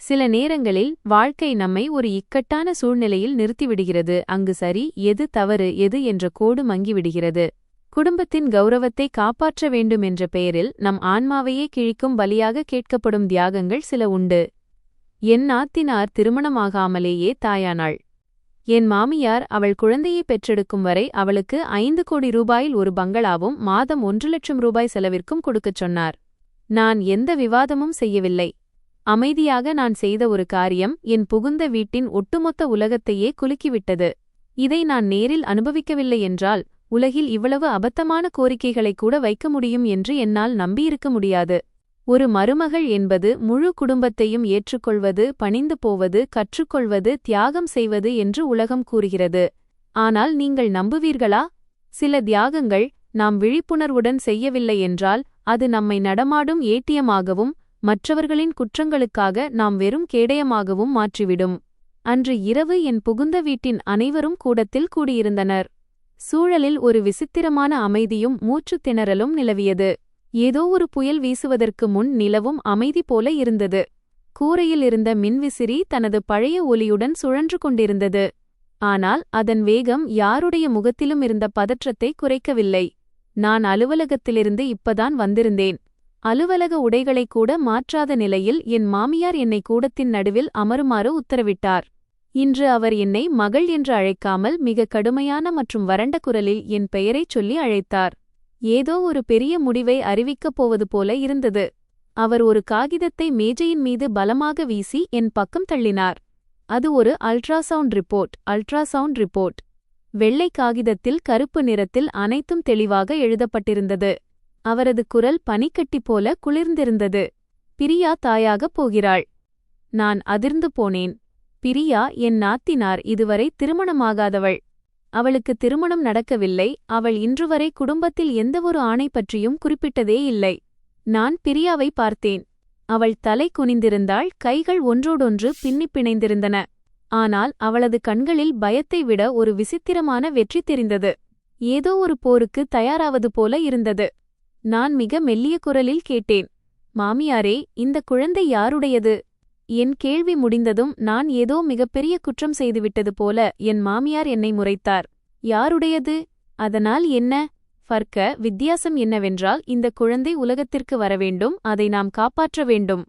சில நேரங்களில் வாழ்க்கை நம்மை ஒரு இக்கட்டான சூழ்நிலையில் நிறுத்திவிடுகிறது. அங்கு சரி எது தவறு எது என்ற கோடு மங்கிவிடுகிறது. குடும்பத்தின் கௌரவத்தை காப்பாற்ற வேண்டும் என்ற பெயரில் நம் ஆன்மாவையே கிழிக்கும் பலியாக கேட்கப்படும் தியாகங்கள் சில உண்டு. என் நாத்தினார் திருமணமாகாமலேயே தாயானாள். என் மாமியார் அவள் குழந்தையை பெற்றெடுக்கும் வரை அவளுக்கு 5 கோடி ரூபாயில் ஒரு பங்களாவும் மாதம் 1,00,000 ரூபாய் செலவிற்கும் கொடுக்கச் சொன்னார். நான் எந்த விவாதமும் செய்யவில்லை. அமைதியாக நான் செய்த ஒரு காரியம் என் புகுந்த வீட்டின் ஒட்டுமொத்த உலகத்தையே குலுக்கிவிட்டது. இதை நான் நேரில் அனுபவிக்கவில்லை என்றால் உலகில் இவ்வளவு அபத்தமான கோரிக்கைகளை கூட வைக்க முடியும் என்று என்னால் நம்பியிருக்க முடியாது. ஒரு மருமகள் என்பது முழு குடும்பத்தையும் ஏற்றுக்கொள்வது, பணிந்து போவது, கற்றுக்கொள்வது, தியாகம் செய்வது என்று உலகம் கூறுகிறது. ஆனால் நீங்கள் நம்புவீர்களா? சில தியாகங்கள் நாம் விழிப்புணர்வுடன் செய்யவில்லை என்றால் அது நம்மை நடமாடும் ஏடிஎம்மாகவும் மற்றவர்களின் குற்றங்களுக்காக நாம் வெறும் கேடயமாகவும் மாற்றிவிடும். அன்று இரவு என் புகுந்த வீட்டின் அனைவரும் கூடத்தில் கூடியிருந்தனர். சூழலில் ஒரு விசித்திரமான அமைதியும் மூச்சுத் திணறலும் நிலவியது. ஏதோ ஒரு புயல் வீசுவதற்கு முன் நிலவும் அமைதி போல இருந்தது. கூரையில் இருந்த மின்விசிறி தனது பழைய ஒலியுடன் சுழன்று கொண்டிருந்தது. ஆனால் அதன் வேகம் யாருடைய முகத்திலும் இருந்த பதற்றத்தை குறைக்கவில்லை. நான் அலுவலகத்திலிருந்து இப்பதான் வந்திருந்தேன். அலுவலக உடைகளை கூட மாற்றாத நிலையில் என் மாமியார் என்னை கூடத்தின் நடுவில் அமருமாறு உத்தரவிட்டார். இன்று அவர் என்னை மகள் என்று அழைக்காமல் மிக கடுமையான மற்றும் வறண்ட குரலில் என் பெயரைச் சொல்லி அழைத்தார். ஏதோ ஒரு பெரிய முடிவை அறிவிக்கப் போவது போல இருந்தது. அவர் ஒரு காகிதத்தை மேஜையின் மீது பலமாக வீசி என் பக்கம் தள்ளினார். அது ஒரு அல்ட்ராசவுண்ட் ரிப்போர்ட். வெள்ளை காகிதத்தில் கருப்பு நிறத்தில் அனைத்தும் தெளிவாக எழுதப்பட்டிருந்தது. அவரது குரல் பனிக்கட்டி போல குளிர்ந்திருந்தது. பிரியா தாயாகப் போகிறாள். நான் அதிர்ந்து போனேன். பிரியா என் நாத்தினார், இதுவரை திருமணமாகாதவள். அவளுக்கு திருமணம் நடக்கவில்லை. அவள் இன்றுவரை குடும்பத்தில் எந்தவொரு ஆணை பற்றியும் குறிப்பிட்டதே இல்லை. நான் பிரியாவை பார்த்தேன். அவள் தலை குனிந்திருந்தாள், கைகள் ஒன்றோடொன்று பின்னிப் பிணைந்திருந்தன. ஆனால் அவளது கண்களில் பயத்தை விட ஒரு விசித்திரமான வெற்றி தெரிந்தது. ஏதோ ஒரு போருக்கு தயாராவது போல இருந்தது. நான் மிக மெல்லிய குரலில் கேட்டேன், மாமியாரே, இந்த குழந்தை யாருடையது? என் கேள்வி முடிந்ததும் நான் ஏதோ மிகப்பெரிய குற்றம் செய்துவிட்டது போல என் மாமியார் என்னை முறைத்தார். யாருடையது? அதனால் என்ன? வித்தியாசம் என்னவென்றால் இந்த குழந்தை உலகத்திற்கு வரவேண்டும், அதை நாம் காப்பாற்ற வேண்டும்.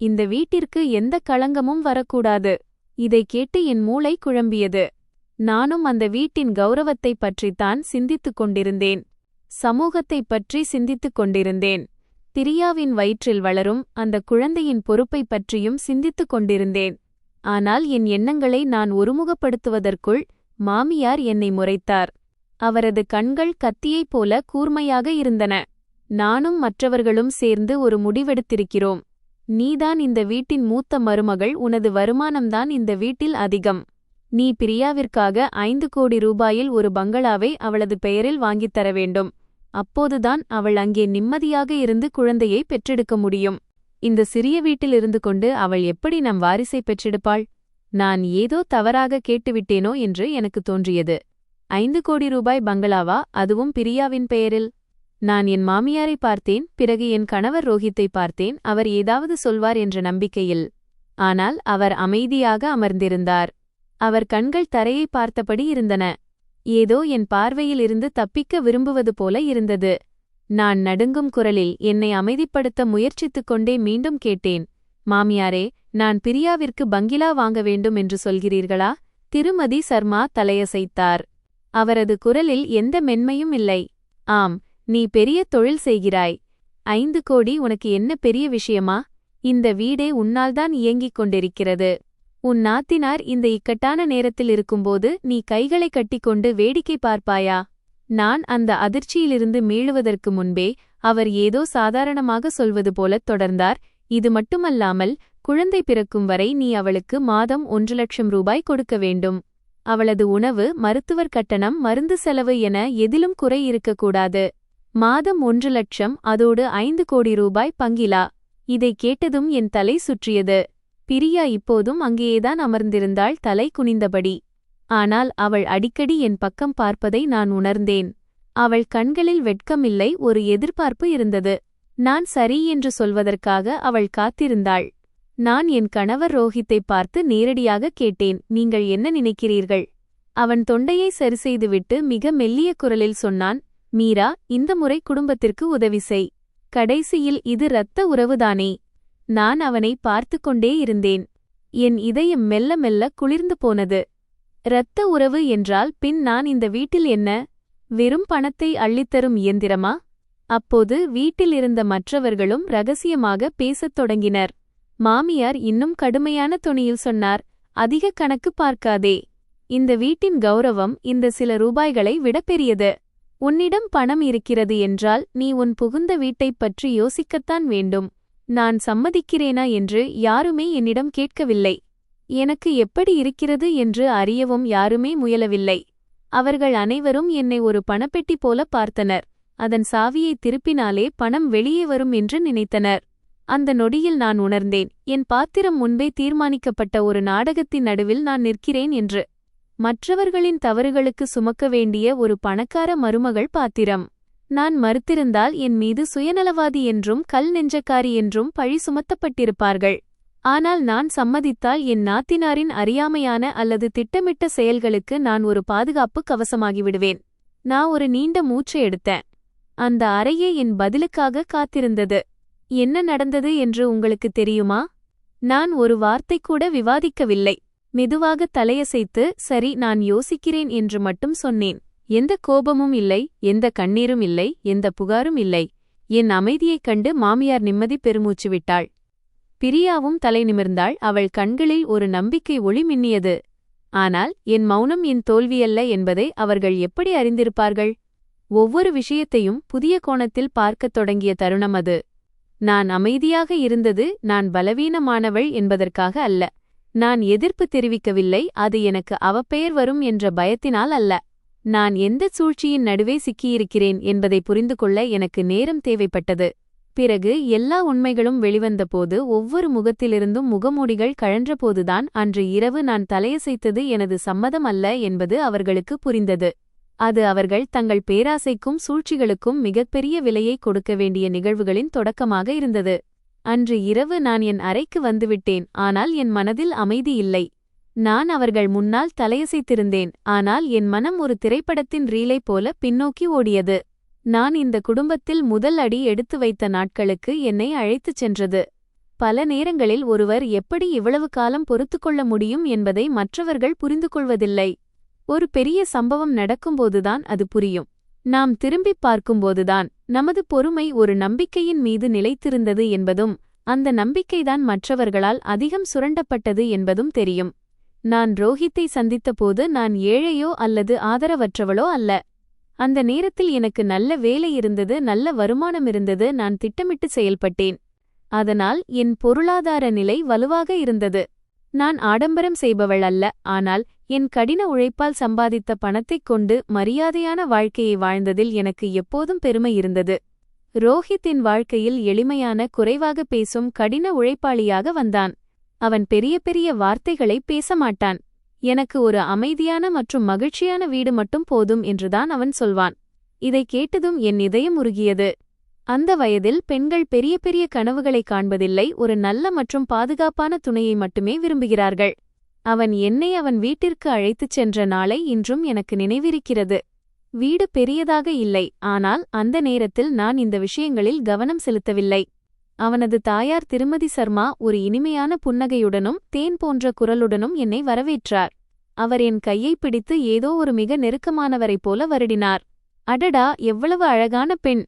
இந்த வீட்டிற்கு எந்த களங்கமும் வரக்கூடாது. இதை கேட்டு என் மூளை குழம்பியது. நானும் அந்த வீட்டின் கௌரவத்தைப் பற்றித்தான் சிந்தித்துக் கொண்டிருந்தேன். சமூகத்தைப் பற்றி சிந்தித்துக் கொண்டிருந்தேன். பிரியாவின் வயிற்றில் வளரும் அந்த குழந்தையின் பொறுப்பைப் பற்றியும் சிந்தித்துக் கொண்டிருந்தேன். ஆனால் என் எண்ணங்களை நான் ஒருமுகப்படுத்துவதற்குள் மாமியார் என்னை முறைத்தார். அவரது கண்கள் கத்தியைப் போல கூர்மையாக இருந்தன. நானும் மற்றவர்களும் சேர்ந்து ஒரு முடிவெடுத்திருக்கிறோம். நீதான் இந்த வீட்டின் மூத்த மருமகள். உனது வருமானம்தான் இந்த வீட்டில் அதிகம். நீ பிரியாவிற்காக 5 கோடி ரூபாயில் ஒரு பங்களாவை அவளது பெயரில் வாங்கித் தர வேண்டும். அப்போதுதான் அவள் அங்கே நிம்மதியாக இருந்து குழந்தையை பெற்றெடுக்க முடியும். இந்த சிறிய வீட்டில் இருந்து கொண்டு அவள் எப்படி நம் வாரிசை பெற்றெடுப்பாள்? நான் ஏதோ தவறாக கேட்டுவிட்டேனோ என்று எனக்கு தோன்றியது. 5 கோடி ரூபாய் பங்களாவா, அதுவும் பிரியாவின் பெயரில்? நான் என் மாமியாரை பார்த்தேன். பிறகு என் கணவர் ரோஹித்தை பார்த்தேன். அவர் ஏதாவது சொல்வார் என்ற நம்பிக்கையில். ஆனால் அவர் அமைதியாக அமர்ந்திருந்தார். அவர் கண்கள் தரையை பார்த்தபடி இருந்தன. ஏதோ என் பார்வையில் இருந்து தப்பிக்க விரும்புவது போல இருந்தது. நான் நடுங்கும் குரலில் என்னை அமைதிப்படுத்த முயற்சித்துக் கொண்டே மீண்டும் கேட்டேன், மாமியாரே, நான் பிரியாவிற்கு பங்களா வாங்க வேண்டும் என்று சொல்கிறீர்களா? திருமதி சர்மா தலையசைத்தார். அவரது குரலில் எந்த மென்மையும் இல்லை. ஆம், நீ பெரிய தொழில் செய்கிறாய். 5 கோடி உனக்கு என்ன பெரிய விஷயமா? இந்த வீடே உன்னால்தான் இயங்கிக் கொண்டிருக்கிறது. உன் நாத்தினார் இந்த இக்கட்டான நேரத்தில் இருக்கும்போது நீ கைகளை கட்டிக்கொண்டு வேடிக்கை பார்ப்பாயா? நான் அந்த அதிர்ச்சியிலிருந்து மீளுவதற்கு முன்பே அவர் ஏதோ சாதாரணமாக சொல்வது போலத் தொடர்ந்தார். இது மட்டுமல்லாமல், குழந்தை பிறக்கும் வரை நீ அவளுக்கு மாதம் 1,00,000 ரூபாய் கொடுக்க வேண்டும். அவளது உணவு, மருத்துவர் கட்டணம், மருந்து செலவு என எதிலும் குறை இருக்கக்கூடாது. மாதம் 1,00,000, அதோடு 5 கோடி ரூபாய் பங்கிலா. இதை கேட்டதும் என் தலை சுற்றியது. பிரியா இப்போதும் அங்கேயேதான் அமர்ந்திருந்தாள், தலை குனிந்தபடி. ஆனால் அவள் அடிக்கடி என் பக்கம் பார்ப்பதை நான் உணர்ந்தேன். அவள் கண்களில் வெட்கமில்லை, ஒரு எதிர்பார்ப்பு இருந்தது. நான் சரி என்று சொல்வதற்காக அவள் காத்திருந்தாள். நான் என் கணவர் ரோஹித்தை பார்த்து நேரடியாக கேட்டேன், நீங்கள் என்ன நினைக்கிறீர்கள்? அவன் தொண்டையை சரிசெய்துவிட்டு மிக மெல்லிய குரலில் சொன்னான், மீரா, இந்த முறை குடும்பத்திற்கு உதவி செய். கடைசியில் இது இரத்த உறவுதானே. நான் அவனை பார்த்து கொண்டே இருந்தேன். என் இதயம் மெல்ல மெல்ல குளிர்ந்து போனது. இரத்த உறவு என்றால் பின் நான் இந்த வீட்டில் என்ன, வெறும் பணத்தை அள்ளித்தரும் இயந்திரமா? அப்போது வீட்டில் இருந்த மற்றவர்களும் ரகசியமாக பேசத் தொடங்கினர். மாமியார் இன்னும் கடுமையான தொனியில் சொன்னார், அதிக கணக்கு பார்க்காதே. இந்த வீட்டின் கௌரவம் இந்த சில ரூபாய்களை விட பெரியது. உன்னிடம் பணம் இருக்கிறது என்றால் நீ உன் புகுந்த வீட்டைப் பற்றி யோசிக்கத்தான் வேண்டும். நான் சம்மதிக்கிறேனா என்று யாருமே என்னிடம் கேட்கவில்லை. எனக்கு எப்படி இருக்கிறது என்று அறியவும் யாருமே முயலவில்லை. அவர்கள் அனைவரும் என்னை ஒரு பணப்பெட்டி போல பார்த்தனர். அதன் சாவியை திருப்பினாலே பணம் வெளியே வரும் என்று நினைத்தனர். அந்த நொடியில் நான் உணர்ந்தேன், என் பாத்திரம் முன்பே தீர்மானிக்கப்பட்ட ஒரு நாடகத்தின் நடுவில் நான் நிற்கிறேன் என்று. மற்றவர்களின் தவறுகளுக்கு சுமக்க வேண்டிய ஒரு பணக்கார மருமகள் பாத்திரம். நான் மறுத்திருந்தால் என் மீது சுயநலவாதி என்றும் கல் நெஞ்சக்காரி என்றும் பழி சுமத்தப்பட்டிருப்பார்கள். ஆனால் நான் சம்மதித்தால் என் நாத்தினாரின் அறியாமையான அல்லது திட்டமிட்ட செயல்களுக்கு நான் ஒரு பாதுகாப்பு கவசமாகிவிடுவேன். நான் ஒரு நீண்ட மூச்சை எடுத்தேன். அந்த அறையே என் பதிலுக்காக காத்திருந்தது. என்ன நடந்தது என்று உங்களுக்கு தெரியுமா? நான் ஒரு வார்த்தை கூட விவாதிக்கவில்லை. மெதுவாக தலையசைத்து, சரி, நான் யோசிக்கிறேன் என்று மட்டும் சொன்னேன். எந்த கோபமும் இல்லை, எந்த கண்ணீரும் இல்லை, எந்த புகாரும் இல்லை. என் அமைதியைக் கண்டு மாமியார் நிம்மதி பெருமூச்சு விட்டாள். பிரியாவும் தலை நிமிர்ந்தாள். அவள் கண்களில் ஒரு நம்பிக்கை ஒளி மின்னியது. ஆனால் என் மௌனம் என் தோல்வியல்ல என்பதை அவர்கள் எப்படி அறிந்திருப்பார்கள்? ஒவ்வொரு விஷயத்தையும் புதிய கோணத்தில் பார்க்கத் தொடங்கிய தருணம் அது. நான் அமைதியாக இருந்தது நான் பலவீனமானவள் என்பதற்காக அல்ல. நான் எதிர்ப்பு தெரிவிக்கவில்லை, அது எனக்கு அவப்பெயர் வரும் என்ற பயத்தினால் அல்ல. நான் எந்த சூழ்ச்சியின் நடுவே சிக்கியிருக்கிறேன் என்பதை புரிந்து கொள்ள எனக்கு நேரம் தேவைப்பட்டது. பிறகு எல்லா உண்மைகளும் வெளிவந்தபோது, ஒவ்வொரு முகத்திலிருந்தும் முகமூடிகள் கழன்றபோதுதான் அன்று இரவு நான் தலையசைத்தது எனது சம்மதம் அல்ல என்பது அவர்களுக்கு புரிந்தது. அது அவர்கள் தங்கள் பேராசைக்கும் சூழ்ச்சிகளுக்கும் மிகப்பெரிய விலையை கொடுக்க வேண்டிய நிகழ்வுகளின் தொடக்கமாக இருந்தது. அன்று இரவு நான் என் அறைக்கு வந்துவிட்டேன், ஆனால் என் மனதில் அமைதி இல்லை. நான் அவர்கள் முன்னால் தலையசைத்திருந்தேன், ஆனால் என் மனம் ஒரு திரைப்படத்தின் ரீலை போல பின்னோக்கி ஓடியது. நான் இந்த குடும்பத்தில் முதல் அடி எடுத்து வைத்த நாட்களுக்கு என்னை அழைத்துச் சென்றது. பல நேரங்களில் ஒருவர் எப்படி இவ்வளவு காலம் பொறுத்துக்கொள்ள முடியும் என்பதை மற்றவர்கள் புரிந்து கொள்வதில்லை. ஒரு பெரிய சம்பவம் நடக்கும்போதுதான் அது புரியும். நாம் திரும்பிப் பார்க்கும்போதுதான் நமது பொறுமை ஒரு நம்பிக்கையின் மீது நிலைத்திருந்தது என்பதும், அந்த நம்பிக்கைதான் மற்றவர்களால் அதிகம் சுரண்டப்பட்டது என்பதும் தெரியும். நான் ரோஹித்தை சந்தித்தபோது நான் ஏழையோ அல்லது ஆதரவற்றவளோ அல்ல. அந்த நேரத்தில் எனக்கு நல்ல வேலை இருந்தது, நல்ல வருமானம் இருந்தது, நான் திட்டமிட்டு செயல்பட்டேன். அதனால் என் பொருளாதார நிலை வலுவாக இருந்தது. நான் ஆடம்பரம் செய்பவள் அல்ல, ஆனால் என் கடின உழைப்பால் சம்பாதித்த பணத்தைக் கொண்டு மரியாதையான வாழ்க்கையை வாழ்ந்ததில் எனக்கு எப்போதும் பெருமை இருந்தது. ரோஹித்தின் வாழ்க்கையில் எளிமையான, குறைவாக பேசும் கடின உழைப்பாளியாக வந்தான். அவன் பெரிய பெரிய வார்த்தைகளை பேச மாட்டான். எனக்கு ஒரு அமைதியான மற்றும் மகிழ்ச்சியான வீடு மட்டும் போதும் என்றுதான் அவன் சொல்வான். இதை கேட்டதும் என் இதயம் உருகியது. அந்த வயதில் பெண்கள் பெரிய பெரிய கனவுகளை காண்பதில்லை, ஒரு நல்ல மற்றும் பாதுகாப்பான துணையை மட்டுமே விரும்புகிறார்கள். அவன் என்னை அவன் வீட்டிற்கு அழைத்துச் சென்ற நாளை இன்றும் எனக்கு நினைவிருக்கிறது. வீடு பெரியதாக இல்லை, ஆனால் அந்த நேரத்தில் நான் இந்த விஷயங்களில் கவனம் செலுத்தவில்லை. அவனது தாயார் திருமதி சர்மா ஒரு இனிமையான புன்னகையுடனும் தேன் போன்ற குரலுடனும் என்னை வரவேற்றார். அவர் என் கையை பிடித்து ஏதோ ஒரு மிக நெருக்கமானவரைப் போல வருடினார். அடடா, எவ்வளவு அழகான பெண்!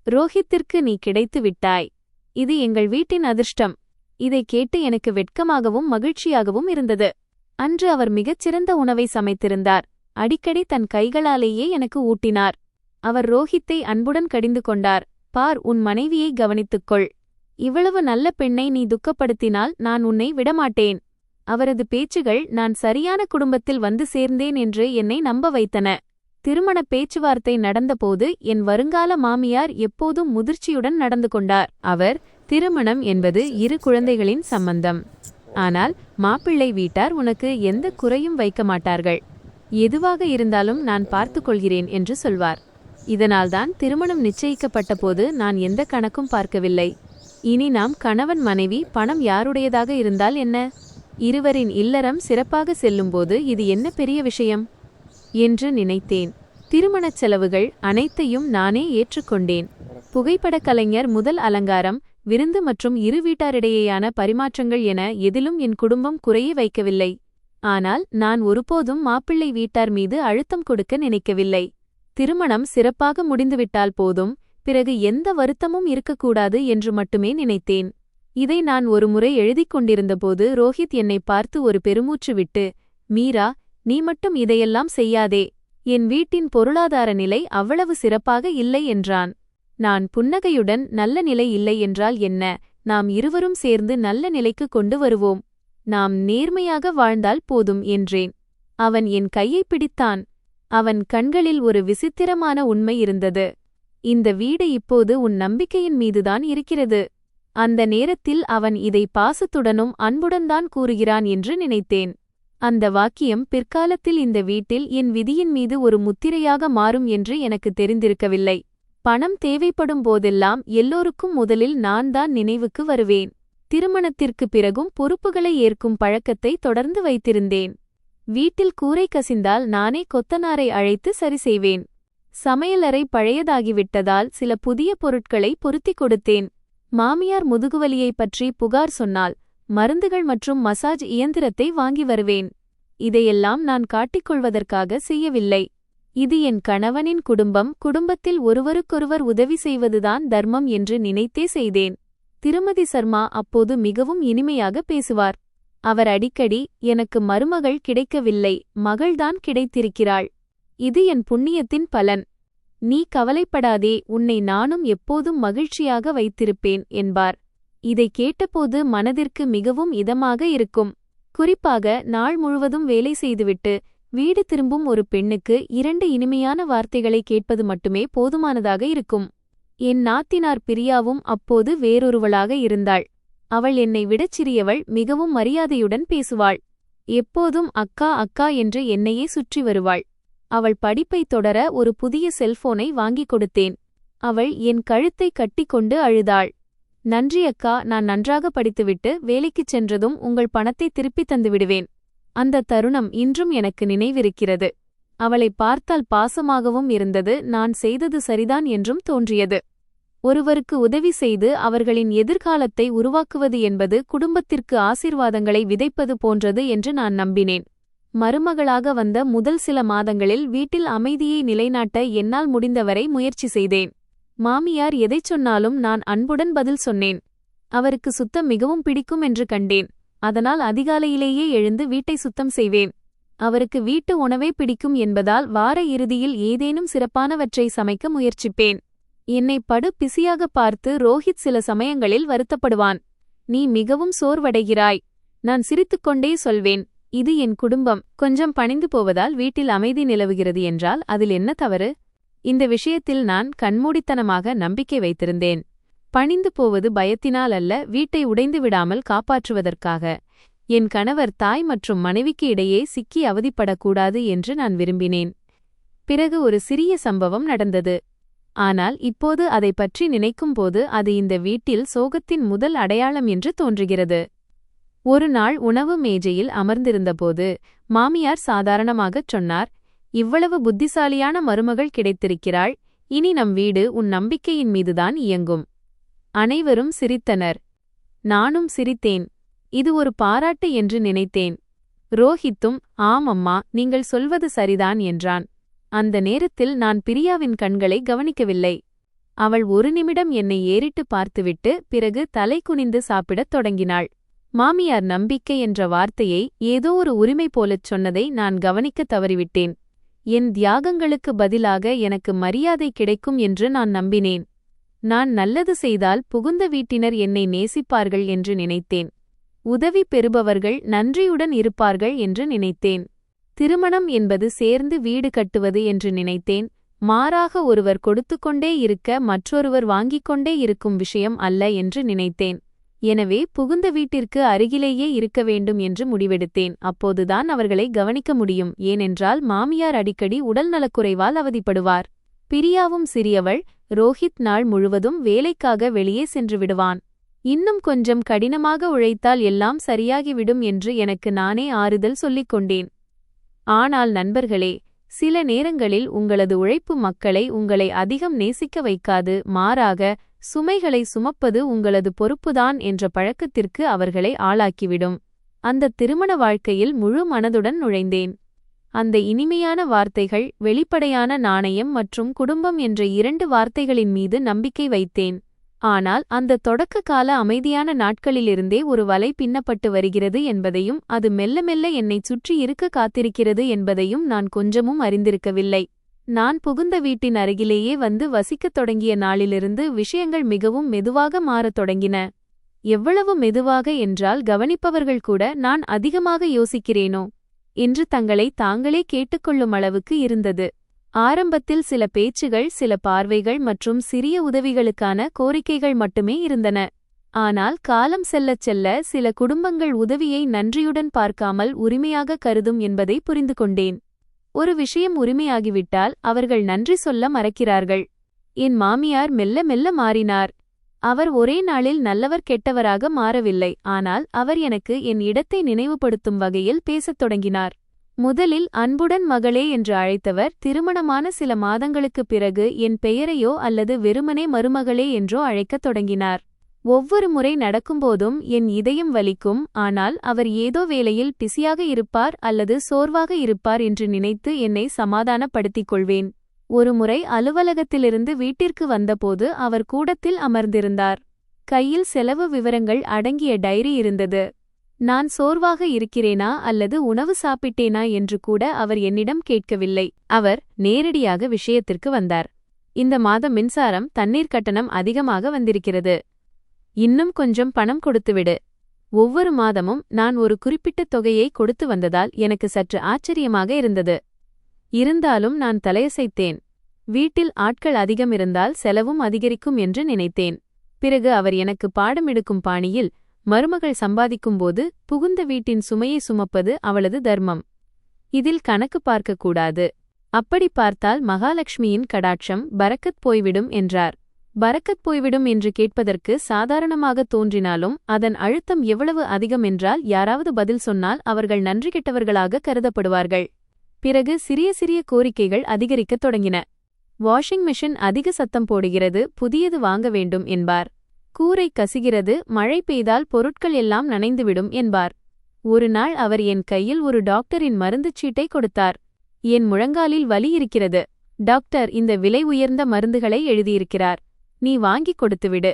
ரோஹித்திற்கு நீ கிடைத்து விட்டாய். இது எங்கள் வீட்டின் அதிர்ஷ்டம். இதை கேட்டு எனக்கு வெட்கமாகவும் மகிழ்ச்சியாகவும் இருந்தது. அன்று அவர் மிகச்சிறந்த உணவை சமைத்திருந்தார். அடிக்கடி தன் கைகளாலேயே எனக்கு ஊட்டினார். அவர் ரோஹித்தை அன்புடன் கடிந்து கொண்டார். பார், உன் மனைவியை கவனித்துக்கொள். இவ்வளவு நல்ல பெண்ணை நீ துக்கப்படுத்தினால் நான் உன்னை விடமாட்டேன். அவரது பேச்சுகள் நான் சரியான குடும்பத்தில் வந்து சேர்ந்தேன் என்று என்னை நம்ப வைத்தன. திருமண பேச்சுவார்த்தை நடந்தபோது என் வருங்கால மாமியார் எப்போதும் முதிர்ச்சியுடன் நடந்து கொண்டார். அவர், திருமணம் என்பது இரு குழந்தைகளின் சம்பந்தம். ஆனால் மாப்பிள்ளை வீட்டார் உனக்கு எந்த குறையும் வைக்க மாட்டார்கள். எதுவாக இருந்தாலும் நான் பார்த்துக்கொள்கிறேன் என்று சொல்வார். இதனால்தான் திருமணம் நிச்சயிக்கப்பட்ட போது நான் எந்த கணக்கும் பார்க்கவில்லை. இனி நாம் கணவன் மனைவி, பணம் யாருடையதாக இருந்தால் என்ன? இருவரின் இல்லறம் சிறப்பாக செல்லும்போது இது என்ன பெரிய விஷயம் என்று நினைத்தேன். திருமணச் செலவுகள் அனைத்தையும் நானே ஏற்றுக்கொண்டேன். புகைப்படக் கலைஞர் முதல் அலங்காரம், விருந்து மற்றும் இரு வீட்டாரிடையேயான பரிமாற்றங்கள் என எதிலும் என் குடும்பம் குறையே வைக்கவில்லை. ஆனால் நான் ஒருபோதும் மாப்பிள்ளை வீட்டார் மீது அழுத்தம் கொடுக்க நினைக்கவில்லை. திருமணம் சிறப்பாக முடிந்துவிட்டால் போதும், பிறகு எந்த வருத்தமும் இருக்கக்கூடாது என்று மட்டுமே நினைத்தேன். இதை நான் ஒருமுறை எழுதிக் கொண்டிருந்தபோது ரோஹித் என்னை பார்த்து ஒரு பெருமூச்சு விட்டு, மீரா, நீ மட்டும் இதையெல்லாம் செய்யாதே, என் வீட்டின் பொருளாதார நிலை அவ்வளவு சிறப்பாக இல்லை என்றான். நான் புன்னகையுடன், நல்ல நிலை இல்லை என்றால் என்ன, நாம் இருவரும் சேர்ந்து நல்ல நிலைக்கு கொண்டு வருவோம், நாம் நேர்மையாக வாழ்ந்தால் போதும் என்றேன். அவன் என் கையை பிடித்தான். அவன் கண்களில் ஒரு விசித்திரமான உண்மை இருந்தது. இந்த வீடு இப்போது உன் நம்பிக்கையின் மீதுதான் இருக்கிறது. அந்த நேரத்தில் அவன் இதை பாசத்துடனும் அன்புடன்தான் கூறுகிறான் என்று நினைத்தேன். அந்த வாக்கியம் பிற்காலத்தில் இந்த வீட்டில் என் விதியின் மீது ஒரு முத்திரையாக மாறும் என்று எனக்கு தெரிந்திருக்கவில்லை. பணம் தேவைப்படும் போதெல்லாம் எல்லோருக்கும் முதலில் நான் தான் நினைவுக்கு வருவேன். திருமணத்திற்கு பிறகும் பொறுப்புகளை ஏற்கும் பழக்கத்தை தொடர்ந்து வைத்திருந்தேன். வீட்டில் கூரை கசிந்தால் நானே கொத்தனாரை அழைத்து சரி செய்வேன். சமையலறை பழையதாகிவிட்டதால் சில புதிய பொருட்களை பொருத்திக் கொடுத்தேன். மாமியார் முதுகுவலியை பற்றி புகார் சொன்னால் மருந்துகள் மற்றும் மசாஜ் இயந்திரத்தை வாங்கி வருவேன். இதையெல்லாம் நான் காட்டிக்கொள்வதற்காக செய்யவில்லை. இது என் கணவனின் குடும்பம், குடும்பத்தில் ஒருவருக்கொருவர் உதவி செய்வதுதான் தர்மம் என்று நினைத்தே செய்தேன். திருமதி சர்மா அப்போது மிகவும் இனிமையாக பேசுவார். அவர் அடிக்கடி, எனக்கு மருமகள் கிடைக்கவில்லை, மகள்தான் கிடைத்திருக்கிறாள், இது என் புண்ணியத்தின் பலன், நீ கவலைப்படாதே, உன்னை நானும் எப்போதும் மகிழ்ச்சியாக வைத்திருப்பேன் என்பார். இதை கேட்டபோது மனதிற்கு மிகவும் இதமாக இருக்கும். குறிப்பாக நாள் முழுவதும் வேலை செய்துவிட்டு வீடு திரும்பும் ஒரு பெண்ணுக்கு 2 இனிமையான வார்த்தைகளை கேட்பது மட்டுமே போதுமானதாக இருக்கும். என் நாத்தினார் பிரியாவும் அப்போது வேறொருவளாக இருந்தாள். அவள் என்னை விடச் சிறியவள், மிகவும் மரியாதையுடன் பேசுவாள். எப்போதும் அக்கா அக்கா என்று என்னையே சுற்றி வருவாள். அவள் படிப்பை தொடர ஒரு புதிய செல்போனை வாங்கிக் கொடுத்தேன். அவள் என் கழுத்தை கட்டிக்கொண்டு அழுதாள். நன்றி அக்கா, நான் நன்றாக படித்துவிட்டு வேலைக்குச் சென்றதும் உங்கள் பணத்தை திருப்பித் தந்துவிடுவேன். அந்த தருணம் இன்றும் எனக்கு நினைவிருக்கிறது. அவளை பார்த்தால் பாசமாகவும் இருந்தது, நான் செய்தது சரிதான் என்றும் தோன்றியது. ஒருவருக்கு உதவி செய்து அவர்களின் எதிர்காலத்தை உருவாக்குவது என்பது குடும்பத்திற்கு ஆசீர்வாதங்களை விதைப்பது போன்றது என்று நான் நம்பினேன். மருமகளாக வந்த முதல் சில மாதங்களில் வீட்டில் அமைதியை நிலைநாட்ட என்னால் முடிந்தவரை முயற்சி செய்தேன். மாமியார் எதைச் சொன்னாலும் நான் அன்புடன் பதில் சொன்னேன். அவருக்கு சுத்தம் மிகவும் பிடிக்கும் என்று கண்டேன். அதனால் அதிகாலையிலேயே எழுந்து வீட்டை சுத்தம் செய்வேன். அவருக்கு வீட்டு உணவே பிடிக்கும் என்பதால் வார இறுதியில் ஏதேனும் சிறப்பானவற்றை சமைக்க முயற்சிப்பேன். என்னை படு பிஸியாக பார்த்து ரோஹித் சில சமயங்களில் வருத்தப்படுவான். நீ மிகவும் சோர்வடைகிறாய். நான் சிரித்துக்கொண்டே சொல்வேன், இது என் குடும்பம். கொஞ்சம் பணிந்து போவதால் வீட்டில் அமைதி நிலவுகிறது என்றால் அதில் என்ன தவறு? இந்த விஷயத்தில் நான் கண்மூடித்தனமாக நம்பிக்கை வைத்திருந்தேன். பணிந்து போவது பயத்தினால் அல்ல, வீட்டை உடைந்து விடாமல் காப்பாற்றுவதற்காக. என் கணவர் தாய் மற்றும் மனைவிக்கு இடையே சிக்கி அவதிப்படக்கூடாது என்று நான் விரும்பினேன். பிறகு ஒரு சிறிய சம்பவம் நடந்தது. ஆனால் இப்போது அதை பற்றி நினைக்கும்போது அது இந்த வீட்டில் சோகத்தின் முதல் அடையாளம் என்று தோன்றுகிறது. ஒரு நாள் உணவு மேஜையில் அமர்ந்திருந்தபோது மாமியார் சாதாரணமாகச் சொன்னார், இவ்வளவு புத்திசாலியான மருமகள் கிடைத்திருக்கிறாள், இனி நம் வீடு உன் நம்பிக்கையின் மீதுதான் இயங்கும். அனைவரும் சிரித்தனர். நானும் சிரித்தேன். இது ஒரு பாராட்டு என்று நினைத்தேன். ரோஹித்தும், ஆம் அம்மா, நீங்கள் சொல்வது சரிதான் என்றான். அந்த நேரத்தில் நான் பிரியாவின் கண்களை கவனிக்கவில்லை. அவள் ஒரு நிமிடம் என்னை ஏறிட்டு பார்த்துவிட்டு பிறகு தலை குனிந்து சாப்பிடத் தொடங்கினாள். மாமியார் நம்பிக்கை என்ற வார்த்தையை ஏதோ ஒரு உரிமை போலச் சொன்னதை நான் கவனிக்கத் தவறிவிட்டேன். என் தியாகங்களுக்கு பதிலாக எனக்கு மரியாதை கிடைக்கும் என்று நான் நம்பினேன். நான் நல்லது செய்தால் புகுந்த வீட்டினர் என்னை நேசிப்பார்கள் என்று நினைத்தேன். உதவி பெறுபவர்கள் நன்றியுடன் இருப்பார்கள் என்று நினைத்தேன். திருமணம் என்பது சேர்ந்து வீடு கட்டுவது என்று நினைத்தேன். மாறாக ஒருவர் கொடுத்துக்கொண்டே இருக்க மற்றொருவர் வாங்கிக்கொண்டே இருக்கும் விஷயம் அல்ல என்று நினைத்தேன். எனவே புகுந்த வீட்டிற்கு அருகிலேயே இருக்க வேண்டும் என்று முடிவெடுத்தேன். அப்போதுதான் அவர்களை கவனிக்க முடியும். ஏனென்றால் மாமியார் அடிக்கடி உடல்நலக்குறைவால் அவதிப்படுவார். பிரியாவும் சிறியவள். ரோஹித் நாள் முழுவதும் வேலைக்காக வெளியே சென்று விடுவான். இன்னும் கொஞ்சம் கடினமாக உழைத்தால் எல்லாம் சரியாகிவிடும் என்று எனக்கு நானே ஆறுதல் சொல்லிக் கொண்டேன். ஆனால் நண்பர்களே, சில நேரங்களில் உங்களது உழைப்பு மக்களை உங்களை அதிகம் நேசிக்க வைக்காது, மாறாக சுமைகளை சுமப்பது உங்களது பொறுப்புதான் என்ற பழக்கத்திற்கு அவர்களை ஆளாக்கிவிடும். அந்த திருமண வாழ்க்கையில் முழு மனதுடன் நுழைந்தேன். அந்த இனிமையான வார்த்தைகள், வெளிப்படையான நாணயம் மற்றும் குடும்பம் என்ற 2 வார்த்தைகளின் மீது நம்பிக்கை வைத்தேன். ஆனால் அந்த தொடக்க கால அமைதியான நாட்களிலிருந்தே ஒரு வலை பின்னப்பட்டு வருகிறது என்பதையும், அது மெல்ல மெல்ல என்னைச் சுற்றி இருக்க காத்திருக்கிறது என்பதையும் நான் கொஞ்சமும் அறிந்திருக்கவில்லை. நான் புகுந்த வீட்டின் அருகிலேயே வந்து வசிக்கத் தொடங்கிய நாளிலிருந்து விஷயங்கள் மிகவும் மெதுவாக மாறத் தொடங்கின. எவ்வளவு மெதுவாக என்றால், கவனிப்பவர்கள் கூட நான் அதிகமாக யோசிக்கிறேனோ என்று தங்களை தாங்களே கேட்டுக்கொள்ளும் அளவுக்கு இருந்தது. ஆரம்பத்தில் சில பேச்சுகள், சில பார்வைகள் மற்றும் சிறிய உதவிகளுக்கான கோரிக்கைகள் மட்டுமே இருந்தன. ஆனால் காலம் செல்லச் செல்ல சில குடும்பங்கள் உதவியை நன்றியுடன் பார்க்காமல் உரிமையாக கருதும் என்பதை புரிந்து கொண்டேன். ஒரு விஷயம் உரிமையாகிவிட்டால் அவர்கள் நன்றி சொல்ல மறக்கிறார்கள். என் மாமியார் மெல்ல மெல்ல மாறினார். அவர் ஒரே நாளில் நல்லவர் கெட்டவராக மாறவில்லை, ஆனால் அவர் எனக்கு என் இடத்தை நினைவுபடுத்தும் வகையில் பேசத் தொடங்கினார். முதலில் அன்புடன் மகளே என்று அழைத்தவர் திருமணமான சில மாதங்களுக்குப் பிறகு என் பெயரையோ அல்லது வெறுமனே மருமகளே என்றோ அழைக்கத் தொடங்கினார். ஒவ்வொரு முறை நடக்கும்போதும் என் இதயம் வலிக்கும். ஆனால் அவர் ஏதோ வேளையில் பிஸியாக இருப்பார் அல்லது சோர்வாக இருப்பார் என்று நினைத்து என்னை சமாதானப்படுத்திக் கொள்வேன். ஒருமுறை அலுவலகத்திலிருந்து வீட்டிற்கு வந்தபோது அவர் கூடத்தில் அமர்ந்திருந்தார். கையில் செலவு விவரங்கள் அடங்கிய டைரி இருந்தது. நான் சோர்வாக இருக்கிறேனா அல்லது உணவு சாப்பிட்டேனா என்று கூட அவர் என்னிடம் கேட்கவில்லை. அவர் நேரடியாக விஷயத்திற்கு வந்தார். இந்த மாதம் மின்சாரம், தண்ணீர் கட்டணம் அதிகமாக வந்திருக்கிறது. இன்னும் கொஞ்சம் பணம் கொடுத்துவிடு. ஒவ்வொரு மாதமும் நான் ஒரு குறிப்பிட்ட தொகையை கொடுத்து வந்ததால் எனக்கு சற்று ஆச்சரியமாக இருந்தது. இருந்தாலும் நான் தலையசைத்தேன். வீட்டில் ஆட்கள் அதிகம் இருந்தால் செலவும் அதிகரிக்கும் என்று நினைத்தேன். பிறகு அவர் எனக்கு பாடம் எடுக்கும் பாணியில், மருமகள் சம்பாதிக்கும்போது புகுந்த வீட்டின் சுமையை சுமப்பது அவளது தர்மம். இதில் கணக்கு பார்க்கக்கூடாது. அப்படி பார்த்தால் மகாலட்சுமியின் கடாட்சம் பரக்கத் போய்விடும் என்றார். பரக்கத் போய்விடும் என்று கேட்பதற்கு சாதாரணமாக தோன்றினாலும் அதன் அழுத்தம் எவ்வளவு அதிகம் என்றால், யாராவது பதில் சொன்னால் அவர்கள் நன்றி கெட்டவர்களாக கருதப்படுவார்கள். பிறகு சிறிய சிறிய கோரிக்கைகள் அதிகரிக்கத் தொடங்கின. வாஷிங் மெஷின் அதிக சத்தம் போடுகிறது, புதியது வாங்க வேண்டும் என்பார். கூரை கசிகிறது, மழை பெய்தால் பொருட்கள் எல்லாம் நனைந்துவிடும் என்பார். ஒரு நாள் அவர் என் கையில் ஒரு டாக்டரின் மருந்துச் சீட்டை கொடுத்தார். என் முழங்காலில் வலி இருக்கிறது. டாக்டர் இந்த விலை உயர்ந்த மருந்துகளை எழுதியிருக்கிறார். நீ வாங்கிக் கொடுத்துவிடு.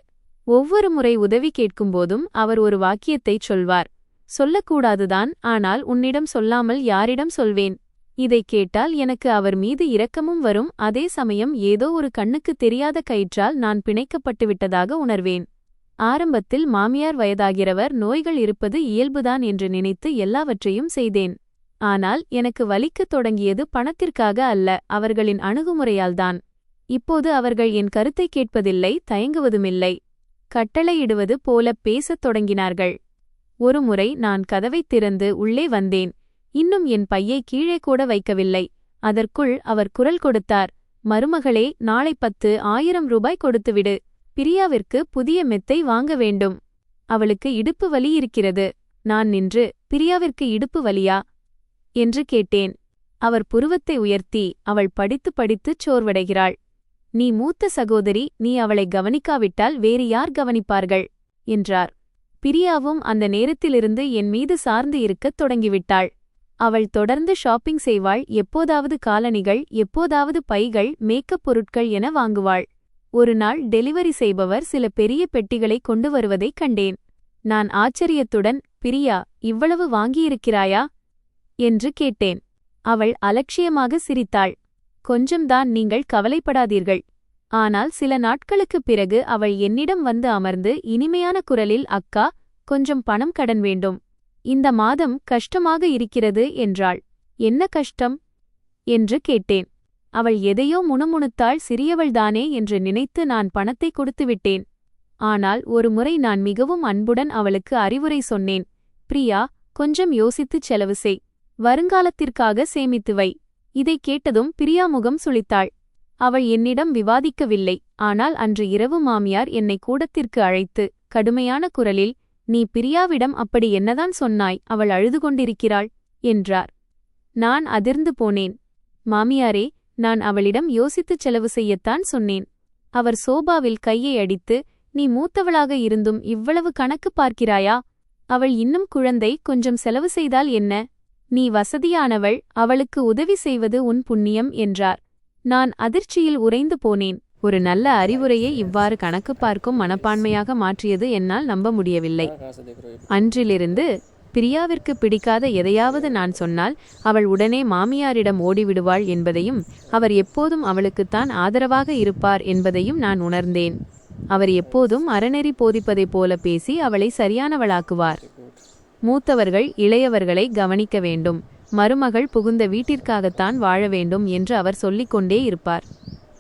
ஒவ்வொரு முறை உதவி கேட்கும்போதும் அவர் ஒரு வாக்கியத்தைச் சொல்வார். சொல்லக்கூடாதுதான், ஆனால் உன்னிடம் சொல்லாமல் யாரிடம் சொல்வேன்? இதைக் கேட்டால் எனக்கு அவர் மீது இரக்கமும் வரும். அதே சமயம் ஏதோ ஒரு கண்ணுக்கு தெரியாத கயிற்றால் நான் பிணைக்கப்பட்டுவிட்டதாக உணர்வேன். ஆரம்பத்தில் மாமியார் வயதாகிறவர், நோய்கள் இருப்பது இயல்புதான் என்று நினைத்து எல்லாவற்றையும் செய்தேன். ஆனால் எனக்கு வலிக்கத் தொடங்கியது பணத்திற்காக அல்ல, அவர்களின் அணுகுமுறையால்தான். இப்போது அவர்கள் என் கருத்தை கேட்பதில்லை, தயங்குவதுமில்லை. கட்டளையிடுவது போலப் பேசத் தொடங்கினார்கள். ஒருமுறை நான் கதவைத் திறந்து உள்ளே வந்தேன். இன்னும் என் பையை கீழே கூட வைக்கவில்லை. அதற்குள் அவர் குரல் கொடுத்தார். மருமகளே, நாளை 10,000 ரூபாய் கொடுத்துவிடு. பிரியாவிற்கு புதிய மெத்தை வாங்க வேண்டும். அவளுக்கு இடுப்பு வலி இருக்கிறது. நான் நின்று, பிரியாவிற்கு இடுப்பு வலியா என்று கேட்டேன். அவர் புருவத்தை உயர்த்தி, அவள் படித்து படித்துச் சோர்வடைகிறாள். நீ மூத்த சகோதரி, நீ அவளை கவனிக்காவிட்டால் வேறு யார் கவனிப்பார்கள் என்றார். பிரியாவும் அந்த நேரத்திலிருந்து என் மீது சார்ந்து இருக்கத் தொடங்கிவிட்டாள். அவள் தொடர்ந்து ஷாப்பிங் செய்வாள். எப்போதாவது காலணிகள், எப்போதாவது பைகள், மேக்கப் பொருட்கள் என வாங்குவாள். ஒரு நாள் டெலிவரி செய்பவர் சில பெரிய பெட்டிகளை கொண்டு வருவதைக் கண்டேன். நான் ஆச்சரியத்துடன், பிரியா, இவ்வளவு வாங்கியிருக்கிறாயா என்று கேட்டேன். அவள் அலட்சியமாக சிரித்தாள். கொஞ்சம்தான், நீங்கள் கவலைப்படாதீர்கள். ஆனால் சில நாட்களுக்குப் பிறகு அவள் என்னிடம் வந்து அமர்ந்து இனிமையான குரலில், அக்கா, கொஞ்சம் பணம் கடன் வேண்டும். இந்த மாதம் கஷ்டமாக இருக்கிறது என்றாள். என்ன கஷ்டம் என்று கேட்டேன். அவள் எதையோ முணுமுணுத்தாள். சிறியவள்தானே என்று நினைத்து நான் பணத்தை கொடுத்துவிட்டேன். ஆனால் ஒருமுறை நான் மிகவும் அன்புடன் அவளுக்கு அறிவுரை சொன்னேன். பிரியா, கொஞ்சம் யோசித்துச் செலவு செய். வருங்காலத்திற்காக சேமித்து வை. இதைக் கேட்டதும் பிரியா முகம் சுளித்தாள். அவள் என்னிடம் விவாதிக்கவில்லை. ஆனால் அன்று இரவு மாமியார் என்னை கூடத்திற்கு அழைத்து, கடுமையான குரலில், "நீ பிரியாவிடம் அப்படி என்னதான் சொன்னாய்? அவள் அழுது கொண்டிருக்கிறாள்" என்றார். நான் அதிர்ந்து போனேன். "மாமியாரே, நான் அவளிடம் யோசித்துச் செலவு செய்யத்தான் சொன்னேன்." அவர் சோபாவில் கையை அடித்து, "நீ மூத்தவளாக இருந்தும் இவ்வளவு கணக்கு பார்க்கிறாயா? அவள் இன்னும் குழந்தை, கொஞ்சம் செலவு செய்தால் என்ன? நீ வசதியானவள், அவளுக்கு உதவி செய்வது உன் புண்ணியம்" என்றார். நான் அதிர்ச்சியில் உறைந்து போனேன். ஒரு நல்ல அறிவுரையை இவ்வாறு கணக்கு பார்க்கும் மனப்பான்மையாக மாற்றியது என்னால் நம்ப முடியவில்லை. அன்றிலிருந்து பிரியாவிற்கு பிடிக்காத எதையாவது நான் சொன்னால் அவள் உடனே மாமியாரிடம் ஓடிவிடுவாள் என்பதையும், அவர் எப்போதும் அவளுக்குத்தான் ஆதரவாக இருப்பார் என்பதையும் நான் உணர்ந்தேன். அவர் எப்போதும் அறநெறி போதிப்பதைப் போல பேசி அவளை சரியானவளாக்குவார். மூத்தவர்கள் இளையவர்களை கவனிக்க வேண்டும், மருமகள் புகுந்த வீட்டிற்காகத்தான் வாழ வேண்டும் என்று அவர் சொல்லிக்கொண்டே இருப்பார்.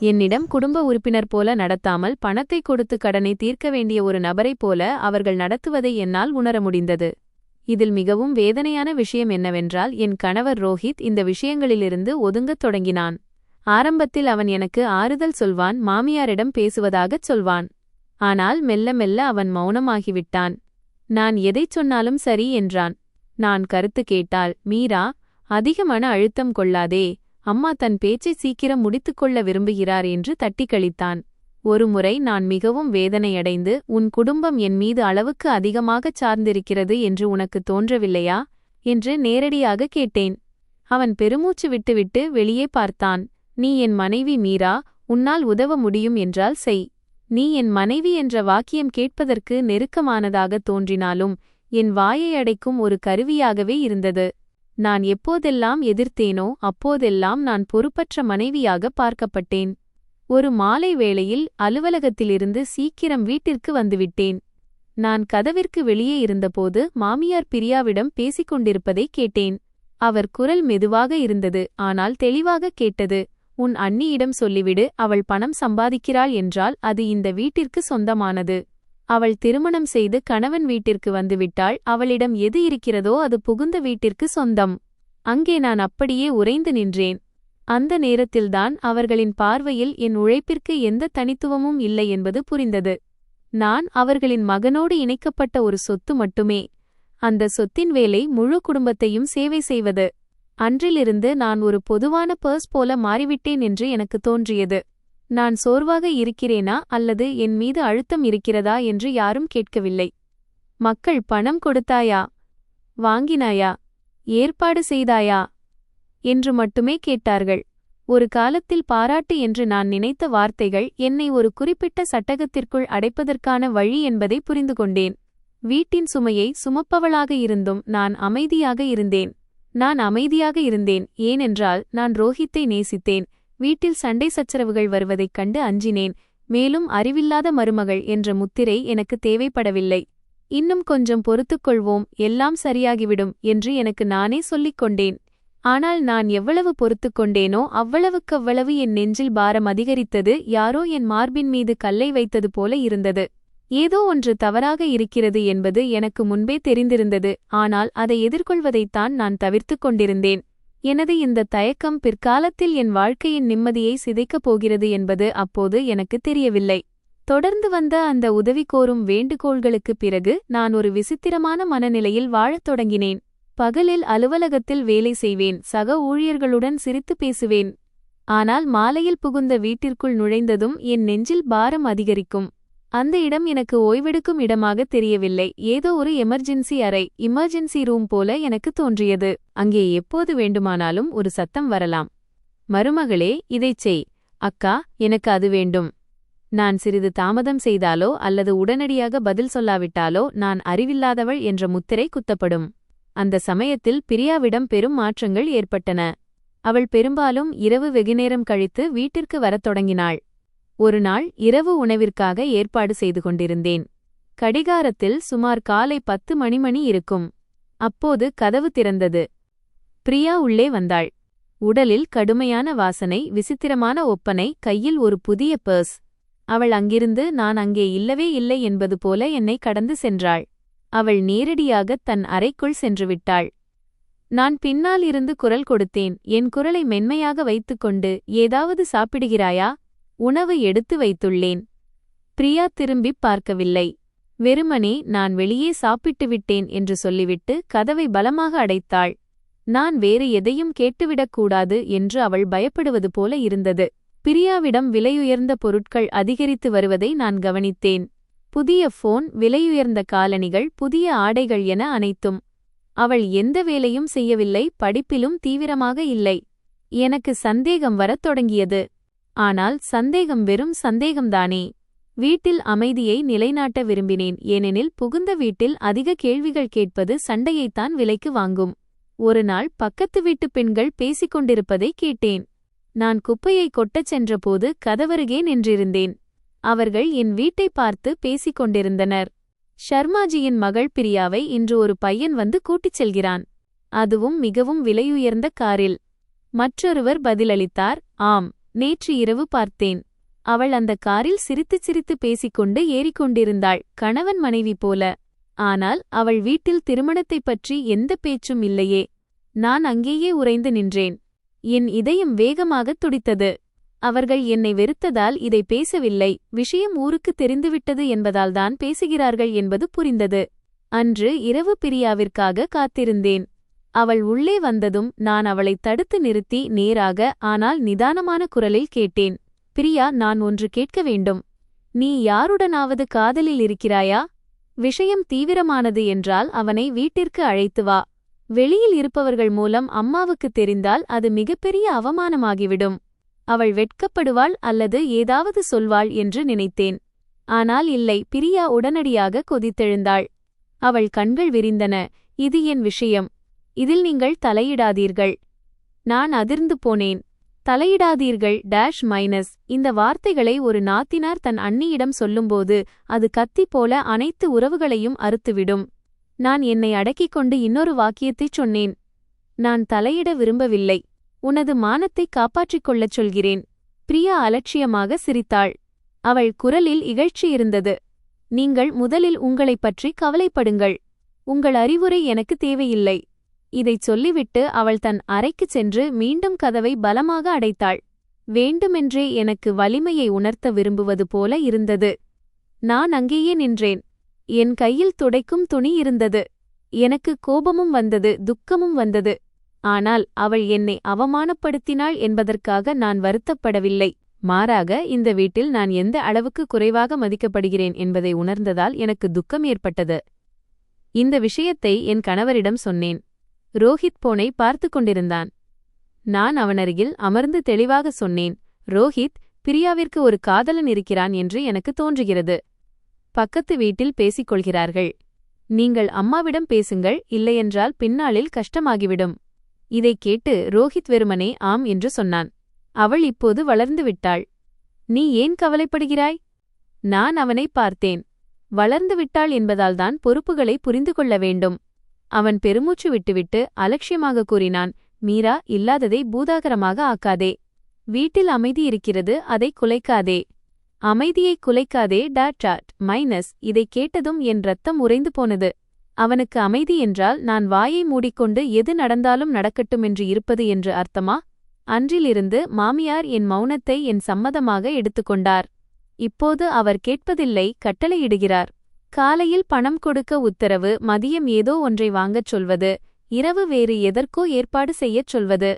என்னிடம் குடும்ப உறுப்பினர் போல நடத்தாமல் பணத்தை கொடுத்து கடனை தீர்க்க வேண்டிய ஒரு நபரைப் போல அவர்கள் நடத்துவதை என்னால் உணர முடிந்தது. இதில் மிகவும் வேதனையான விஷயம் என்னவென்றால், என் கணவர் ரோஹித் இந்த விஷயங்களிலிருந்து ஒதுங்கத் தொடங்கினான். ஆரம்பத்தில் அவன் எனக்கு ஆறுதல் சொல்வான், மாமியாரிடம் பேசுவதாகச் சொல்வான். ஆனால் மெல்ல மெல்ல அவன் மௌனமாகிவிட்டான். நான் எதைச் சொன்னாலும் சரி என்றான். நான் கருத்து கேட்டால், "மீரா, அதிக மன அழுத்தம் கொள்ளாதே, அம்மா தன் பேச்சை சீக்கிரம் முடித்துக்கொள்ள விரும்புகிறார்" என்று தட்டி கழித்தான். ஒருமுறை நான் மிகவும் வேதனையடைந்து, "உன் குடும்பம் என் மீது அளவுக்கு அதிகமாகச் சார்ந்திருக்கிறது என்று உனக்கு தோன்றவில்லையா?" என்று நேரடியாக கேட்டேன். அவன் பெருமூச்சு விட்டுவிட்டு வெளியே பார்த்தான். "நீ என் மனைவி மீரா, உன்னால் உதவ முடியும் என்றால் செய்." "நீ என் மனைவி" என்ற வாக்கியம் கேட்பதற்கு நெருக்கமானதாக தோன்றினாலும் என் வாயை அடைக்கும் ஒரு கருவியாகவே இருந்தது. நான் எப்போதெல்லாம் எதிர்த்தேனோ அப்போதெல்லாம் நான் பொறுப்பற்ற மனைவியாக பார்க்கப்பட்டேன். ஒரு மாலை வேளையில் அலுவலகத்திலிருந்து சீக்கிரம் வீட்டிற்கு வந்துவிட்டேன். நான் கதவிற்கு வெளியே இருந்தபோது மாமியார் பிரியாவிடம் பேசிக் கொண்டிருப்பதை கேட்டேன். அவர் குரல் மெதுவாக இருந்தது, ஆனால் தெளிவாக கேட்டது. "உன் அண்ணியிடம் சொல்லிவிடு, அவள் பணம் சம்பாதிக்கிறாள் என்றால் அது இந்த வீட்டிற்கு சொந்தமானது. அவள் திருமணம் செய்து கணவன் வீட்டிற்கு வந்துவிட்டாள், அவளிடம் எது இருக்கிறதோ அது புகுந்த வீட்டிற்கு சொந்தம்." அங்கே நான் அப்படியே உறைந்து நின்றேன். அந்த நேரத்தில்தான் அவர்களின் பார்வையில் என் உழைப்பிற்கு எந்த தனித்துவமும் இல்லை என்பது புரிந்தது. நான் அவர்களின் மகனோடு இணைக்கப்பட்ட ஒரு சொத்து மட்டுமே. அந்த சொத்தின் வேலை முழு குடும்பத்தையும் சேவை செய்வது. அன்றிலிருந்து நான் ஒரு பொதுவான பர்ஸ் போல மாறிவிட்டேன் என்று எனக்கு தோன்றியது. நான் சோர்வாக இருக்கிறேனா அல்லது என் மீது அழுத்தம் இருக்கிறதா என்று யாரும் கேட்கவில்லை. மக்கள் "பணம் கொடுத்தாயா, வாங்கினாயா, ஏற்பாடு செய்தாயா" என்று மட்டுமே கேட்டார்கள். ஒரு காலத்தில் பாராட்டு என்று நான் நினைத்த வார்த்தைகள் என்னை ஒரு குறிப்பிட்ட சட்டகத்திற்குள் அடைப்பதற்கான வழி என்பதை புரிந்து கொண்டேன். வீட்டின் சுமையை சுமப்பவளாக இருந்தும் நான் அமைதியாக இருந்தேன். ஏனென்றால் நான் ரோஹித்தை நேசித்தேன். வீட்டில் சண்டை சச்சரவுகள் வருவதைக் கண்டு அஞ்சினேன். மேலும் அறிவில்லாத மருமகள் என்ற முத்திரை எனக்கு தேவைப்படவில்லை. "இன்னும் கொஞ்சம் பொறுத்துக்கொள்வோம், எல்லாம் சரியாகிவிடும்" என்று எனக்கு நானே சொல்லிக் கொண்டேன். ஆனால் நான் எவ்வளவு பொறுத்துக்கொண்டேனோ அவ்வளவுக்கவ்வளவு என் நெஞ்சில் பாரம் அதிகரித்தது. யாரோ என் மார்பின் மீது கல்லை வைத்தது போல இருந்தது. ஏதோ ஒன்று தவறாக இருக்கிறது என்பது எனக்கு முன்பே தெரிந்திருந்தது. ஆனால் அதை எதிர்கொள்வதைத்தான் நான் தவிர்த்துக் கொண்டிருந்தேன். எனது இந்த தயக்கம் பிற்காலத்தில் என் வாழ்க்கையின் நிம்மதியை சிதைக்கப் போகிறது என்பது அப்போது எனக்கு தெரியவில்லை. தொடர்ந்து வந்த அந்த உதவி கோரும் வேண்டுகோள்களுக்குப் பிறகு நான் ஒரு விசித்திரமான மனநிலையில் வாழத் தொடங்கினேன். பகலில் அலுவலகத்தில் வேலை செய்வேன், சக ஊழியர்களுடன் சிரித்து பேசுவேன். ஆனால் மாலையில் புகுந்த வீட்டிற்குள் நுழைந்ததும் என் நெஞ்சில் பாரம் அதிகரிக்கும். அந்த இடம் எனக்கு ஓய்வெடுக்கும் இடமாக தெரியவில்லை. ஏதோ ஒரு எமர்ஜென்சி ரூம் போல எனக்கு தோன்றியது. அங்கே எப்போது வேண்டுமானாலும் ஒரு சத்தம் வரலாம். "மருமகளே, இதைச் செய். அக்கா, எனக்கு அது வேண்டும்." நான் சிறிது தாமதம் செய்தாலோ அல்லது உடனடியாக பதில் சொல்லாவிட்டாலோ நான் அறிவில்லாதவள் என்ற முத்திரை குத்தப்படும். அந்த சமயத்தில் பிரியாவிடம் பெரும் மாற்றங்கள் ஏற்பட்டன. அவள் பெரும்பாலும் இரவு வெகுநேரம் கழித்து வீட்டிற்கு வரத் தொடங்கினாள். ஒரு நாள் இரவு உணவிற்காக ஏற்பாடு செய்து கொண்டிருந்தேன். கடிகாரத்தில் சுமார் காலை 10 மணி இருக்கும். அப்போது கதவு திறந்தது. பிரியா உள்ளே வந்தாள். உடலில் கடுமையான வாசனை, விசித்திரமான ஒப்பனை, கையில் ஒரு புதிய பர்ஸ். அவள் அங்கிருந்து நான் அங்கே இல்லவே இல்லை என்பது போல என்னை கடந்து சென்றாள். அவள் நேரடியாக தன் அறைக்குள் சென்றுவிட்டாள். நான் பின்னால் இருந்து குரல் கொடுத்தேன். என் குரலை மென்மையாக வைத்துக்கொண்டு, "ஏதாவது சாப்பிடுகிறாயா?" "உணவு எடுத்து வைத்துள்ளேன்." பிரியா திரும்பிப் பார்க்கவில்லை. வெறுமனே நான் வெளியே சாப்பிட்டு விட்டேன் என்று சொல்லிவிட்டு கதவை பலமாக அடைத்தாள். நான் வேறு எதையும் கேட்டுவிடக்கூடாது என்று அவள் பயப்படுவது போல இருந்தது. பிரியாவிடம் விலையுயர்ந்த பொருட்கள் அதிகரித்து வருவதை நான் கவனித்தேன். புதிய போன், விலையுயர்ந்த காலணிகள், புதிய ஆடைகள் என அனைத்தும். அவள் எந்த வேலையும் செய்யவில்லை, படிப்பிலும் தீவிரமாக இல்லை. எனக்கு சந்தேகம் வரத் தொடங்கியது. ஆனால் சந்தேகம் வெறும் சந்தேகம்தானே. வீட்டில் அமைதியை நிலைநாட்ட விரும்பினேன். ஏனெனில் புகுந்த வீட்டில் அதிக கேள்விகள் கேட்பது சண்டையைத்தான் விலைக்கு வாங்கும். ஒரு நாள் பக்கத்து வீட்டு பெண்கள் பேசிக்கொண்டிருப்பதை கேட்டேன். நான் குப்பையை கொட்டச் சென்றபோது கதவருகே நின்றிருந்தேன். அவர்கள் என் வீட்டை பார்த்து பேசிக் கொண்டிருந்தனர். ஷர்மாஜியின் மகள் பிரியாவை இன்று ஒரு பையன் வந்து கூட்டிச் செல்கிறான். அதுவும் மிகவும் விலையுயர்ந்த காரில். மற்றொருவர் பதிலளித்தார், ஆம், நேற்று இரவு பார்த்தேன். அவள் அந்த காரில் சிரித்து சிரித்து பேசிக்கொண்டு ஏறிக்கொண்டிருந்தாள், கணவன் மனைவி போல. ஆனால் அவள் வீட்டில் திருமணத்தைப் பற்றி எந்த பேச்சும் இல்லையே. நான் அங்கேயே உறைந்து நின்றேன். என் இதயம் வேகமாகத் துடித்தது. அவர்கள் என்னை வெறுத்ததால் இதை பேசவில்லை, விஷயம் ஊருக்கு தெரிந்துவிட்டது என்பதால்தான் பேசுகிறார்கள் என்பது புரிந்தது. அன்று இரவு பிரியாவிற்காக காத்திருந்தேன். அவள் உள்ளே வந்ததும் நான் அவளை தடுத்து நிறுத்தி நேராக ஆனால் நிதானமான குரலில் கேட்டேன், பிரியா, நான் ஒன்று கேட்க வேண்டும். நீ யாருடனாவது காதலில் இருக்கிறாயா? விஷயம் தீவிரமானது என்றால் அவனை வீட்டிற்கு அழைத்து வா. வெளியில் இருப்பவர்கள் மூலம் அம்மாவுக்கு தெரிந்தால் அது மிகப்பெரிய அவமானமாகிவிடும். அவள் வெட்கப்படுவாள் அல்லது ஏதாவது சொல்வாள் என்று நினைத்தேன். ஆனால் இல்லை, பிரியா உடனடியாக கொதித்தெழுந்தாள். அவள் கண்கள் விரிந்தன. இது என் விஷயம். இதில் நீங்கள் தலையிடாதீர்கள். நான் அதிர்ந்து போனேன். தலையிடாதீர்கள் மைனஸ் இந்த வார்த்தைகளை ஒரு நாத்தினார் தன் அண்ணியிடம் சொல்லும்போது அது கத்தி போல அனைத்து உறவுகளையும் அறுத்துவிடும். நான் என்னை அடக்கிக் கொண்டு இன்னொரு வாக்கியத்தைச் சொன்னேன். நான் தலையிட விரும்பவில்லை. உனது மானத்தை காப்பாற்றிக் கொள்ளச் சொல்கிறேன். பிரியா அலட்சியமாக சிரித்தாள். அவள் குரலில் இகழ்ச்சியிருந்தது. நீங்கள் முதலில் உங்களைப் பற்றி கவலைப்படுங்கள். உங்கள் அறிவுரை எனக்கு தேவையில்லை. இதைச் சொல்லிவிட்டு அவள் தன் அறைக்குச் சென்று மீண்டும் கதவை பலமாக அடைத்தாள். வேண்டுமென்றே எனக்கு வலிமையை உணர்த்த விரும்புவது போல இருந்தது. நான் அங்கேயே நின்றேன். என் கையில் துடைக்கும் துணி இருந்தது. எனக்கு கோபமும் வந்தது, துக்கமும் வந்தது. ஆனால் அவள் என்னை அவமானப்படுத்தினாள் என்பதற்காக நான் வருத்தப்படவில்லை. மாறாக இந்த வீட்டில் நான் எந்த அளவுக்கு குறைவாக மதிக்கப்படுகிறேன் என்பதை உணர்ந்ததால் எனக்கு துக்கம் ஏற்பட்டது. இந்த விஷயத்தை என் கணவரிடம் சொன்னேன். ரோஹித் போனை பார்த்து கொண்டிருந்தான். நான் அவனருகில் அமர்ந்து தெளிவாக சொன்னேன், ரோஹித், பிரியாவிற்கு ஒரு காதலன் இருக்கிறான் என்று எனக்கு தோன்றுகிறது. பக்கத்து வீட்டில் பேசிக் கொள்கிறார்கள். நீங்கள் அம்மாவிடம் பேசுங்கள், இல்லையென்றால் பின்னாளில் கஷ்டமாகிவிடும். இதைக் கேட்டு ரோஹித் வெறுமனே ஆம் என்று சொன்னான். அவள் இப்போது வளர்ந்து விட்டாள். நீ ஏன் கவலைப்படுகிறாய்? நான் அவனை பார்த்தேன். வளர்ந்து விட்டாள் என்பதால்தான் பொறுப்புகளை புரிந்து கொள்ள வேண்டும். அவன் பெருமூச்சு விட்டுவிட்டு அலட்சியமாக கூறினான், மீரா, இல்லாததை பூதாகரமாக ஆக்காதே. வீட்டில் அமைதி இருக்கிறது, அதை குலைக்காதே. அமைதியை குலைக்காதே மைனஸ் இதைக் கேட்டதும் என் ரத்தம் உறைந்து போனது. அவனுக்கு அமைதி என்றால் நான் வாயை மூடிக்கொண்டு எது நடந்தாலும் நடக்கட்டுமென்று இருப்பது என்று அர்த்தமா? அன்றிலிருந்து மாமியார் என் மௌனத்தை என் சம்மதமாக எடுத்துக்கொண்டார். இப்போது அவர் கேட்பதில்லை, கட்டளையிடுகிறார். காலையில் பணம் கொடுக்க உத்தரவு, மதியம் ஏதோ ஒன்றை வாங்கச் சொல்வது, இரவு வேறு எதற்கோ ஏற்பாடு செய்யச் சொல்வது.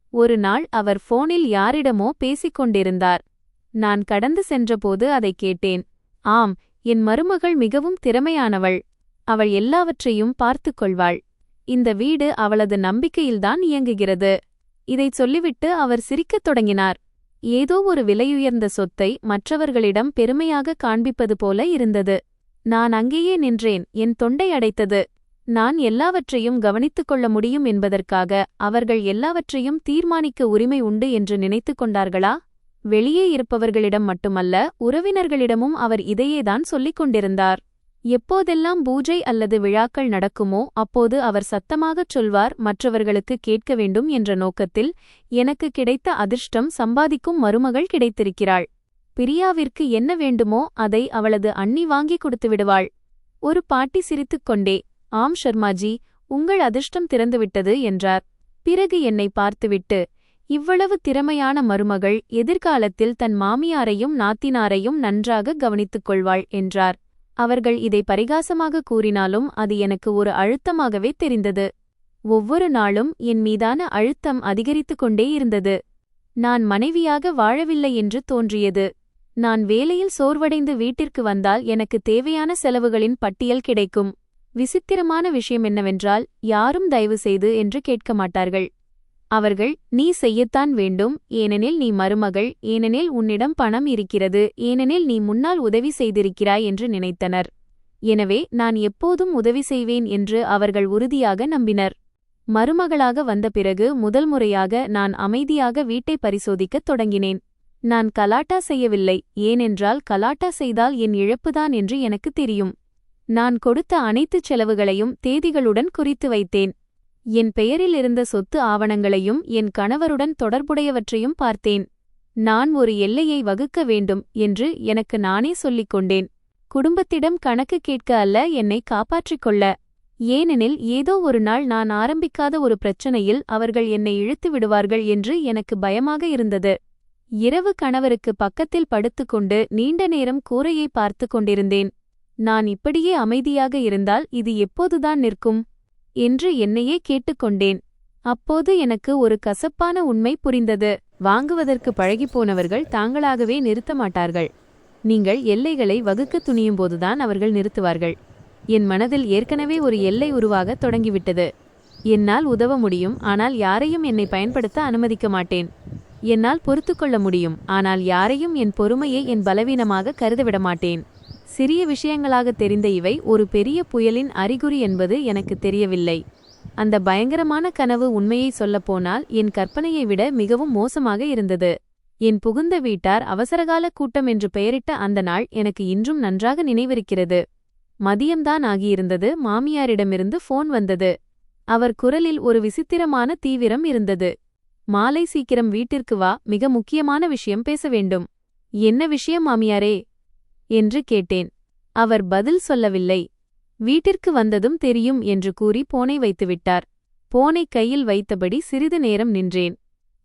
ஒரு நாள் அவர் போனில் யாரிடமோ பேசிக் கொண்டிருந்தார். நான் கடந்து சென்றபோது அதைக் கேட்டேன். ஆம், என் மருமகள் மிகவும் திறமையானவள். அவள் எல்லாவற்றையும் பார்த்துக் கொள்வாள். இந்த வீடு அவளது நம்பிக்கையில்தான் இயங்குகிறது. இதைச் சொல்லிவிட்டு அவர் சிரிக்கத் தொடங்கினார். ஏதோ ஒரு விலையுயர்ந்த சொத்தை மற்றவர்களிடம் பெருமையாக காண்பிப்பது போல இருந்தது. நான் அங்கேயே நின்றேன். என் தொண்டை அடைத்தது. நான் எல்லாவற்றையும் கவனித்துக் கொள்ள முடியும் என்பதற்காக அவர்கள் எல்லாவற்றையும் தீர்மானிக்க உரிமை உண்டு என்று நினைத்துக் கொண்டார்களா? வெளியே இருப்பவர்களிடம் மட்டுமல்ல, உறவினர்களிடமும் அவர் இதையேதான் சொல்லிக் கொண்டிருந்தார். எப்போதெல்லாம் பூஜை அல்லது விழாக்கள் நடக்குமோ அப்போது அவர் சத்தமாகச் சொல்வார், மற்றவர்களுக்கு கேட்க வேண்டும் என்ற நோக்கத்தில். எனக்கு கிடைத்த அதிர்ஷ்டம், சம்பாதிக்கும் மருமகள் கிடைத்திருக்கிறாள். பிரியாவிற்கு என்ன வேண்டுமோ அதை அவளது அண்ணி வாங்கிக் கொடுத்து விடுவாள். ஒரு பாட்டி சிரித்துக்கொண்டே, ஆம் ஷர்மாஜி, உங்கள் அதிர்ஷ்டம் திறந்துவிட்டது என்றார். பிறகு என்னை பார்த்துவிட்டு, இவ்வளவு திறமையான மருமகள் எதிர்காலத்தில் தன் மாமியாரையும் நாத்தினாரையும் நன்றாக கவனித்துக் கொள்வாள் என்றார். அவர்கள் இதை பரிகாசமாக கூறினாலும் அது எனக்கு ஒரு அழுத்தமாகவே தெரிந்தது. ஒவ்வொரு நாளும் என் மீதான அழுத்தம் அதிகரித்துக் கொண்டே இருந்தது. நான் மனைவியாக வாழவில்லை என்று தோன்றியது. நான் வேலையில் சோர்வடைந்து வீட்டிற்கு வந்தால் எனக்கு தேவையான செலவுகளின் பட்டியல் கிடைக்கும். விசித்திரமான விஷயம் என்னவென்றால், யாரும் தயவு செய்து என்று கேட்க மாட்டார்கள். அவர்கள், நீ செய்யத்தான் வேண்டும், ஏனெனில் நீ மருமகள், ஏனெனில் உன்னிடம் பணம் இருக்கிறது, ஏனெனில் நீ முன்னால் உதவி செய்திருக்கிறாய் என்று நினைத்தனர். எனவே நான் எப்போதும் உதவி செய்வேன் என்று அவர்கள் உறுதியாக நம்பினர். மருமகளாக வந்த பிறகு முதல் முறையாக நான் அமைதியாக வீட்டை பரிசோதிக்கத் தொடங்கினேன். நான் கலாட்டா செய்யவில்லை, ஏனென்றால் கலாட்டா செய்தால் என் இழப்புதான் என்று எனக்கு தெரியும். நான் கொடுத்த அனைத்து செலவுகளையும் தேதிகளுடன் குறித்து வைத்தேன். என் பெயரில் இருந்த சொத்து ஆவணங்களையும் என் கணவருடன் தொடர்புடையவற்றையும் பார்த்தேன். நான் ஒரு எல்லையை வகுக்க வேண்டும் என்று எனக்கு நானே சொல்லிக் கொண்டேன். குடும்பத்திடம் கணக்கு கேட்க அல்ல, என்னை காப்பாற்றிக் கொள்ள. ஏனெனில் ஏதோ ஒரு நாள் நான் ஆரம்பிக்காத ஒரு பிரச்சனையில் அவர்கள் என்னை இழுத்து விடுவார்கள் என்று எனக்கு பயமாக இருந்தது. இரவு கணவருக்கு பக்கத்தில் படுத்துக்கொண்டு நீண்ட நேரம் கூரையை பார்த்து கொண்டிருந்தேன். நான் இப்படியே அமைதியாக இருந்தால் இது எப்போதுதான் நிற்கும் என்று என்னையே கேட்டுக்கொண்டேன். அப்போது எனக்கு ஒரு கசப்பான உண்மை புரிந்தது. வாங்குவதற்கு பழகிப்போனவர்கள் தாங்களாகவே நிறுத்த மாட்டார்கள். நீங்கள் எல்லைகளை வகுக்க துணியும்போதுதான் அவர்கள் நிறுத்துவார்கள். என் மனதில் ஏற்கனவே ஒரு எல்லை உருவாகத் தொடங்கிவிட்டது. என்னால் உதவ முடியும், ஆனால் யாரையும் என்னை பயன்படுத்த அனுமதிக்க மாட்டேன். என்னால் பொறுத்துக்கொள்ள முடியும், ஆனால் யாரையும் என் பொறுமையை என் பலவீனமாக கருதவிட மாட்டேன். சிறிய விஷயங்களாக தெரிந்த இவை ஒரு பெரிய புயலின் அறிகுறி என்பது எனக்கு தெரியவில்லை. அந்த பயங்கரமான கனவு, உண்மையை சொல்லப்போனால், என் கற்பனையை விட மிகவும் மோசமாக இருந்தது. என் புகுந்த வீட்டார் அவசரகால கூட்டம் என்று பெயரிட்ட அந்த நாள் எனக்கு இன்றும் நன்றாக நினைவிருக்கிறது. மதியம்தான் ஆகியிருந்தது. மாமியாரிடமிருந்து போன் வந்தது. அவர் குரலில் ஒரு விசித்திரமான தீவிரம் இருந்தது. மாலை சீக்கிரம் வீட்டிற்கு வா, மிக முக்கியமான விஷயம் பேச வேண்டும். என்ன விஷயம் மாமியாரே என்று கேட்டேன். அவர் பதில் சொல்லவில்லை. வீட்டிற்கு வந்ததும் தெரியும் என்று கூறி போனை வைத்துவிட்டார். போனை கையில் வைத்தபடி சிறிது நேரம் நின்றேன்.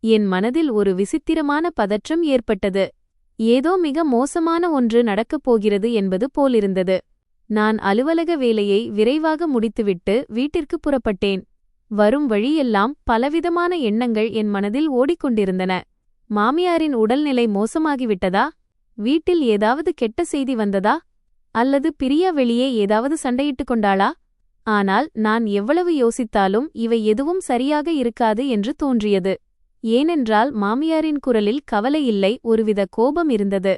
என் மனதில் ஒரு விசித்திரமான பதற்றம் ஏற்பட்டது. ஏதோ மிக மோசமான ஒன்று நடக்கப் போகிறது என்பது போலிருந்தது. நான் அலுவலக வேலையை விரைவாக முடித்துவிட்டு வீட்டிற்கு புறப்பட்டேன். வரும் வழியெல்லாம் பலவிதமான எண்ணங்கள் என் மனதில் ஓடிக்கொண்டிருந்தன. மாமியாரின் உடல்நிலை மோசமாகிவிட்டதா? வீட்டில் ஏதாவது கெட்ட செய்தி வந்ததா? அல்லது பிரியா வெளியே ஏதாவது சண்டையிட்டுக் கொண்டாளா? ஆனால் நான் எவ்வளவு யோசித்தாலும் இவை எதுவும் சரியாக இருக்காது என்று தோன்றியது. ஏனென்றால் மாமியாரின் குரலில் கவலை இல்லை, ஒருவித கோபம் இருந்தது.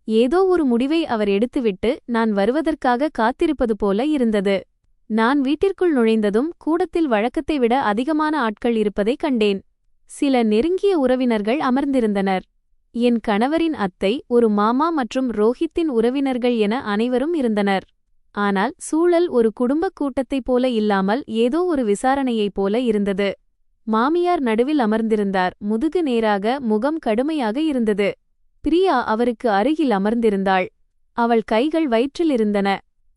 ஏதோ ஒரு முடிவை அவர் எடுத்துவிட்டு நான் வருவதற்காக காத்திருப்பது போல இருந்தது. நான் வீட்டிற்குள் நுழைந்ததும் கூடத்தில் வழக்கத்தை விட அதிகமான ஆட்கள் இருப்பதைக் கண்டேன். சில நெருங்கிய உறவினர்கள் அமர்ந்திருந்தனர். என் கணவரின் அத்தை, ஒரு மாமா மற்றும் ரோஹித்தின் உறவினர்கள் என அனைவரும் இருந்தனர். ஆனால் சூழல் ஒரு குடும்பக் கூட்டத்தைப் போல இல்லாமல் ஏதோ ஒரு விசாரணையைப் போல இருந்தது. மாமியார் நடுவில் அமர்ந்திருந்தார். முதுகு நேராக, முகம் கடுமையாக இருந்தது. பிரியா அவருக்கு அருகில் அமர்ந்திருந்தாள். அவள் கைகள் வயிற்றில் இருந்தன.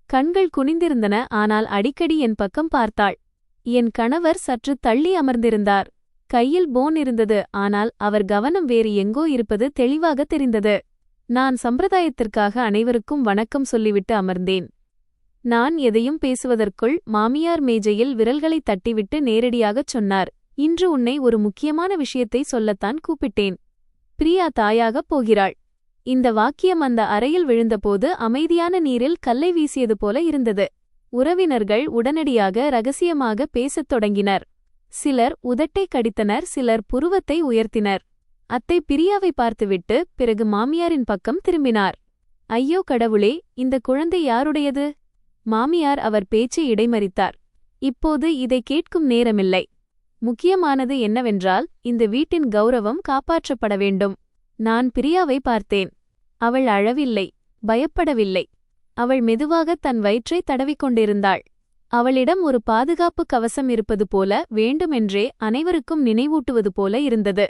கண்கள் குனிந்திருந்தன, ஆனால் அடிக்கடி என் பக்கம் பார்த்தாள். என் கணவர் சற்று தள்ளி அமர்ந்திருந்தார். கையில் போன் இருந்தது, ஆனால் அவர் கவனம் வேறு எங்கோ இருப்பது தெளிவாக தெரிந்தது. நான் சம்பிரதாயத்திற்காக அனைவருக்கும் வணக்கம் சொல்லிவிட்டு அமர்ந்தேன். நான் எதையும் பேசுவதற்குள் மாமியார் மேஜையில் விரல்களை தட்டிவிட்டு நேரடியாகச் சொன்னார், இன்று உன்னை ஒரு முக்கியமான விஷயத்தை சொல்லத்தான் கூப்பிட்டேன். பிரியா தாயாகப் போகிறாள். இந்த வாக்கியம் அந்த அறையில் விழுந்தபோது அமைதியான நீரில் கல்லை வீசியது போல இருந்தது. உறவினர்கள் உடனடியாக இரகசியமாக பேசத் தொடங்கினர். சிலர் உதட்டை கடித்தனர், சிலர் புருவத்தை உயர்த்தினர். அத்தை பிரியாவை பார்த்துவிட்டு பிறகு மாமியாரின் பக்கம் திரும்பினார். ஐயோ கடவுளே, இந்த குழந்தை யாருடையது? மாமியார் அவர் பேச்சை இடைமறித்தார். இப்போது இதை கேட்கும் நேரமில்லை. முக்கியமானது என்னவென்றால், இந்த வீட்டின் கௌரவம் காப்பாற்றப்பட வேண்டும். நான் பிரியாவை பார்த்தேன். அவள் அழவில்லை, பயப்படவில்லை. அவள் மெதுவாக தன் வயிற்றை தடவிக்கொண்டிருந்தாள். அவளிடம் ஒரு பாதுகாப்பு கவசம் இருப்பது போல, வேண்டுமென்றே அனைவருக்கும் நினைவூட்டுவது போல இருந்தது.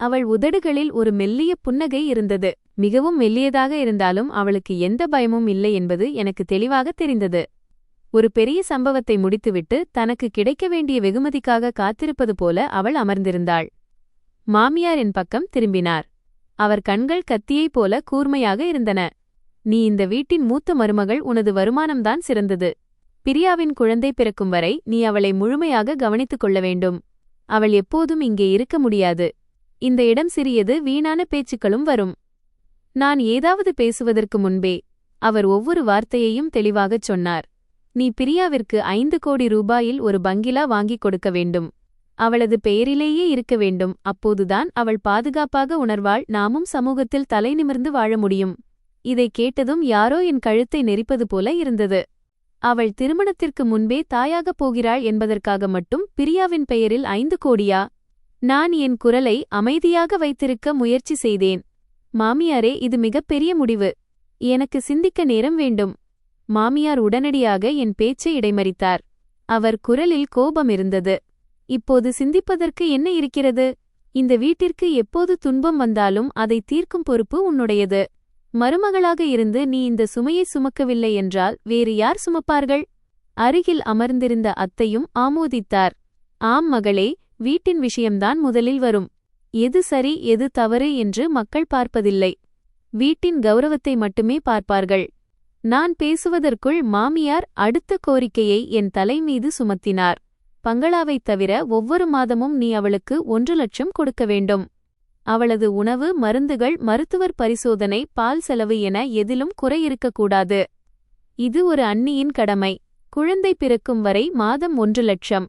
அவள் உதடுகளில் ஒரு மெல்லிய புன்னகை இருந்தது. மிகவும் மெல்லியதாக இருந்தாலும் அவளுக்கு எந்த பயமும் இல்லை என்பது எனக்கு தெளிவாக தெரிந்தது. ஒரு பெரிய சம்பவத்தை முடித்துவிட்டு தனக்கு கிடைக்க வேண்டிய வெகுமதிக்காக காத்திருப்பது போல அவள் அமர்ந்திருந்தாள். மாமியார் என் பக்கம் திரும்பினார். அவர் கண்கள் கத்தியைப் போல கூர்மையாக இருந்தன. நீ இந்த வீட்டின் மூத்த மருமகள், உனது வருமானம்தான் சிறந்தது. பிரியாவின் குழந்தை பிறக்கும் வரை நீ அவளை முழுமையாக கவனித்துக் கொள்ள வேண்டும். அவள் எப்போதும் இங்கே இருக்க முடியாது. இந்த இடம் சிறியது, வீணான பேச்சுக்களும் வரும். நான் ஏதாவது பேசுவதற்கு முன்பே அவர் ஒவ்வொரு வார்த்தையையும் தெளிவாகச் சொன்னார். நீ பிரியாவிற்கு 5 கோடி ரூபாயில் ஒரு பங்களா வாங்கிக் கொடுக்க வேண்டும். அவளது பெயரிலேயே இருக்க வேண்டும். அப்போதுதான் அவள் பாதுகாப்பாக உணர்வாள். நாமும் சமூகத்தில் தலை நிமிர்ந்து வாழ முடியும். இதை கேட்டதும் யாரோ என் கழுத்தை நெரிப்பது போல இருந்தது. அவள் திருமணத்திற்கு முன்பே தாயாகப் போகிறாள் என்பதற்காக மட்டும் பிரியாவின் பெயரில் 5 கோடியா? நான் என் குரலை அமைதியாக வைத்திருக்க முயற்சி செய்தேன். மாமியாரே, இது மிகப்பெரிய முடிவு. எனக்கு சிந்திக்க நேரம் வேண்டும். மாமியார் உடனடியாக என் பேச்சை இடைமறித்தார். அவர் குரலில் கோபம் இருந்தது. இப்போது சிந்திப்பதற்கு என்ன இருக்கிறது? இந்த வீட்டிற்கு எப்போது துன்பம் வந்தாலும் அதை தீர்க்கும் பொறுப்பு உன்னுடையது. மருமகளாக இருந்து நீ இந்த சுமையை சுமக்கவில்லை என்றால் வேறு யார் சுமப்பார்கள்? அருகில் அமர்ந்திருந்த அத்தையும் ஆமோதித்தார். ஆம் மகளே, வீட்டின் விஷயம்தான் முதலில் வரும். எது சரி எது தவறு என்று மக்கள் பார்ப்பதில்லை. வீட்டின் கௌரவத்தை மட்டுமே பார்ப்பார்கள். நான் பேசுவதற்குள் மாமியார் அடுத்த கோரிக்கையை என் தலை மீது சுமத்தினார். பங்களாவைத் தவிர ஒவ்வொரு மாதமும் நீ அவளுக்கு 1 லட்சம் கொடுக்க வேண்டும். அவளது உணவு, மருந்துகள், மருத்துவர் பரிசோதனை, பால் செலவு என எதிலும் குறை இருக்கக்கூடாது. இது ஒரு அண்ணியின் கடமை. குழந்தை பிறக்கும் வரை மாதம் 1 லட்சம்.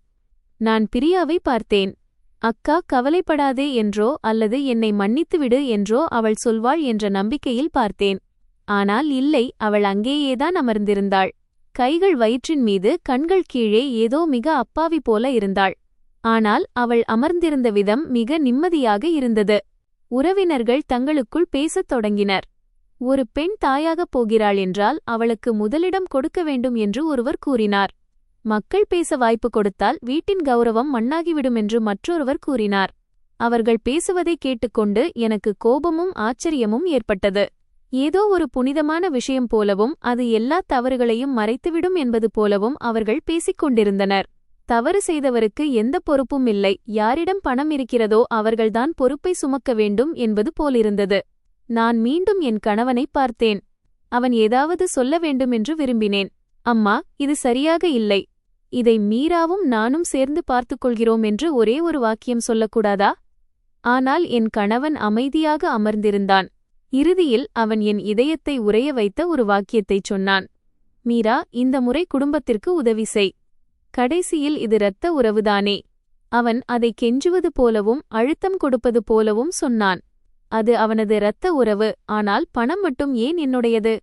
நான் பிரியாவை பார்த்தேன். அக்கா, கவலைப்படாதே என்றோ அல்லது என்னை மன்னித்துவிடு என்றோ அவள் சொல்வாள் என்ற நம்பிக்கையில் பார்த்தேன். ஆனால் இல்லை, அவள் அங்கேயேதான் அமர்ந்திருந்தாள். கைகள் வயிற்றின் மீது, கண்கள் கீழே, ஏதோ மிக அப்பாவி போல இருந்தாள். ஆனால் அவள் அமர்ந்திருந்த விதம் மிக நிம்மதியாக இருந்தது. உறவினர்கள் தங்களுக்குள் பேசத் தொடங்கினர். ஒரு பெண் தாயாகப் போகிறாள் என்றால் அவளுக்கு முதலிடம் கொடுக்க வேண்டும் என்று ஒருவர் கூறினார். மக்கள் பேச வாய்ப்பு கொடுத்தால் வீட்டின் கௌரவம் மண்ணாகிவிடும் என்று மற்றொருவர் கூறினார். அவர்கள் பேசுவதை கேட்டுக்கொண்டு எனக்கு கோபமும் ஆச்சரியமும் ஏற்பட்டது. ஏதோ ஒரு புனிதமான விஷயம் போலவும் அது எல்லா தவறுகளையும் மறைத்துவிடும் என்பது போலவும் அவர்கள் பேசிக்கொண்டிருந்தனர். தவறு செய்தவருக்கு எந்த பொறுப்பும் இல்லை. யாரிடம் பணம் இருக்கிறதோ அவர்கள்தான் பொறுப்பை சுமக்க வேண்டும் என்பது போலிருந்தது. நான் மீண்டும் என் கணவனை பார்த்தேன். அவன் ஏதாவது சொல்ல வேண்டுமென்று விரும்பினேன். அம்மா, இது சரியாக இல்லை. இதை மீராவும் நானும் சேர்ந்து பார்த்துக்கொள்கிறோம் என்று ஒரே ஒரு வாக்கியம் சொல்லக்கூடாதா? ஆனால் என் கணவன் அமைதியாக அமர்ந்திருந்தான். இறுதியில் அவன் என் இதயத்தை உறைய வைத்த ஒரு வாக்கியத்தைச் சொன்னான். மீரா, இந்த முறை குடும்பத்திற்கு உதவி செய். கடைசியில் இது இரத்த உறவுதானே. அவன் அதை கெஞ்சுவது போலவும் அழுத்தம் கொடுப்பது போலவும் சொன்னான். அது அவனது இரத்த உறவு. ஆனால் பணம் மட்டும் ஏன் என்னுடையது?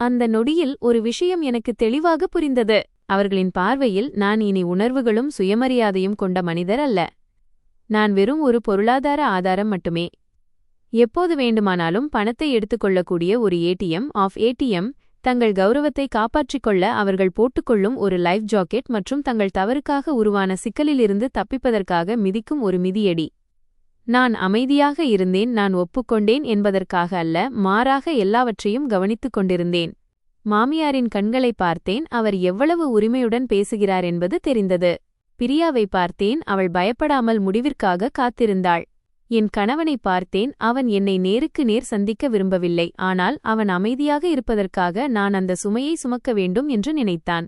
அந்த நொடியில் ஒரு விஷயம் எனக்கு தெளிவாக புரிந்தது. அவர்களின் பார்வையில் நான் இனி உணர்வுகளும் சுயமரியாதையும் கொண்ட மனிதர் அல்ல. நான் வெறும் ஒரு பொருளாதார ஆதாரம் மட்டுமே. எப்போது வேண்டுமானாலும் பணத்தை எடுத்துக்கொள்ளக்கூடிய ஒரு ஏடிஎம். தங்கள் கௌரவத்தை காப்பாற்றிக்கொள்ள அவர்கள் போட்டுக்கொள்ளும் ஒரு லைஃப் ஜாக்கெட் மற்றும் தங்கள் தவறுக்காக உருவான சிக்கலிலிருந்து தப்பிப்பதற்காக மிதிக்கும் ஒரு மிதியடி. நான் அமைதியாக இருந்தேன். நான் ஒப்புக்கொண்டேன் என்பதற்காக அல்ல, மாறாக எல்லாவற்றையும் கவனித்துக் கொண்டிருந்தேன். மாமியாரின் கண்களை பார்த்தேன். அவர் எவ்வளவு உரிமையுடன் பேசுகிறார் என்பது தெரிந்தது. பிரியாவை பார்த்தேன். அவள் பயப்படாமல் முடிவிற்காக காத்திருந்தாள். என் கணவனை பார்த்தேன். அவன் என்னை நேருக்கு நேர் சந்திக்க விரும்பவில்லை. ஆனால் அவன் அமைதியாக இருப்பதற்காக நான் அந்த சுமையை சுமக்க வேண்டும் என்று நினைத்தான்.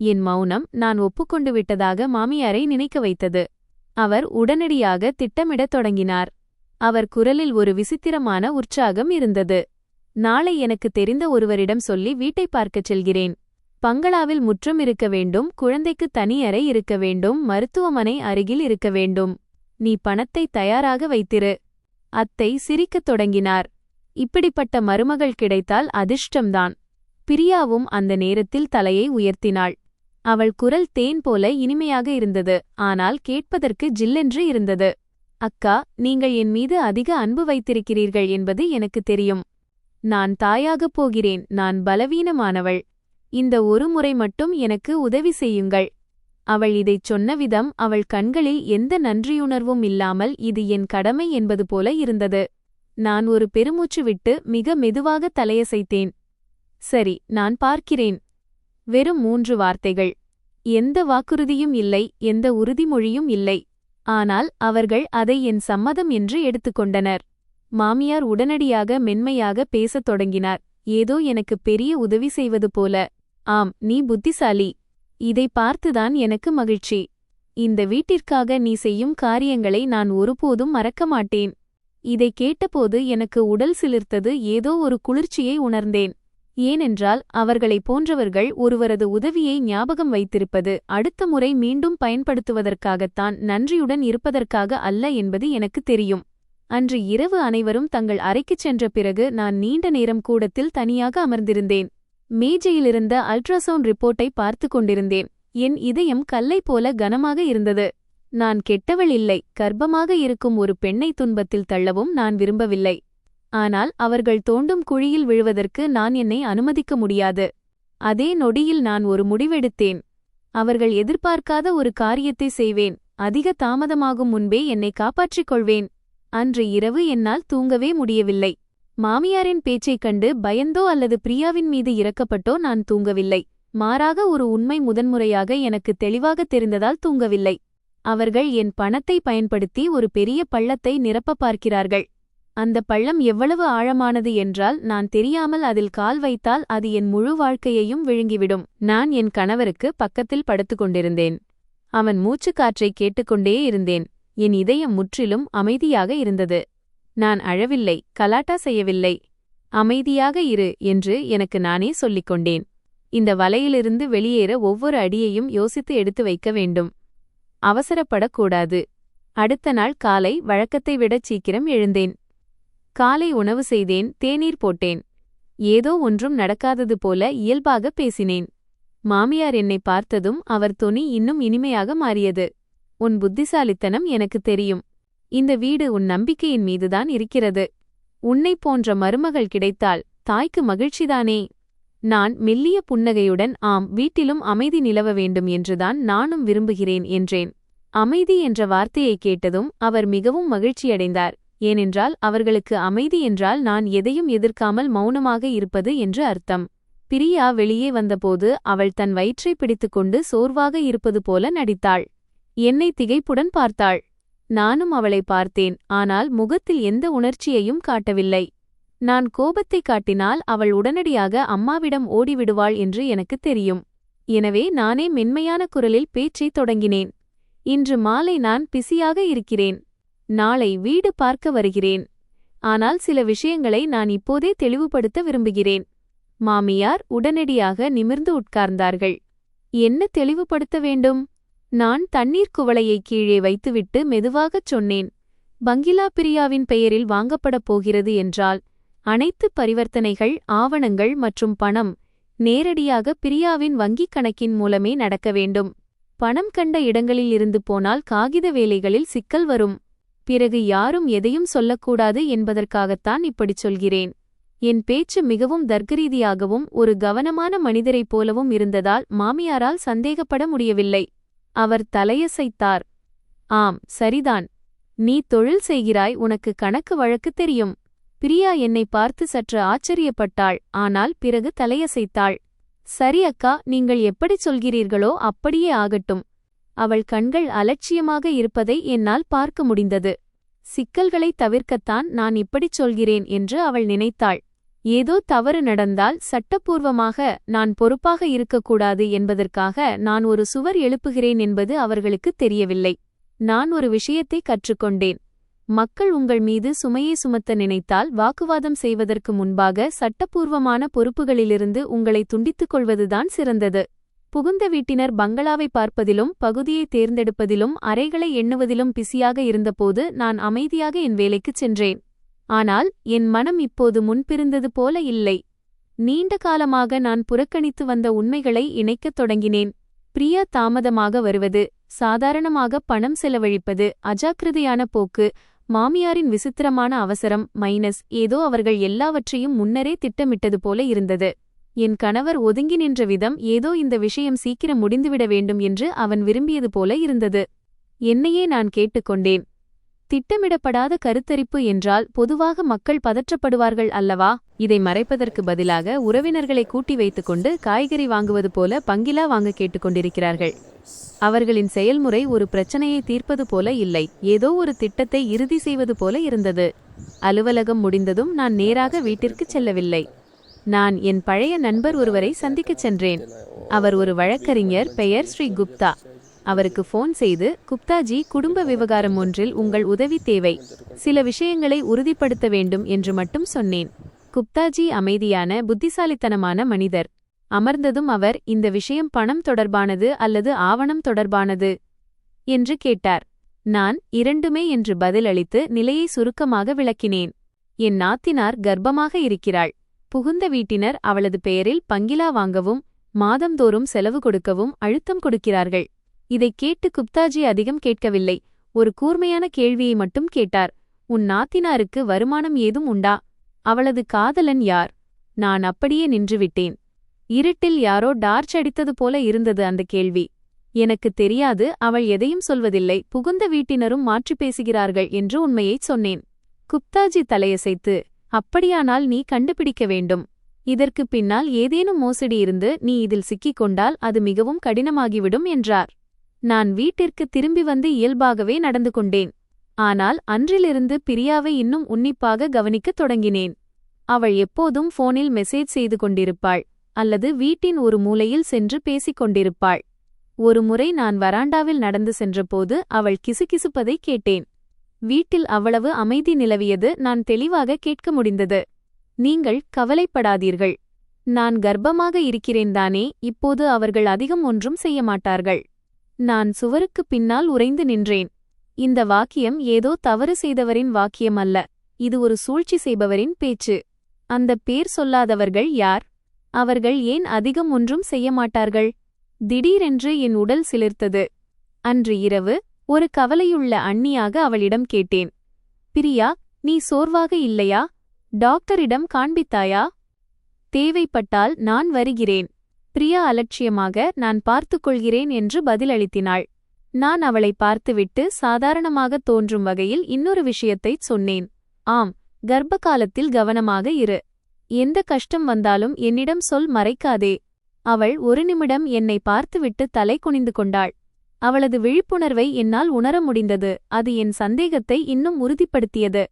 என் மௌனம் நான் ஒப்புக்கொண்டு விட்டதாக மாமியாரை நினைக்க வைத்தது. அவர் உடனடியாக திட்டமிடத் தொடங்கினார். அவர் குரலில் ஒரு விசித்திரமான உற்சாகம் இருந்தது. நாளை எனக்கு தெரிந்த ஒருவரிடம் சொல்லி வீட்டை பார்க்கச் செல்கிறேன். பங்களாவில் முற்றம் இருக்க வேண்டும், குழந்தைக்கு தனி அறை இருக்க வேண்டும், மருத்துவமனை அருகில் இருக்க வேண்டும். நீ பணத்தை தயாராக வைத்திரு. அத்தை சிரிக்கத் தொடங்கினார். இப்படிப்பட்ட மருமகள் கிடைத்தால் அதிர்ஷ்டம்தான். பிரியாவும் அந்த நேரத்தில் தலையை உயர்த்தினாள். அவள் குரல் தேன் போல இனிமையாக இருந்தது. ஆனால் கேட்பதற்கு ஜில்லென்று இருந்தது. அக்கா, நீங்கள் என் மீது அதிக அன்பு வைத்திருக்கிறீர்கள் என்பது எனக்கு தெரியும். நான் தாயாகப் போகிறேன். நான் பலவீனமானவள். இந்த ஒரு முறை மட்டும் எனக்கு உதவி செய்யுங்கள். அவள் இதைச் சொன்ன விதம், அவள் கண்களில் எந்த நன்றியுணர்வும் இல்லாமல் இது என் கடமை என்பது போல இருந்தது. நான் ஒரு பெருமூச்சு விட்டு மிக மெதுவாக தலையசைத்தேன். சரி, நான் பார்க்கிறேன். வெறும் 3 வார்த்தைகள். எந்த வாக்குறுதியும் இல்லை, எந்த உறுதிமொழியும் இல்லை. ஆனால் அவர்கள் அதை என் சம்மதம் என்று எடுத்துக்கொண்டனர். மாமியார் உடனடியாக மென்மையாக பேசத் தொடங்கினார். ஏதோ எனக்கு பெரிய உதவி செய்வது போல. ஆம், நீ புத்திசாலி. இதை பார்த்துதான் எனக்கு மகிழ்ச்சி. இந்த வீட்டிற்காக நீ செய்யும் காரியங்களை நான் ஒருபோதும் மறக்க மாட்டேன். இதை கேட்டபோது எனக்கு உடல் சிலிர்த்தது. ஏதோ ஒரு குளிர்ச்சியை உணர்ந்தேன். ஏனென்றால் அவர்களைப் போன்றவர்கள் ஒருவரது உதவியை ஞாபகம் வைத்திருப்பது அடுத்த முறை மீண்டும் பயன்படுத்துவதற்காகத்தான், நன்றியுடன் இருப்பதற்காக அல்ல என்பது எனக்கு தெரியும். அன்று இரவு அனைவரும் தங்கள் அறைக்குச் சென்ற பிறகு நான் நீண்ட நேரம் கூடத்தில் தனியாக அமர்ந்திருந்தேன். மேஜையிலிருந்த அல்ட்ராசவுண்ட் ரிப்போர்ட்டை பார்த்து கொண்டிருந்தேன். என் இதயம் கல்லை போல கனமாக இருந்தது. நான் கெட்டவள் இல்லை. கர்ப்பமாக இருக்கும் ஒரு பெண்ணை துன்பத்தில் தள்ளவும் நான் விரும்பவில்லை. ஆனால் அவர்கள் தோண்டும் குழியில் விழுவதற்கு நான் என்னை அனுமதிக்க முடியாது. அதே நொடியில் நான் ஒரு முடிவெடுத்தேன். அவர்கள் எதிர்பார்க்காத ஒரு காரியத்தை செய்வேன். அதிக தாமதமாகும் முன்பே என்னை காப்பாற்றிக் கொள்வேன். அன்று இரவு என்னால் தூங்கவே முடியவில்லை. மாமியாரின் பேச்சைக் கண்டு பயந்தோ அல்லது பிரியாவின் மீது இரக்கப்பட்டோ நான் தூங்கவில்லை. மாறாக ஒரு உண்மை முதன்முறையாக எனக்கு தெளிவாக தெரிந்ததால் தூங்கவில்லை. அவர்கள் என் பணத்தை பயன்படுத்தி ஒரு பெரிய பள்ளத்தை நிரப்ப பார்க்கிறார்கள். அந்த பள்ளம் எவ்வளவு ஆழமானது என்றால், நான் தெரியாமல் அதில் கால் வைத்தால் அது என் முழு வாழ்க்கையையும் விழுங்கிவிடும். நான் என் கணவருக்கு பக்கத்தில் படுத்துக்கொண்டிருந்தேன். அவன் மூச்சுக்காற்றை கேட்டுக்கொண்டே இருந்தேன். என் இதயம் முற்றிலும் அமைதியாக இருந்தது. நான் அழவில்லை, கலாட்டா செய்யவில்லை. அமைதியாக இரு என்று எனக்கு நானே சொல்லிக் கொண்டேன். இந்த வலையிலிருந்து வெளியேற ஒவ்வொரு அடியையும் யோசித்து எடுத்து வைக்க வேண்டும். அவசரப்படக்கூடாது. அடுத்த நாள் காலை வழக்கத்தை விடச் சீக்கிரம் எழுந்தேன். காலை உணவு செய்தேன், தேநீர் போட்டேன். ஏதோ ஒன்றும் நடக்காதது போல இயல்பாக பேசினேன். மாமியார் என்னை பார்த்ததும் அவர் தொனி இன்னும் இனிமையாக மாறியது. உன் புத்திசாலித்தனம் எனக்கு தெரியும். இந்த வீடு உன் நம்பிக்கையின் மீதுதான் இருக்கிறது. உன்னைப் போன்ற மருமகள் கிடைத்தால் தாய்க்கு மகிழ்ச்சிதானே? நான் மெல்லிய புன்னகையுடன், ஆம், வீட்டிலும் அமைதி நிலவ வேண்டும் என்றுதான் நானும் விரும்புகிறேன் என்றேன். அமைதி என்ற வார்த்தையைக் கேட்டதும் அவர் மிகவும் மகிழ்ச்சியடைந்தார். ஏனென்றால் அவர்களுக்கு அமைதி என்றால் நான் எதையும் எதிர்க்காமல் மௌனமாக இருப்பது என்று அர்த்தம். பிரியா வெளியே வந்தபோது அவள் தன் வயிற்றை பிடித்துக்கொண்டு சோர்வாக இருப்பது போல நடித்தாள். என்னை திகைப்புடன் பார்த்தாள். நானும் அவளை பார்த்தேன். ஆனால் முகத்தில் எந்த உணர்ச்சியையும் காட்டவில்லை. நான் கோபத்தை காட்டினால் அவள் உடனடியாக அம்மாவிடம் ஓடிவிடுவாள் என்று எனக்கு தெரியும். எனவே நானே மென்மையான குரலில் பேச்சைத் தொடங்கினேன். இன்று மாலை நான் பிஸியாக இருக்கிறேன். நாளை வீடு பார்க்க வருகிறேன். ஆனால் சில விஷயங்களை நான் இப்போதே தெளிவுபடுத்த விரும்புகிறேன். மாமியார் உடனடியாக நிமிர்ந்து உட்கார்ந்தார்கள். என்ன தெளிவுபடுத்த வேண்டும்? நான் தண்ணீர் குவளையை கீழே வைத்துவிட்டு மெதுவாகச் சொன்னேன். பங்கிலா பிரியாவின் பெயரில் வாங்கப்படப் போகிறது என்றால், அனைத்து பரிவர்த்தனைகள், ஆவணங்கள் மற்றும் பணம் நேரடியாக பிரியாவின் வங்கிக் கணக்கின் மூலமே நடக்க வேண்டும். பணம் கண்ட இடங்களில் இருந்து போனால் காகித வேலைகளில் சிக்கல் வரும். பிறகு யாரும் எதையும் சொல்லக்கூடாது என்பதற்காகத்தான் இப்படிச் சொல்கிறேன். என் பேச்சு மிகவும் தர்க்கரீதியாகவும் ஒரு கவனமான மனிதரைப் போலவும் இருந்ததால் மாமியாரால் சந்தேகப்பட முடியவில்லை. அவர் தலையசைத்தார். ஆம், சரிதான். நீ தொழில் செய்கிறாய், உனக்கு கணக்கு வழக்கு தெரியும். பிரியா என்னை பார்த்து சற்று ஆச்சரியப்பட்டாள். ஆனால் பிறகு தலையசைத்தாள். சரி அக்கா, நீங்கள் எப்படிச் சொல்கிறீர்களோ அப்படியே ஆகட்டும். அவள் கண்கள் அலட்சியமாக இருப்பதை என்னால் பார்க்க முடிந்தது. சிக்கல்களை தவிர்க்கத்தான் நான் இப்படிச் சொல்கிறேன் என்று அவள் நினைத்தாள். ஏதோ தவறு நடந்தால் சட்டப்பூர்வமாக நான் பொறுப்பாக இருக்கக்கூடாது என்பதற்காக நான் ஒரு சுவர் எழுப்புகிறேன் என்பது அவர்களுக்குத் தெரியவில்லை. நான் ஒரு விஷயத்தை கற்றுக்கொண்டேன். மக்கள் உங்கள் மீது சுமையை சுமத்த நினைத்தால் வாக்குவாதம் செய்வதற்கு முன்பாக சட்டப்பூர்வமான பொறுப்புகளிலிருந்து உங்களை துண்டித்துக் கொள்வதுதான் சிறந்தது. புகுந்த வீட்டினர் பங்களாவை பார்ப்பதிலும் பகுதியை தேர்ந்தெடுப்பதிலும் அறைகளை எண்ணுவதிலும் பிஸியாக இருந்தபோது நான் அமைதியாக என் வேலைக்குச் சென்றேன். ஆனால் என் மனம் இப்போது முன்பிருந்தது போல இல்லை. நீண்ட காலமாக நான் புறக்கணித்து வந்த உண்மைகளை இணைக்கத் தொடங்கினேன். பிரியா தாமதமாக வருவது, சாதாரணமாக பணம் செலவழிப்பது, அஜாக்கிரதையான போக்கு, மாமியாரின் விசித்திரமான அவசரம் மைனஸ் ஏதோ அவர்கள் எல்லாவற்றையும் முன்னரே திட்டமிட்டது போல இருந்தது. என் கணவர் ஒதுங்கி நின்ற விதம் ஏதோ இந்த விஷயம் சீக்கிரம் முடிந்துவிட வேண்டும் என்று அவன் விரும்பியது போல இருந்தது. என்னையே நான் கேட்டுக்கொண்டேன். திட்டமிடப்படாத கருத்தரிப்பு என்றால் பொதுவாக மக்கள் பதற்றப்படுவார்கள் அல்லவா? இதை மறைப்பதற்கு பதிலாக உறவினர்களை கூட்டி வைத்துக்கொண்டு காய்கறி வாங்குவது போல பங்கிலா வாங்க கேட்டுக்கொண்டிருக்கிறார்கள். அவர்களின் செயல்முறை ஒரு பிரச்சனையை தீர்ப்பது போல இல்லை, ஏதோ ஒரு திட்டத்தை இறுதி செய்வது போல இருந்தது. அலுவலகம் முடிந்ததும் நான் நேராக வீட்டிற்குச் செல்லவில்லை. நான் என் பழைய நண்பர் ஒருவரை சந்திக்கச் சென்றேன். அவர் ஒரு வழக்கறிஞர், பெயர் ஸ்ரீ குப்தா. அவருக்கு ஃபோன் செய்து, குப்தாஜி, குடும்ப விவகாரம் ஒன்றில் உங்கள் உதவி தேவை, சில விஷயங்களை உறுதிப்படுத்த வேண்டும் என்று மட்டும் சொன்னேன். குப்தாஜி அமைதியான, புத்திசாலித்தனமான மனிதர். அமர்ந்ததும் அவர், இந்த விஷயம் பணம் தொடர்பானது அல்லது ஆவணம் தொடர்பானது என்று கேட்டார். நான் இரண்டுமே என்று பதிலளித்து நிலையை சுருக்கமாக விளக்கினேன். என் நாத்தினார் கர்ப்பமாக இருக்கிறாள். புகுந்த வீட்டினர் அவளது பெயரில் பங்களா வாங்கவும் மாதந்தோறும் செலவு கொடுக்கவும் அழுத்தம் கொடுக்கிறார்கள். இதைக் கேட்டு குப்தாஜி அதிகம் கேட்கவில்லை. ஒரு கூர்மையான கேள்வியை மட்டும் கேட்டார். உன் நாத்தினாருக்கு வருமானம் ஏதும் உண்டா? அவளது காதலன் யார்? நான் அப்படியே நின்றுவிட்டேன். இருட்டில் யாரோ டார்ச் அடித்தது போல இருந்தது அந்த கேள்வி. எனக்கு தெரியாது, அவள் எதையும் சொல்வதில்லை, புகுந்த வீட்டினரும் மாற்றி பேசுகிறார்கள் என்று உண்மையைச் சொன்னேன். குப்தாஜி தலையசைத்து, அப்படியானால் நீ கண்டுபிடிக்க வேண்டும். இதற்கு பின்னால் ஏதேனும் மோசடி இருந்து நீ இதில் சிக்கிக் கொண்டால் அது மிகவும் கடினமாகிவிடும் என்றார். நான் வீட்டிற்கு திரும்பி வந்து இயல்பாகவே நடந்து கொண்டேன். ஆனால் அன்றிலிருந்து பிரியாவை இன்னும் உன்னிப்பாக கவனிக்கத் தொடங்கினேன். அவள் எப்போதும் போனில் மெசேஜ் செய்து கொண்டிருப்பாள் அல்லது வீட்டின் ஒரு மூலையில் சென்று பேசிக் கொண்டிருப்பாள். ஒருமுறை நான் வராண்டாவில் நடந்து சென்றபோது அவள் கிசுகிசுப்பதை கேட்டேன். வீட்டில் அவ்வளவு அமைதி நிலவியது நான் தெளிவாக கேட்க முடிந்தது. நீங்கள் கவலைப்படாதீர்கள். நான் கர்ப்பமாக இருக்கிறேன்தானே, இப்போது அவர்கள் அதிகம் ஒன்றும் செய்ய மாட்டார்கள். நான் சுவருக்குப் பின்னால் உறைந்து நின்றேன். இந்த வாக்கியம் ஏதோ தவறு செய்தவரின் வாக்கியம் அல்ல. இது ஒரு சூழ்ச்சி செய்பவரின் பேச்சு. அந்த பேர் சொல்லாதவர்கள் யார்? அவர்கள் ஏன் அதிகம் ஒன்றும் செய்ய மாட்டார்கள்? திடீரென்று என் உடல் சிலிர்த்தது. அன்று இரவு ஒரு கவலையுள்ள அண்ணியாக அவளிடம் கேட்டேன். பிரியா, நீ சோர்வாக இல்லையா? டாக்டரிடம் காண்பித்தாயா? தேவைப்பட்டால் நான் வருகிறேன். பிரியா அலட்சியமாக, நான் பார்த்துக் கொள்கிறேன் என்று பதிலளித்தினாள். நான் அவளை பார்த்துவிட்டு சாதாரணமாக தோன்றும் வகையில் இன்னொரு விஷயத்தைச் சொன்னேன். ஆம், கர்ப்ப காலத்தில் கவனமாக இரு. எந்த கஷ்டம் வந்தாலும் என்னிடம் சொல், மறைக்காதே. அவள் ஒரு நிமிடம் என்னை பார்த்துவிட்டு தலை குனிந்து கொண்டாள். அவளது விழிப்புணர்வை என்னால் உணர முடிந்தது. அது என் சந்தேகத்தை இன்னும் உறுதிப்படுத்தியது.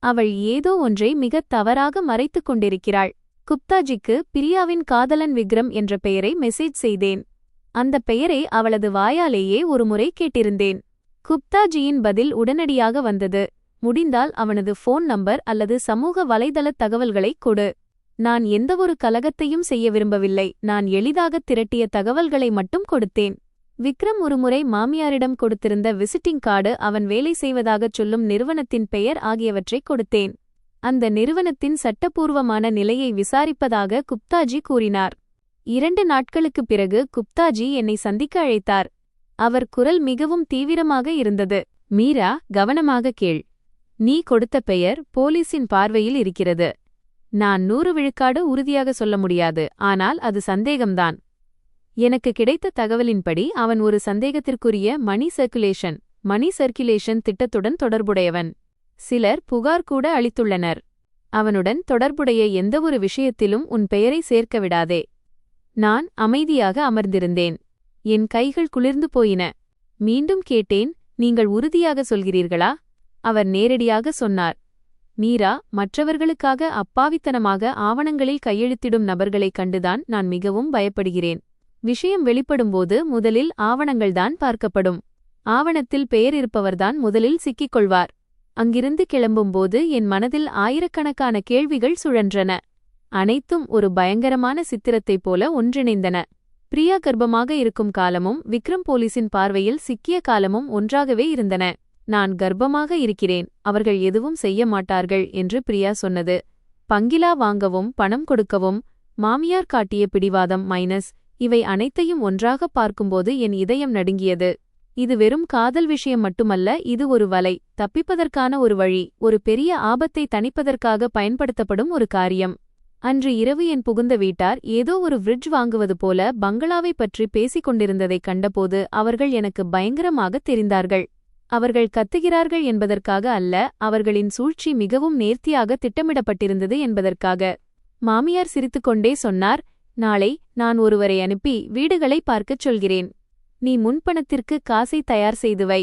அவள் ஏதோ ஒன்றை மிகத் தவறாக மறைத்துக் கொண்டிருக்கிறாள். குப்தாஜிக்கு பிரியாவின் காதலன் விக்ரம் என்ற பெயரை மெசேஜ் செய்தேன். அந்த பெயரை அவளது வாயாலேயே ஒருமுறை கேட்டிருந்தேன். குப்தாஜியின் பதில் உடனடியாக வந்தது. முடிந்தால் அவனது ஃபோன் நம்பர் அல்லது சமூக வலைதளத் தகவல்களைக் கொடு. நான் எந்தவொரு கலகத்தையும் செய்ய விரும்பவில்லை. நான் எளிதாகத் திரட்டிய தகவல்களை மட்டும் கொடுத்தேன். விக்ரம் ஒருமுறை மாமியாரிடம் கொடுத்திருந்த விசிட்டிங் கார்டு, அவன் வேலை செய்வதாகச் சொல்லும் நிறுவனத்தின் பெயர் ஆகியவற்றைக் கொடுத்தேன். அந்த நிறுவனத்தின் சட்டப்பூர்வமான நிலையை விசாரிப்பதாக குப்தாஜி கூறினார். 2 நாட்களுக்குப் பிறகு குப்தாஜி என்னை சந்திக்க அழைத்தார். அவர் குரல் மிகவும் தீவிரமாக இருந்தது. மீரா, கவனமாக கேள். நீ கொடுத்த பெயர் போலீசின் பார்வையில் இருக்கிறது. நான் 100 விழுக்காடு உறுதியாக சொல்ல முடியாது, ஆனால் அது சந்தேகம்தான். எனக்கு கிடைத்த தகவலின்படி அவன் ஒரு சந்தேகத்திற்குரிய மணி சர்க்குலேஷன் திட்டத்துடன் தொடர்புடையவன். சிலர் புகார் கூட அளித்துள்ளனர். அவனுடன் தொடர்புடைய எந்தவொரு விஷயத்திலும் உன் பெயரை சேர்க்க விடாதே. நான் அமைதியாக அமர்ந்திருந்தேன். என் கைகள் குளிர்ந்து போயின. மீண்டும் கேட்டேன், நீங்கள் உறுதியாக சொல்கிறீர்களா? அவர் நேரடியாக சொன்னார். மீரா, மற்றவர்களுக்காக அப்பாவித்தனமாக ஆவணங்களில் கையெழுத்திடும் நபர்களைக் கண்டுதான் நான் மிகவும் பயப்படுகிறேன். விஷயம் வெளிப்படும்போது முதலில் ஆவணங்கள்தான் பார்க்கப்படும். ஆவணத்தில் பெயர் இருப்பவர்தான் முதலில் சிக்கிக் கொள்வார். அங்கிருந்து கிளம்பும்போது என் மனதில் ஆயிரக்கணக்கான கேள்விகள் சுழன்றன. அனைத்தும் ஒரு பயங்கரமான சித்திரத்தைப் போல ஒன்றிணைந்தன. பிரியா கர்ப்பமாக இருக்கும் காலமும் விக்ரம் போலீசின் பார்வையில் சிக்கிய காலமும் ஒன்றாகவே இருந்தன. நான் கர்ப்பமாக இருக்கிறேன், அவர்கள் எதுவும் செய்ய மாட்டார்கள் என்று பிரியா சொன்னது. பங்கிலா வாங்கவும் பணம் கொடுக்கவும் மாமியார் காட்டிய பிடிவாதம் இவை அனைத்தையும் ஒன்றாக பார்க்கும்போது என் இதயம் நடுங்கியது. இது வெறும் காதல் விஷயம் மட்டுமல்ல, இது ஒரு வலை, தப்பிப்பதற்கான ஒரு வழி, ஒரு பெரிய ஆபத்தை தணிப்பதற்காக பயன்படுத்தப்படும் ஒரு காரியம். அன்று இரவு என் புகுந்த வீட்டார் ஏதோ ஒரு ஃப்ரிட்ஜ் வாங்குவது போல பங்களாவை பற்றி பேசிக் கொண்டிருந்ததைக் கண்டபோது அவர்கள் எனக்கு பயங்கரமாகத் தெரிந்தார்கள். அவர்கள் கத்துகிறார்கள் என்பதற்காக அல்ல, அவர்களின் சூழ்ச்சி மிகவும் நேர்த்தியாக திட்டமிடப்பட்டிருந்தது என்பதற்காக. மாமியார் சிரித்துக்கொண்டே சொன்னார், நாளை நான் ஒருவரை அனுப்பி வீடுகளை பார்க்கச் சொல்கிறேன். நீ முன்பணத்திற்கு காசை தயார் செய்து வை.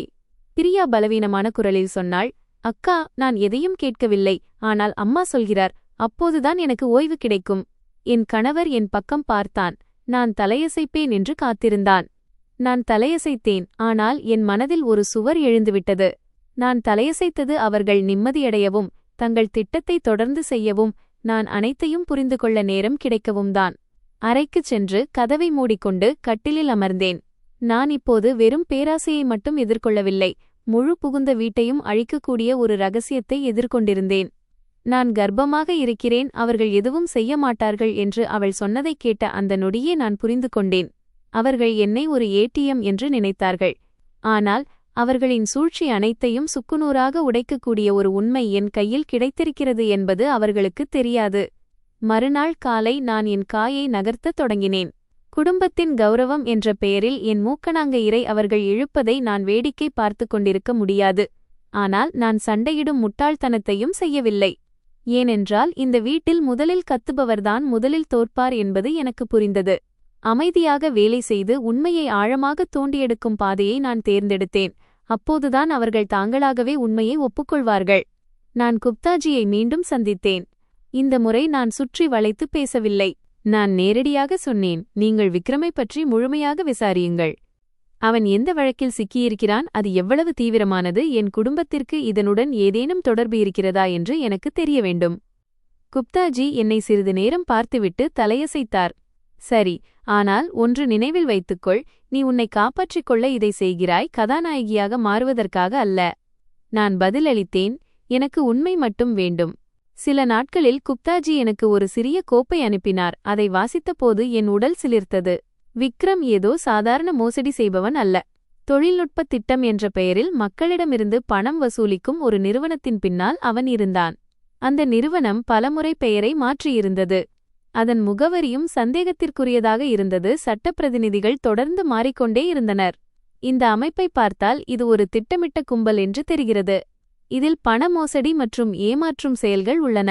பிரியா பலவீனமான குரலில் சொன்னாள். அக்கா, நான் எதையும் கேட்கவில்லை, ஆனால் அம்மா சொல்கிறார், அப்போதுதான் எனக்கு ஓய்வு கிடைக்கும். என் கணவர் என் பக்கம் பார்த்தான். நான் தலையசைப்பேன் என்று காத்திருந்தான். நான் தலையசைத்தேன். ஆனால் என் மனதில் ஒரு சுவர் எழுந்துவிட்டது. நான் தலையசைத்தது அவர்கள் நிம்மதியடையவும் தங்கள் திட்டத்தை தொடர்ந்து செய்யவும் நான் அனைத்தையும் புரிந்து கொள்ள நேரம் கிடைக்கவும் தான். அறைக்குச் சென்று கதவை மூடிக்கொண்டு கட்டிலில் அமர்ந்தேன். நான் இப்போது வெறும் பேராசையை மட்டும் எதிர்கொள்ளவில்லை, முழு புகுந்த வீட்டையும் அழிக்கக்கூடிய ஒரு ரகசியத்தை எதிர்கொண்டிருந்தேன். நான் கர்ப்பமாக இருக்கிறேன், அவர்கள் எதுவும் செய்ய மாட்டார்கள் என்று அவள் சொன்னதைக் கேட்ட அந்த நொடியே நான் புரிந்து கொண்டேன். அவர்கள் என்னை ஒரு ஏடிஎம் என்று நினைத்தார்கள். ஆனால் அவர்களின் சூழ்ச்சி அனைத்தையும் சுக்குநூறாக உடைக்கக்கூடிய ஒரு உண்மை என் கையில் கிடைத்திருக்கிறது என்பது அவர்களுக்குத் தெரியாது. மறுநாள் காலை நான் என் காயை நகர்த்தத் தொடங்கினேன். குடும்பத்தின் கௌரவம் என்ற பெயரில் என் மூக்கணாங்கயிரை அவர்கள் இழுப்பதை நான் வேடிக்கை பார்த்து கொண்டிருக்க முடியாது. ஆனால் நான் சண்டையிடும் முட்டாள்தனத்தையும் செய்யவில்லை. ஏனென்றால் இந்த வீட்டில் முதலில் கத்துபவர்தான் முதலில் தோற்பார் என்பது எனக்கு புரிந்தது. அமைதியாக வேலை செய்து உண்மையை ஆழமாக தோண்டியெடுக்கும் பாதையை நான் தேர்ந்தெடுத்தேன். அப்போதுதான் அவர்கள் தாங்களாகவே உண்மையை ஒப்புக்கொள்வார்கள். நான் குப்தாஜியை மீண்டும் சந்தித்தேன். இந்த முறை நான் சுற்றி வளைத்து பேசவில்லை. நான் நேரடியாக சொன்னேன், நீங்கள் விக்ரமை பற்றி முழுமையாக விசாரியுங்கள். அவன் எந்த வழக்கில் சிக்கியிருக்கிறான், அது எவ்வளவு தீவிரமானது, என் குடும்பத்திற்கு இதனுடன் ஏதேனும் தொடர்பு இருக்கிறதா என்று எனக்கு தெரிய வேண்டும். குப்தாஜி என்னை சிறிது நேரம் பார்த்துவிட்டு தலையசைத்தார். சரி, ஆனால் ஒன்று நினைவில் வைத்துக்கொள், நீ உன்னை காப்பாற்றிக் கொள்ள இதை செய்கிறாய், கதாநாயகியாக மாறுவதற்காக அல்ல. நான் பதிலளித்தேன், எனக்கு உண்மை மட்டும் வேண்டும். சில நாட்களில் குப்தாஜி எனக்கு ஒரு சிறிய கோப்பை அனுப்பினார். அதை வாசித்தபோது என் உடல் சிலிர்த்தது. விக்ரம் ஏதோ சாதாரண மோசடி செய்பவன் அல்ல. தொழில்நுட்பத் திட்டம் என்ற பெயரில் மக்களிடமிருந்து பணம் வசூலிக்கும் ஒரு நிறுவனத்தின் பின்னால் அவன் இருந்தான். அந்த நிறுவனம் பலமுறை பெயரை மாற்றியிருந்தது. அதன் முகவரியும் சந்தேகத்திற்குரியதாக இருந்தது. சட்டப்பிரதிநிதிகள் தொடர்ந்து மாறிக்கொண்டே இருந்தனர். இந்த அமைப்பை பார்த்தால் இது ஒரு திட்டமிட்ட கும்பல் என்று தெரிகிறது. இதில் பண மோசடி மற்றும் ஏமாற்றும் செயல்கள் உள்ளன.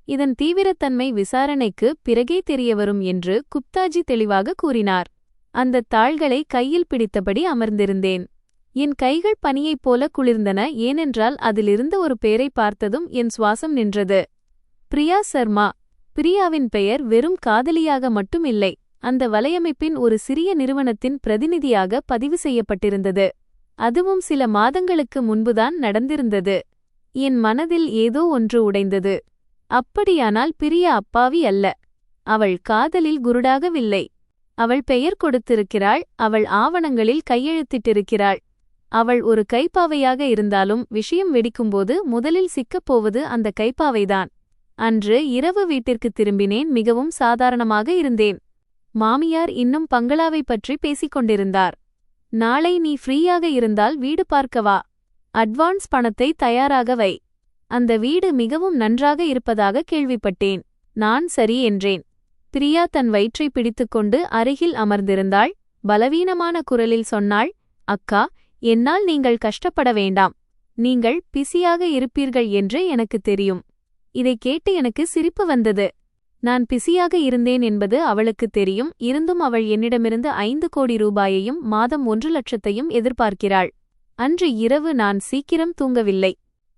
இதன் தீவிரத்தன்மை விசாரணைக்கு பிறகே தெரியவரும் என்று குப்தாஜி தெளிவாக கூறினார். அந்த தாள்களை கையில் பிடித்தபடி அமர்ந்திருந்தேன். என் கைகள் பனியைப் போல குளிர்ந்தன, ஏனென்றால் அதிலிருந்த ஒரு பெயரை பார்த்ததும் என் சுவாசம் நின்றது. பிரியா சர்மா. பிரியாவின் பெயர் வெறும் காதலியாக மட்டும் இல்லை, அந்த வலையமைப்பின் ஒரு சிறிய நிறுவனத்தின் பிரதிநிதியாக பதிவு செய்யப்பட்டிருந்தது. அதுவும் சில மாதங்களுக்கு முன்புதான் நடந்திருந்தது. என் மனதில் ஏதோ ஒன்று உடைந்தது. அப்படியானால் பிரியா அப்பாவி அல்ல. அவள் காதலில் குருடாகவில்லை. அவள் பெயர் கொடுத்திருக்கிறாள், அவள் ஆவணங்களில் கையெழுத்திட்டிருக்கிறாள். அவள் ஒரு கைப்பாவையாக இருந்தாலும் விஷயம் வெடிக்கும்போது முதலில் சிக்கப்போவது அந்த கைப்பாவைதான். அன்று இரவு வீட்டிற்கு திரும்பினேன். மிகவும் சாதாரணமாக இருந்தேன். மாமியார் இன்னும் பங்களாவை பற்றி பேசிக் கொண்டிருந்தார். நாளை நீ ஃப்ரீயாக இருந்தால் வீடு பார்க்கவா, அட்வான்ஸ் பணத்தை தயாராக வை. அந்த வீடு மிகவும் நன்றாக இருப்பதாக கேள்விப்பட்டேன். நான் சரி என்றேன். பிரியா தன் வயிற்றை பிடித்துக்கொண்டு அருகில் அமர்ந்திருந்தாள். பலவீனமான குரலில் சொன்னாள், அக்கா, என்னால் நீங்கள் கஷ்டப்பட வேண்டாம். நீங்கள் பிஸியாக இருப்பீர்கள் என்று எனக்கு தெரியும். இதைக் கேட்டு எனக்கு சிரிப்பு வந்தது. நான் பிஸியாக இருந்தேன் என்பது அவளுக்கு தெரியும். இருந்தும் அவள் என்னிடமிருந்து 5 கோடி ரூபாயையும் மாதம் 1 லட்சத்தையும் எதிர்பார்க்கிறாள். அன்று இரவு நான் சீக்கிரம் தூங்கவில்லை.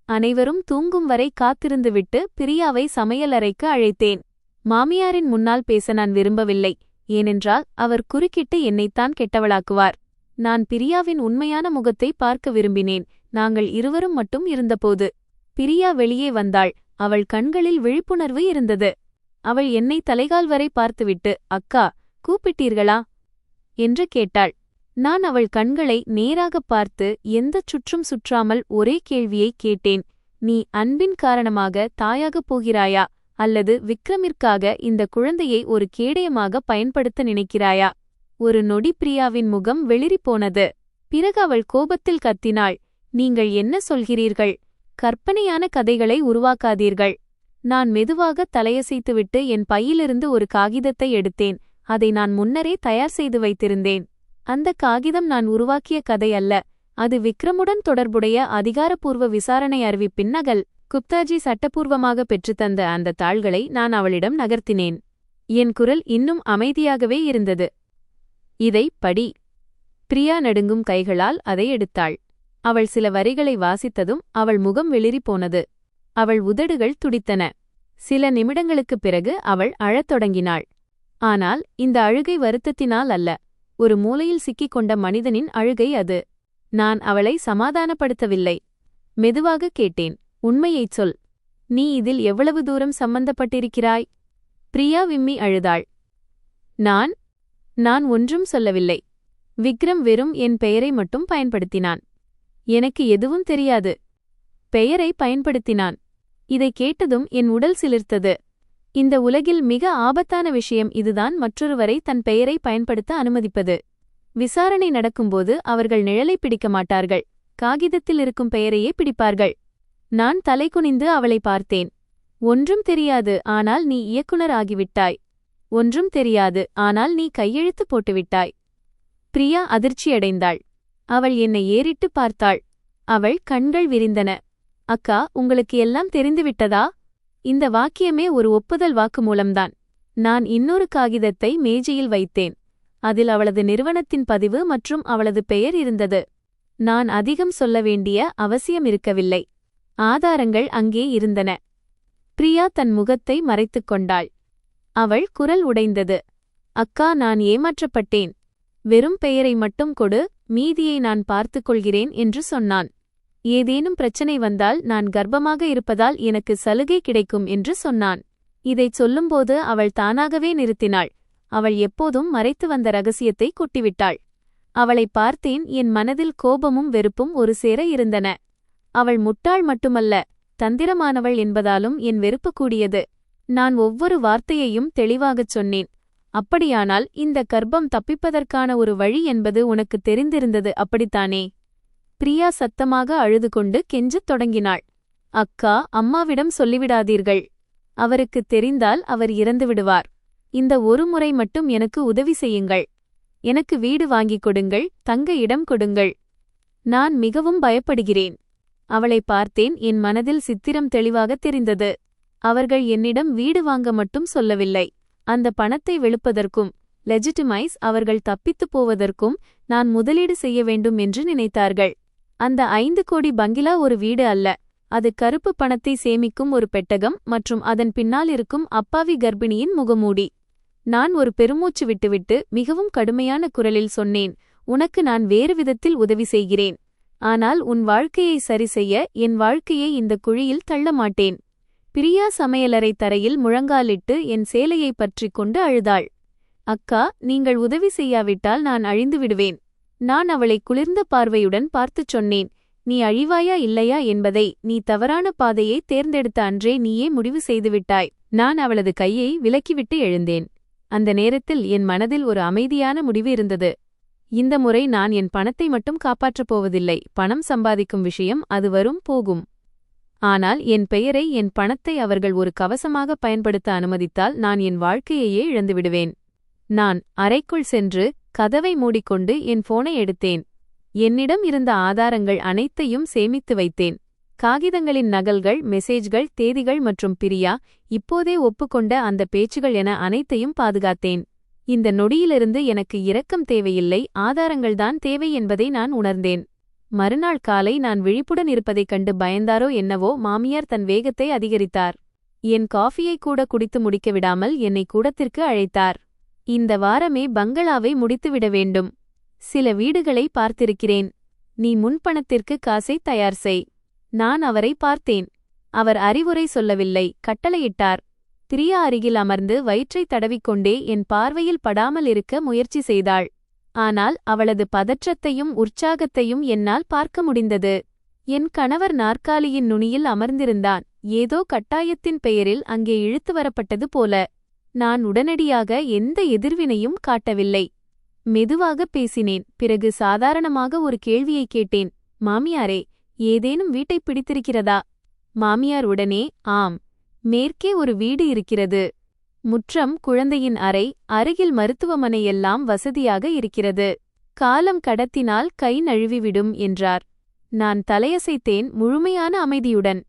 அனைவரும் தூங்கும் வரை காத்திருந்துவிட்டு பிரியாவை சமையலறைக்கு அழைத்தேன். மாமியாரின் முன்னால் பேச நான் விரும்பவில்லை. ஏனென்றால் அவர் குறுக்கிட்டு என்னைத்தான் கெட்டவளாக்குவார். நான் பிரியாவின் உண்மையான முகத்தை பார்க்க விரும்பினேன். நாங்கள் இருவரும் மட்டும் இருந்தபோது பிரியா வெளியே வந்தாள். அவள் கண்களில் விழிப்புணர்வு இருந்தது. அவள் என்னை தலைகால் வரை பார்த்துவிட்டு, அக்கா, கூப்பிட்டீர்களா என்று கேட்டாள். நான் அவள் கண்களை நேராகப் பார்த்து எந்தச் சுற்றும் சுற்றாமல் ஒரே கேள்வியை கேட்டேன். நீ அன்பின் காரணமாக தாயாகப் போகிறாயா, அல்லது விக்ரமிற்காக இந்த குழந்தையை ஒரு கேடயமாக பயன்படுத்த நினைக்கிறாயா? ஒரு நொடி பிரியாவின் முகம் வெளிறிப்போனது. பிறகு அவள் கோபத்தில் கத்தினாள், நீங்கள் என்ன சொல்கிறீர்கள்? கற்பனையான கதைகளை உருவாக்காதீர்கள். நான் மெதுவாக தலையசைத்துவிட்டு என் பையிலிருந்து ஒரு காகிதத்தை எடுத்தேன். அதை நான் முன்னரே தயார் செய்து வைத்திருந்தேன். அந்த காகிதம் நான் உருவாக்கிய கதை அல்ல. அது விக்ரமுடன் தொடர்புடைய அதிகாரப்பூர்வ விசாரணை அறிவிப்பின் நகல். குப்தாஜி சட்டப்பூர்வமாக பெற்றுத்தந்த அந்த தாள்களை நான் அவளிடம் நகர்த்தினேன். என் குரல் இன்னும் அமைதியாகவே இருந்தது. இதை படி. பிரியா நடுங்கும் கைகளால் அதை எடுத்தாள். அவள் சில வரிகளை வாசித்ததும் அவள் முகம் வெளிறிப்போனது. அவள் உதடுகள் துடித்தன. சில நிமிடங்களுக்குப் பிறகு அவள் அழத் தொடங்கினாள். ஆனால் இந்த அழுகை வருத்தத்தினால் அல்ல, ஒரு மூலையில் சிக்கிக் கொண்ட மனிதனின் அழுகை அது. நான் அவளை சமாதானப்படுத்தவில்லை. மெதுவாக கேட்டேன், உண்மையைச் சொல். நீ இதில் எவ்வளவு தூரம் சம்பந்தப்பட்டிருக்கிறாய்? பிரியா விம்மி அழுதாள். நான் ஒன்றும் சொல்லவில்லை. விக்ரம் வெறும் என் பெயரை மட்டும் பயன்படுத்தினான். எனக்கு எதுவும் தெரியாது. பெயரை பயன்படுத்தினான். இதை கேட்டதும் என் உடல் சிலிர்த்தது. இந்த உலகில் மிக ஆபத்தான விஷயம் இதுதான், மற்றொருவரை தன் பெயரை பயன்படுத்த அனுமதிப்பது. விசாரணை நடக்கும்போது அவர்கள் நிழலை பிடிக்க மாட்டார்கள், காகிதத்தில் இருக்கும் பெயரையே பிடிப்பார்கள். நான் தலைகுனிந்து அவளை பார்த்தேன். ஒன்றும் தெரியாது, ஆனால் நீ இயக்குனர் ஆகிவிட்டாய். ஒன்றும் தெரியாது, ஆனால் நீ கையெழுத்து போட்டுவிட்டாய். பிரியா அதிர்ச்சியடைந்தாள். அவள் என்னை ஏறிட்டு பார்த்தாள். அவள் கண்கள் விரிந்தன. அக்கா, உங்களுக்கு எல்லாம் தெரிந்துவிட்டதா? இந்த வாக்கியமே ஒரு ஒப்புதல் வாக்குமூலம்தான். நான் இன்னொரு காகிதத்தை மேஜையில் வைத்தேன். அதில் அவளது நிறுவனத்தின் பதிவு மற்றும் அவளது பெயர் இருந்தது. நான் அதிகம் சொல்ல வேண்டிய அவசியம் இருக்கவில்லை. ஆதாரங்கள் அங்கே இருந்தன. பிரியா தன் முகத்தை மறைத்துக் கொண்டாள். அவள் குரல் உடைந்தது. அக்கா, நான் ஏமாற்றப்பட்டேன். வெறும் பெயரை மட்டும் கொடு, மீதியை நான் பார்த்துக் கொள்கிறேன் என்று சொன்னான். ஏதேனும் பிரச்சனை வந்தால் நான் கர்ப்பமாக இருப்பதால் எனக்கு சலுகை கிடைக்கும் என்று சொன்னான். இதைச் சொல்லும்போது அவள் தானாகவே நிறுத்தினாள். அவள் எப்போதும் மறைத்து வந்த ரகசியத்தை கொட்டிவிட்டாள். அவளை பார்த்தேன். என் மனதில் கோபமும் வெறுப்பும் ஒரு சேர இருந்தன. அவள் முட்டாள் மட்டுமல்ல, தந்திரமானவள் என்பதாலும் என் வெறுப்பு கூடியது. நான் ஒவ்வொரு வார்த்தையையும் தெளிவாகச் சொன்னேன். அப்படியானால் இந்த கர்ப்பம் தப்பிப்பதற்கான ஒரு வழி என்பது உனக்கு தெரிந்திருந்தது, அப்படித்தானே? பிரியா சத்தமாக அழுது கொண்டு கெஞ்சத் தொடங்கினாள். அக்கா, அம்மாவிடம் சொல்லிவிடாதீர்கள். அவருக்குத் தெரிந்தால் அவர் இறந்துவிடுவார். இந்த ஒரு முறை மட்டும் எனக்கு உதவி செய்யுங்கள். எனக்கு வீடு வாங்கிக் கொடுங்கள், தங்க இடம் கொடுங்கள். நான் மிகவும் பயப்படுகிறேன். அவளை பார்த்தேன். என் மனதில் சித்திரம் தெளிவாகத் தெரிந்தது. அவர்கள் என்னிடம் வீடு வாங்க மட்டும் சொல்லவில்லை, அந்த பணத்தை வெளுப்பதற்கும் லெஜிட்டிமைஸ் அவர்கள் தப்பித்துப் போவதற்கும் நான் முதலீடு செய்ய வேண்டும் என்று நினைத்தார்கள். அந்த 5 கோடி பங்களா ஒரு வீடு அல்ல, அது கருப்பு பணத்தை சேமிக்கும் ஒரு பெட்டகம் மற்றும் அதன் பின்னால் இருக்கும் அப்பாவி கர்ப்பிணியின் முகமூடி. நான் ஒரு பெருமூச்சு விட்டுவிட்டு மிகவும் கடுமையான குரலில் சொன்னேன், உனக்கு நான் வேறு விதத்தில் உதவி செய்கிறேன். ஆனால் உன் வாழ்க்கையை சரிசெய்ய என் வாழ்க்கையை இந்த குழியில் தள்ள மாட்டேன். பிரியா சமையலறை தரையில் முழங்காலிட்டு என் சேலையைப் பற்றிக் கொண்டு அழுதாள். அக்கா, நீங்கள் உதவி செய்யாவிட்டால் நான் அழிந்து விடுவேன். நான் அவளை குளிர்ந்த பார்வையுடன் பார்த்துச் சொன்னேன், நீ அழிவாயா இல்லையா என்பதை நீ தவறான பாதையை தேர்ந்தெடுத்த அன்றே நீயே முடிவு செய்துவிட்டாய். நான் அவளது கையை விலக்கிவிட்டு எழுந்தேன். அந்த நேரத்தில் என் மனதில் ஒரு அமைதியான முடிவு இருந்தது. இந்த முறை நான் என் பணத்தை மட்டும் காப்பாற்றப் போவதில்லை. பணம் சம்பாதிக்கும் விஷயம், அது வரும் போகும். ஆனால் என் பெயரை, என் பணத்தை அவர்கள் ஒரு கவசமாக பயன்படுத்த அனுமதித்தால் நான் என் வாழ்க்கையையே இழந்துவிடுவேன். நான் அறைக்குள் சென்று கதவை மூடிக்கொண்டு என் போனை எடுத்தேன். என்னிடம் இருந்த ஆதாரங்கள் அனைத்தையும் சேமித்து வைத்தேன். காகிதங்களின் நகல்கள், மெசேஜ்கள், தேதிகள் மற்றும் பிரியா இப்போதே ஒப்புக்கொண்ட அந்த பேச்சுகள் என அனைத்தையும் பாதுகாத்தேன். இந்த நொடியிலிருந்து எனக்கு இரக்கம் தேவையில்லை, ஆதாரங்கள்தான் தேவை என்பதை நான் உணர்ந்தேன். மறுநாள் காலை நான் விழிப்புடன் இருப்பதைக் கண்டு பயந்தாரோ என்னவோ, மாமியார் தன் வேகத்தை அதிகரித்தார். என் காஃபியை கூட குடித்து முடிக்க விடாமல் என்னை கூடத்திற்கு அழைத்தார். இந்த வாரமே பங்களாவை முடித்துவிட வேண்டும். சில வீடுகளை பார்த்திருக்கிறேன். நீ முன்பணத்திற்கு காசை தயார் செய். நான் அவரை பார்த்தேன். அவர் அறிவுரை சொல்லவில்லை, கட்டளையிட்டார். பிரியா அருகில் அமர்ந்து வயிற்றைத் தடவிக்கொண்டே என் பார்வையில் படாமல் இருக்க முயற்சி செய்தாள். ஆனால் அவளது பதற்றத்தையும் உற்சாகத்தையும் என்னால் பார்க்க முடிந்தது. என் கணவர் நாற்காலியின் நுனியில் அமர்ந்திருந்தான், ஏதோ கட்டாயத்தின் பெயரில் அங்கே இழுத்து வரப்பட்டது போல. நான் உடனடியாக எந்த எதிர்வினையும் காட்டவில்லை. மெதுவாக பேசினேன். பிறகு சாதாரணமாக ஒரு கேள்வியை கேட்டேன். மாமியாரே, ஏதேனும் வீட்டை பிடித்திருக்கிறதா? மாமியார் உடனே, ஆம், மேற்கே ஒரு வீடு இருக்கிறது. முற்றம், குழந்தையின் அறை, அருகில் மருத்துவமனை, எல்லாம் வசதியாக இருக்கிறது. காலம் கடத்தினால் கை நழுவிவிடும் என்றார். நான் தலையசைத்தேன், முழுமையான அமைதியுடன்.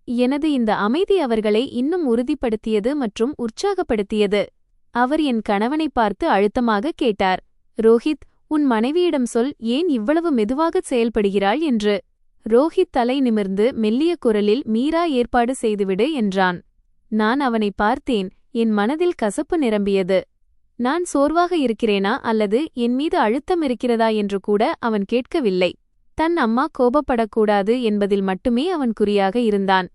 எனது இந்த அமைதி அவர்களை இன்னும் உறுதிப்படுத்தியது மற்றும் உற்சாகப்படுத்தியது. அவர் என் கணவனை பார்த்து அழுத்தமாக கேட்டார், ரோஹித், உன் மனைவியிடம் சொல், ஏன் இவ்வளவு மெதுவாகச் செயல்படுகிறாள் என்று. ரோஹித் தலை நிமிர்ந்து மெல்லிய குரலில், மீரா ஏற்பாடு செய்துவிடு என்றான். நான் அவனை பார்த்தேன். என் மனதில் கசப்பு நிரம்பியது. நான் சோர்வாக இருக்கிறேனா அல்லது என் மீது அழுத்தம் இருக்கிறதா என்று கூட அவன் கேட்கவில்லை. தன் அம்மா கோபப்படக்கூடாது என்பதில் மட்டுமே அவன் குறியாக இருந்தான்.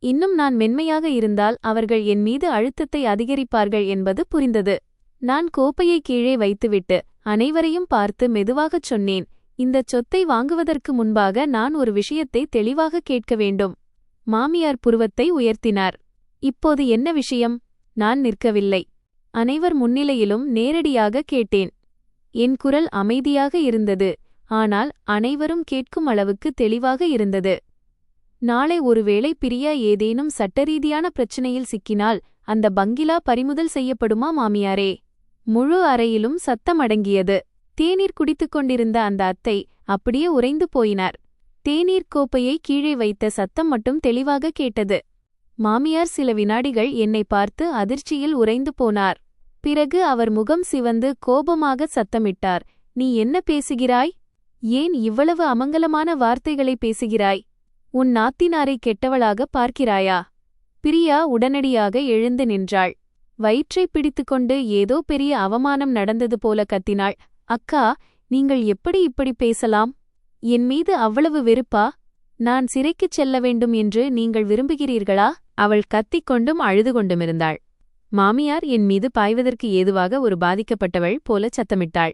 இன்னும் நான் மென்மையாக இருந்தால் அவர்கள் என் மீது அழுத்தத்தை அதிகரிப்பார்கள் என்பது புரிந்தது. நான் கோப்பையை கீழே வைத்துவிட்டு அனைவரையும் பார்த்து மெதுவாகச் சொன்னேன், இந்தச் சொத்தை வாங்குவதற்கு முன்பாக நான் ஒரு விஷயத்தை தெளிவாக கேட்க வேண்டும். மாமியார் புருவத்தை உயர்த்தினார். இப்போது என்ன விஷயம்? நான் நிற்கவில்லை. அனைவர் முன்னிலையிலும் நேரடியாக கேட்டேன். என் குரல் அமைதியாக இருந்தது, ஆனால் அனைவரும் கேட்கும் அளவுக்கு தெளிவாக இருந்தது. நாளை ஒருவேளை பிரியா ஏதேனும் சட்டரீதியான பிரச்சனையில் சிக்கினால் அந்த பங்களா பறிமுதல் செய்யப்படுமா மாமியாரே? முழு அறையிலும் சத்தம் அடங்கியது. தேநீர் குடித்துக் கொண்டிருந்த அந்த அத்தை அப்படியே உறைந்து போயினார். தேநீர் கோப்பையை கீழே வைத்த சத்தம் மட்டும் தெளிவாக கேட்டது. மாமியார் சில வினாடிகள் என்னை பார்த்து அதிர்ச்சியில் உறைந்து போனார். பிறகு அவர் முகம் சிவந்து கோபமாக சத்தமிட்டார், நீ என்ன பேசுகிறாய்? ஏன் இவ்வளவு அமங்கலமான வார்த்தைகளை பேசுகிறாய்? உன் நாத்தினாரை கெட்டவளாக பார்க்கிறாயா? பிரியா உடனடியாக எழுந்து நின்றாள். வயிற்றை பிடித்துக்கொண்டு ஏதோ பெரிய அவமானம் நடந்தது போல கத்தினாள். அக்கா, நீங்கள் எப்படி இப்படி பேசலாம்? என் மீது அவ்வளவு வெறுப்பா? நான் சிறைக்குச் செல்ல வேண்டும் என்று நீங்கள் விரும்புகிறீர்களா? அவள் கத்திக்கொண்டும் அழுது கொண்டுமிருந்தாள். மாமியார் என் மீது பாய்வதற்கு ஏதுவாக ஒரு பாதிக்கப்பட்டவள் போல சத்தமிட்டாள்.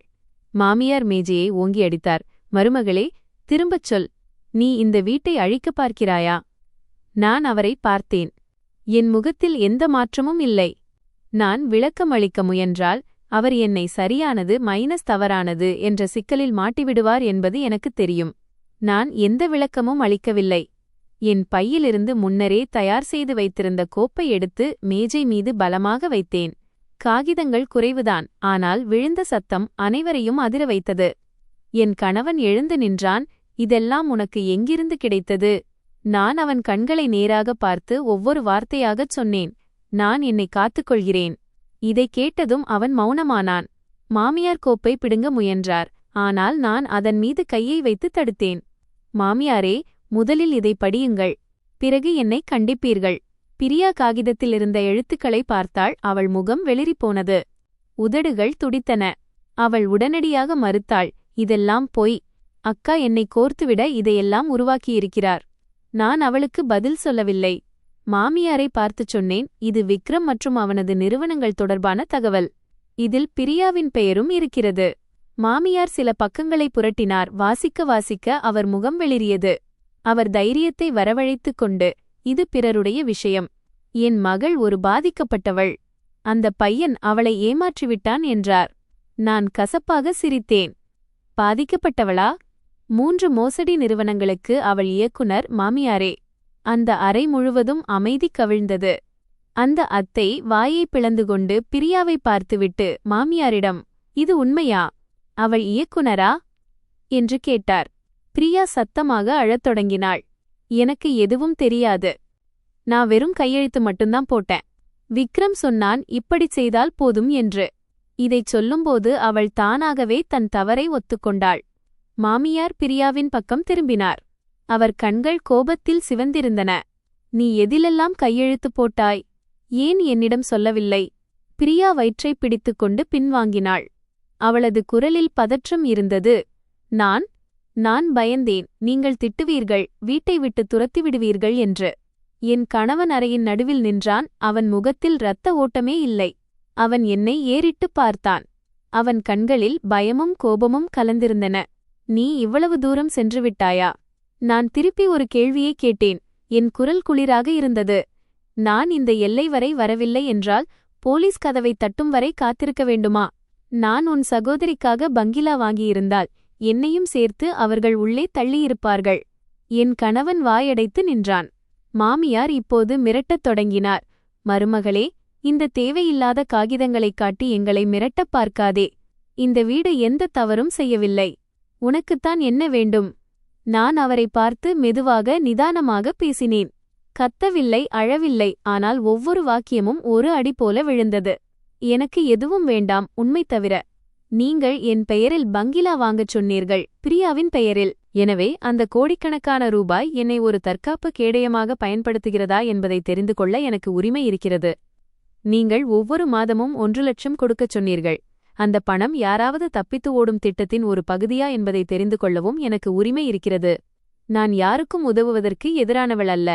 மாமியார் மேஜையை ஓங்கி அடித்தார். மருமகளே, திரும்பச் சொல். நீ இந்த வீட்டை அழிக்கப் பார்க்கிறாயா? நான் அவரை பார்த்தேன். என் முகத்தில் எந்த மாற்றமும் இல்லை. நான் விளக்கம் அளிக்க முயன்றால் அவர் என்னை சரியானது மைனஸ் தவறானது என்ற சிக்கலில் மாட்டிவிடுவார் என்பது எனக்குத் தெரியும். நான் எந்த விளக்கமும் அளிக்கவில்லை. என் பையிலிருந்து முன்னரே தயார் செய்து வைத்திருந்த கோப்பை எடுத்து மேஜை மீது பலமாக வைத்தேன். காகிதங்கள் குறைவுதான், ஆனால் விழுந்த சத்தம் அனைவரையும் அதிர வைத்தது. என் கணவன் எழுந்து நின்றான். இதெல்லாம் உனக்கு எங்கிருந்து கிடைத்தது? நான் அவன் கண்களை நேராக பார்த்து ஒவ்வொரு வார்த்தையாகச் சொன்னேன். நான் என்னை காத்துக்கொள்கிறேன். இதைக் கேட்டதும் அவன் மௌனமானான். மாமியார் கோப்பை பிடுங்க முயன்றார், ஆனால் நான் அதன் மீது கையை வைத்து தடுத்தேன். மாமியாரே, முதலில் இதை படியுங்கள். பிறகு என்னை கண்டிப்பீர்கள். பிரியா காகிதத்தில் இருந்த எழுத்துக்களை பார்த்தாள். அவள் முகம் வெளிறிப்போனது. உதடுகள் துடித்தன. அவள் உடனடியாக மறுத்தாள், இதெல்லாம் பொய். அக்கா என்னை கோர்த்துவிட இதையெல்லாம் உருவாக்கியிருக்கிறார். நான் அவளுக்கு பதில் சொல்லவில்லை. மாமியாரை பார்த்துச் சொன்னேன், இது விக்ரம் மற்றும் அவனது நிறுவனங்கள் தொடர்பான தகவல். இதில் பிரியாவின் பெயரும் இருக்கிறது. மாமியார் சில பக்கங்களை புரட்டினார். வாசிக்க அவர் முகம் வெளிறியது. அவர் தைரியத்தை வரவழைத்துக் கொண்டு, இது பிறருடைய விஷயம். என் மகள் ஒரு பாதிக்கப்பட்டவள். அந்த பையன் அவளை ஏமாற்றிவிட்டான் என்றார். நான் கசப்பாக சிரித்தேன். பாதிக்கப்பட்டவளா? 3 மோசடி நிறுவனங்களுக்கு அவள் இயக்குனர். மாமியாரே. அந்த அறை முழுவதும் அமைதி கவிழ்ந்தது. அந்த அத்தை வாயை பிளந்து கொண்டு பிரியாவை பார்த்துவிட்டு மாமியாரிடம், இது உண்மையா? அவள் இயக்குனரா என்று கேட்டார். பிரியா சத்தமாக அழத் தொடங்கினாள். எனக்கு எதுவும் தெரியாது. நான் வெறும் கையெழுத்து மட்டும்தான் போட்டேன். விக்ரம் சொன்னான் இப்படிச் செய்தால் போதும் என்று. இதைச் சொல்லும்போது அவள் தானாகவே தன் தவறை ஒத்துக்கொண்டாள். மாமியார் பிரியாவின் பக்கம் திரும்பினார். அவர் கண்கள் கோபத்தில் சிவந்திருந்தன. நீ எதிலெல்லாம் கையெழுத்து போட்டாய்? ஏன் என்னிடம் சொல்லவில்லை? பிரியா வயிற்றைப் பிடித்துக்கொண்டு பின்வாங்கினாள். அவளது குரலில் பதற்றம் இருந்தது. நான் பயந்தேன், நீங்கள் திட்டுவீர்கள், வீட்டை விட்டு துரத்திவிடுவீர்கள் என்று. என் கணவன் அறையின் நடுவில் நின்றான். அவன் முகத்தில் இரத்த ஓட்டமே இல்லை. அவன் என்னை ஏறிட்டுப் பார்த்தான். அவன் கண்களில் பயமும் கோபமும் கலந்திருந்தன. நீ இவ்வளவு தூரம் சென்றுவிட்டாயா? நான் திருப்பி ஒரு கேள்வியை கேட்டேன். என் குரல் குளிராக இருந்தது. நான் இந்த எல்லை வரை வரவில்லை என்றால் போலீஸ் கதவை தட்டும் வரை காத்திருக்க வேண்டுமா? நான் உன் சகோதரிக்காக பங்களா வாங்கியிருந்தால் என்னையும் சேர்த்து அவர்கள் உள்ளே தள்ளியிருப்பார்கள். என் கணவன் வாயடைத்து நின்றான். மாமியார் இப்போது மிரட்டத் தொடங்கினார். மருமகளே, இந்த தேவையில்லாத காகிதங்களைக் காட்டி எங்களை மிரட்டப் பார்க்காதே. இந்த வீடு எந்த தவறும் செய்யவில்லை. உனக்குத்தான் என்ன வேண்டும்? நான் அவரை பார்த்து மெதுவாக நிதானமாக பேசினேன். கத்தவில்லை, அழவில்லை, ஆனால் ஒவ்வொரு வாக்கியமும் ஒரு அடி போல விழுந்தது. எனக்கு எதுவும் வேண்டாம், உண்மை தவிர. நீங்கள் என் பெயரில் பங்களா வாங்கச் சொன்னீர்கள், பிரியாவின் பெயரில். எனவே அந்த கோடிக்கணக்கான ரூபாய் என்னை ஒரு தற்காப்பு கேடயமாக பயன்படுத்துகிறதா என்பதை தெரிந்து கொள்ள எனக்கு உரிமை இருக்கிறது. நீங்கள் ஒவ்வொரு மாதமும் 1,00,000 கொடுக்கச் சொன்னீர்கள். அந்த பணம் யாராவது தப்பித்து ஓடும் திட்டத்தின் ஒரு பகுதியா என்பதை தெரிந்து கொள்ளவும் எனக்கு உரிமை இருக்கிறது. நான் யாருக்கும் உதவுவதற்கு எதிரானவள் அல்ல,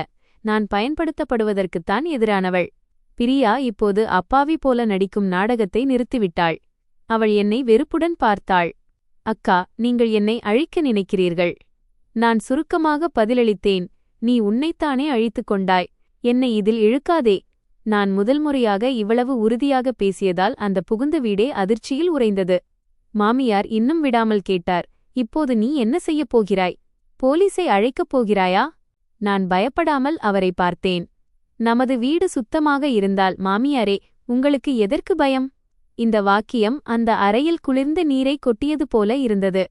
நான் பயன்படுத்தப்படுவதற்குத்தான் எதிரானவள். பிரியா இப்போது அப்பாவி போல நடிக்கும் நாடகத்தை நிறுத்திவிட்டாள். அவள் என்னை வெறுப்புடன் பார்த்தாள். அக்கா, நீங்கள் என்னை அழிக்க நினைக்கிறீர்கள். நான் சுருக்கமாக பதிலளித்தேன். நீ உன்னைத்தானே அழித்துக் கொண்டாய், என்னை இதில் இழுக்காதே. நான் முதல் முறையாக இவ்வளவு உறுதியாக பேசியதால் அந்த புகுந்த வீடே அதிர்ச்சியில் உறைந்தது. மாமியார் இன்னும் விடாமல் கேட்டார், இப்போது நீ என்ன செய்யப் போகிறாய்? போலீஸை அழைக்கப் போகிறாயா? நான் பயப்படாமல் அவரை பார்த்தேன். நமது வீடு சுத்தமாக இருந்தால் மாமியாரே, உங்களுக்கு எதற்கு பயம்? இந்த வாக்கியம் அந்த அறையில் குளிர்ந்த நீரை கொட்டியது போல இருந்தது.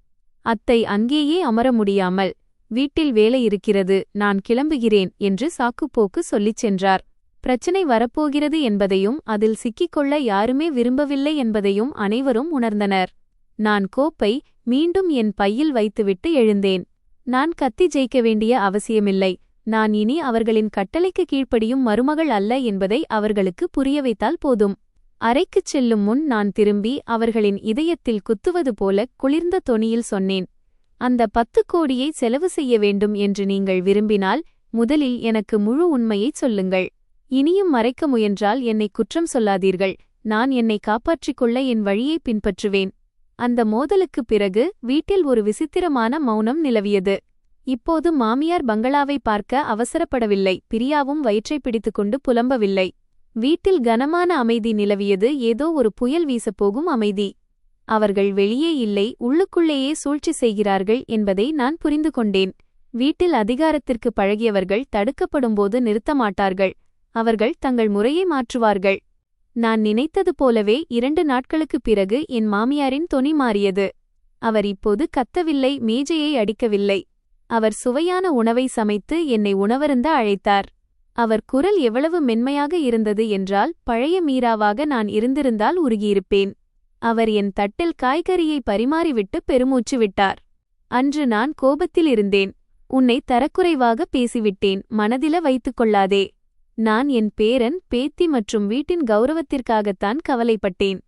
அத்தை அங்கேயே அமர முடியாமல், வீட்டில் வேலை இருக்கிறது, நான் கிளம்புகிறேன் என்று சாக்குப்போக்கு சொல்லிச் சென்றார். பிரச்சனை வரப்போகிறது என்பதையும் அதில் சிக்கிக்கொள்ள யாருமே விரும்பவில்லை என்பதையும் அனைவரும் உணர்ந்தனர். நான் கோப்பை மீண்டும் என் பையில் வைத்துவிட்டு எழுந்தேன். நான் கத்தி ஜெயிக்க வேண்டிய அவசியமில்லை. நான் இனி அவர்களின் கட்டளைக்கு கீழ்ப்படியும் மருமகள் அல்ல என்பதை அவர்களுக்கு புரிய வைத்தால் போதும். அறைக்குச் செல்லும் முன் நான் திரும்பி அவர்களின் இதயத்தில் குத்துவது போல குளிர்ந்த தொனியில் சொன்னேன், அந்த 10 கோடியை செலவு செய்ய வேண்டும் என்று நீங்கள் விரும்பினால் முதலில் எனக்கு முழு உண்மையைச் சொல்லுங்கள். இனியும் மறைக்க முயன்றால் என்னை குற்றம் சொல்லாதீர்கள். நான் என்னை காப்பாற்றிக் கொள்ள என் வழியை பின்பற்றுவேன். அந்த மோதலுக்குப் பிறகு வீட்டில் ஒரு விசித்திரமான மௌனம் நிலவியது. இப்போது மாமியார் பங்களாவை பார்க்க அவசரப்படவில்லை, பிரியாவும் வயிற்றை பிடித்துக்கொண்டு புலம்பவில்லை. வீட்டில் கனமான அமைதி நிலவியது, ஏதோ ஒரு புயல் வீசப்போகும் அமைதி. அவர்கள் வெளியே இல்லை, உள்ளுக்குள்ளேயே சூழ்ச்சி செய்கிறார்கள் என்பதை நான் புரிந்து கொண்டேன். வீட்டில் அதிகாரத்திற்கு பழகியவர்கள் தடுக்கப்படும்போது நிறுத்த மாட்டார்கள். அவர்கள் தங்கள் முறையை மாற்றுவார்கள். நான் நினைத்தது போலவே 2 நாட்களுக்குப் பிறகு என் மாமியாரின் தொனி மாறியது. அவர் இப்போது கத்தவில்லை, மேஜையை அடிக்கவில்லை. அவர் சுவையான உணவை சமைத்து என்னை உணவருந்த அழைத்தார். அவர் குரல் எவ்வளவு மென்மையாக இருந்தது என்றால், பழைய மீராவாக நான் இருந்திருந்தால் உருகியிருப்பேன். அவர் என் தட்டில் காய்கறியை பரிமாறிவிட்டு பெருமூச்சு விட்டார். அன்று நான் கோபத்தில் இருந்தேன். உன்னை தரக்குறைவாக பேசிவிட்டேன், மனதில வைத்துக் கொள்ளாதே. நான் என் பேரன், பேத்தி மற்றும் வீட்டின் கௌரவத்திற்காகத்தான் கவலைப்பட்டேன்.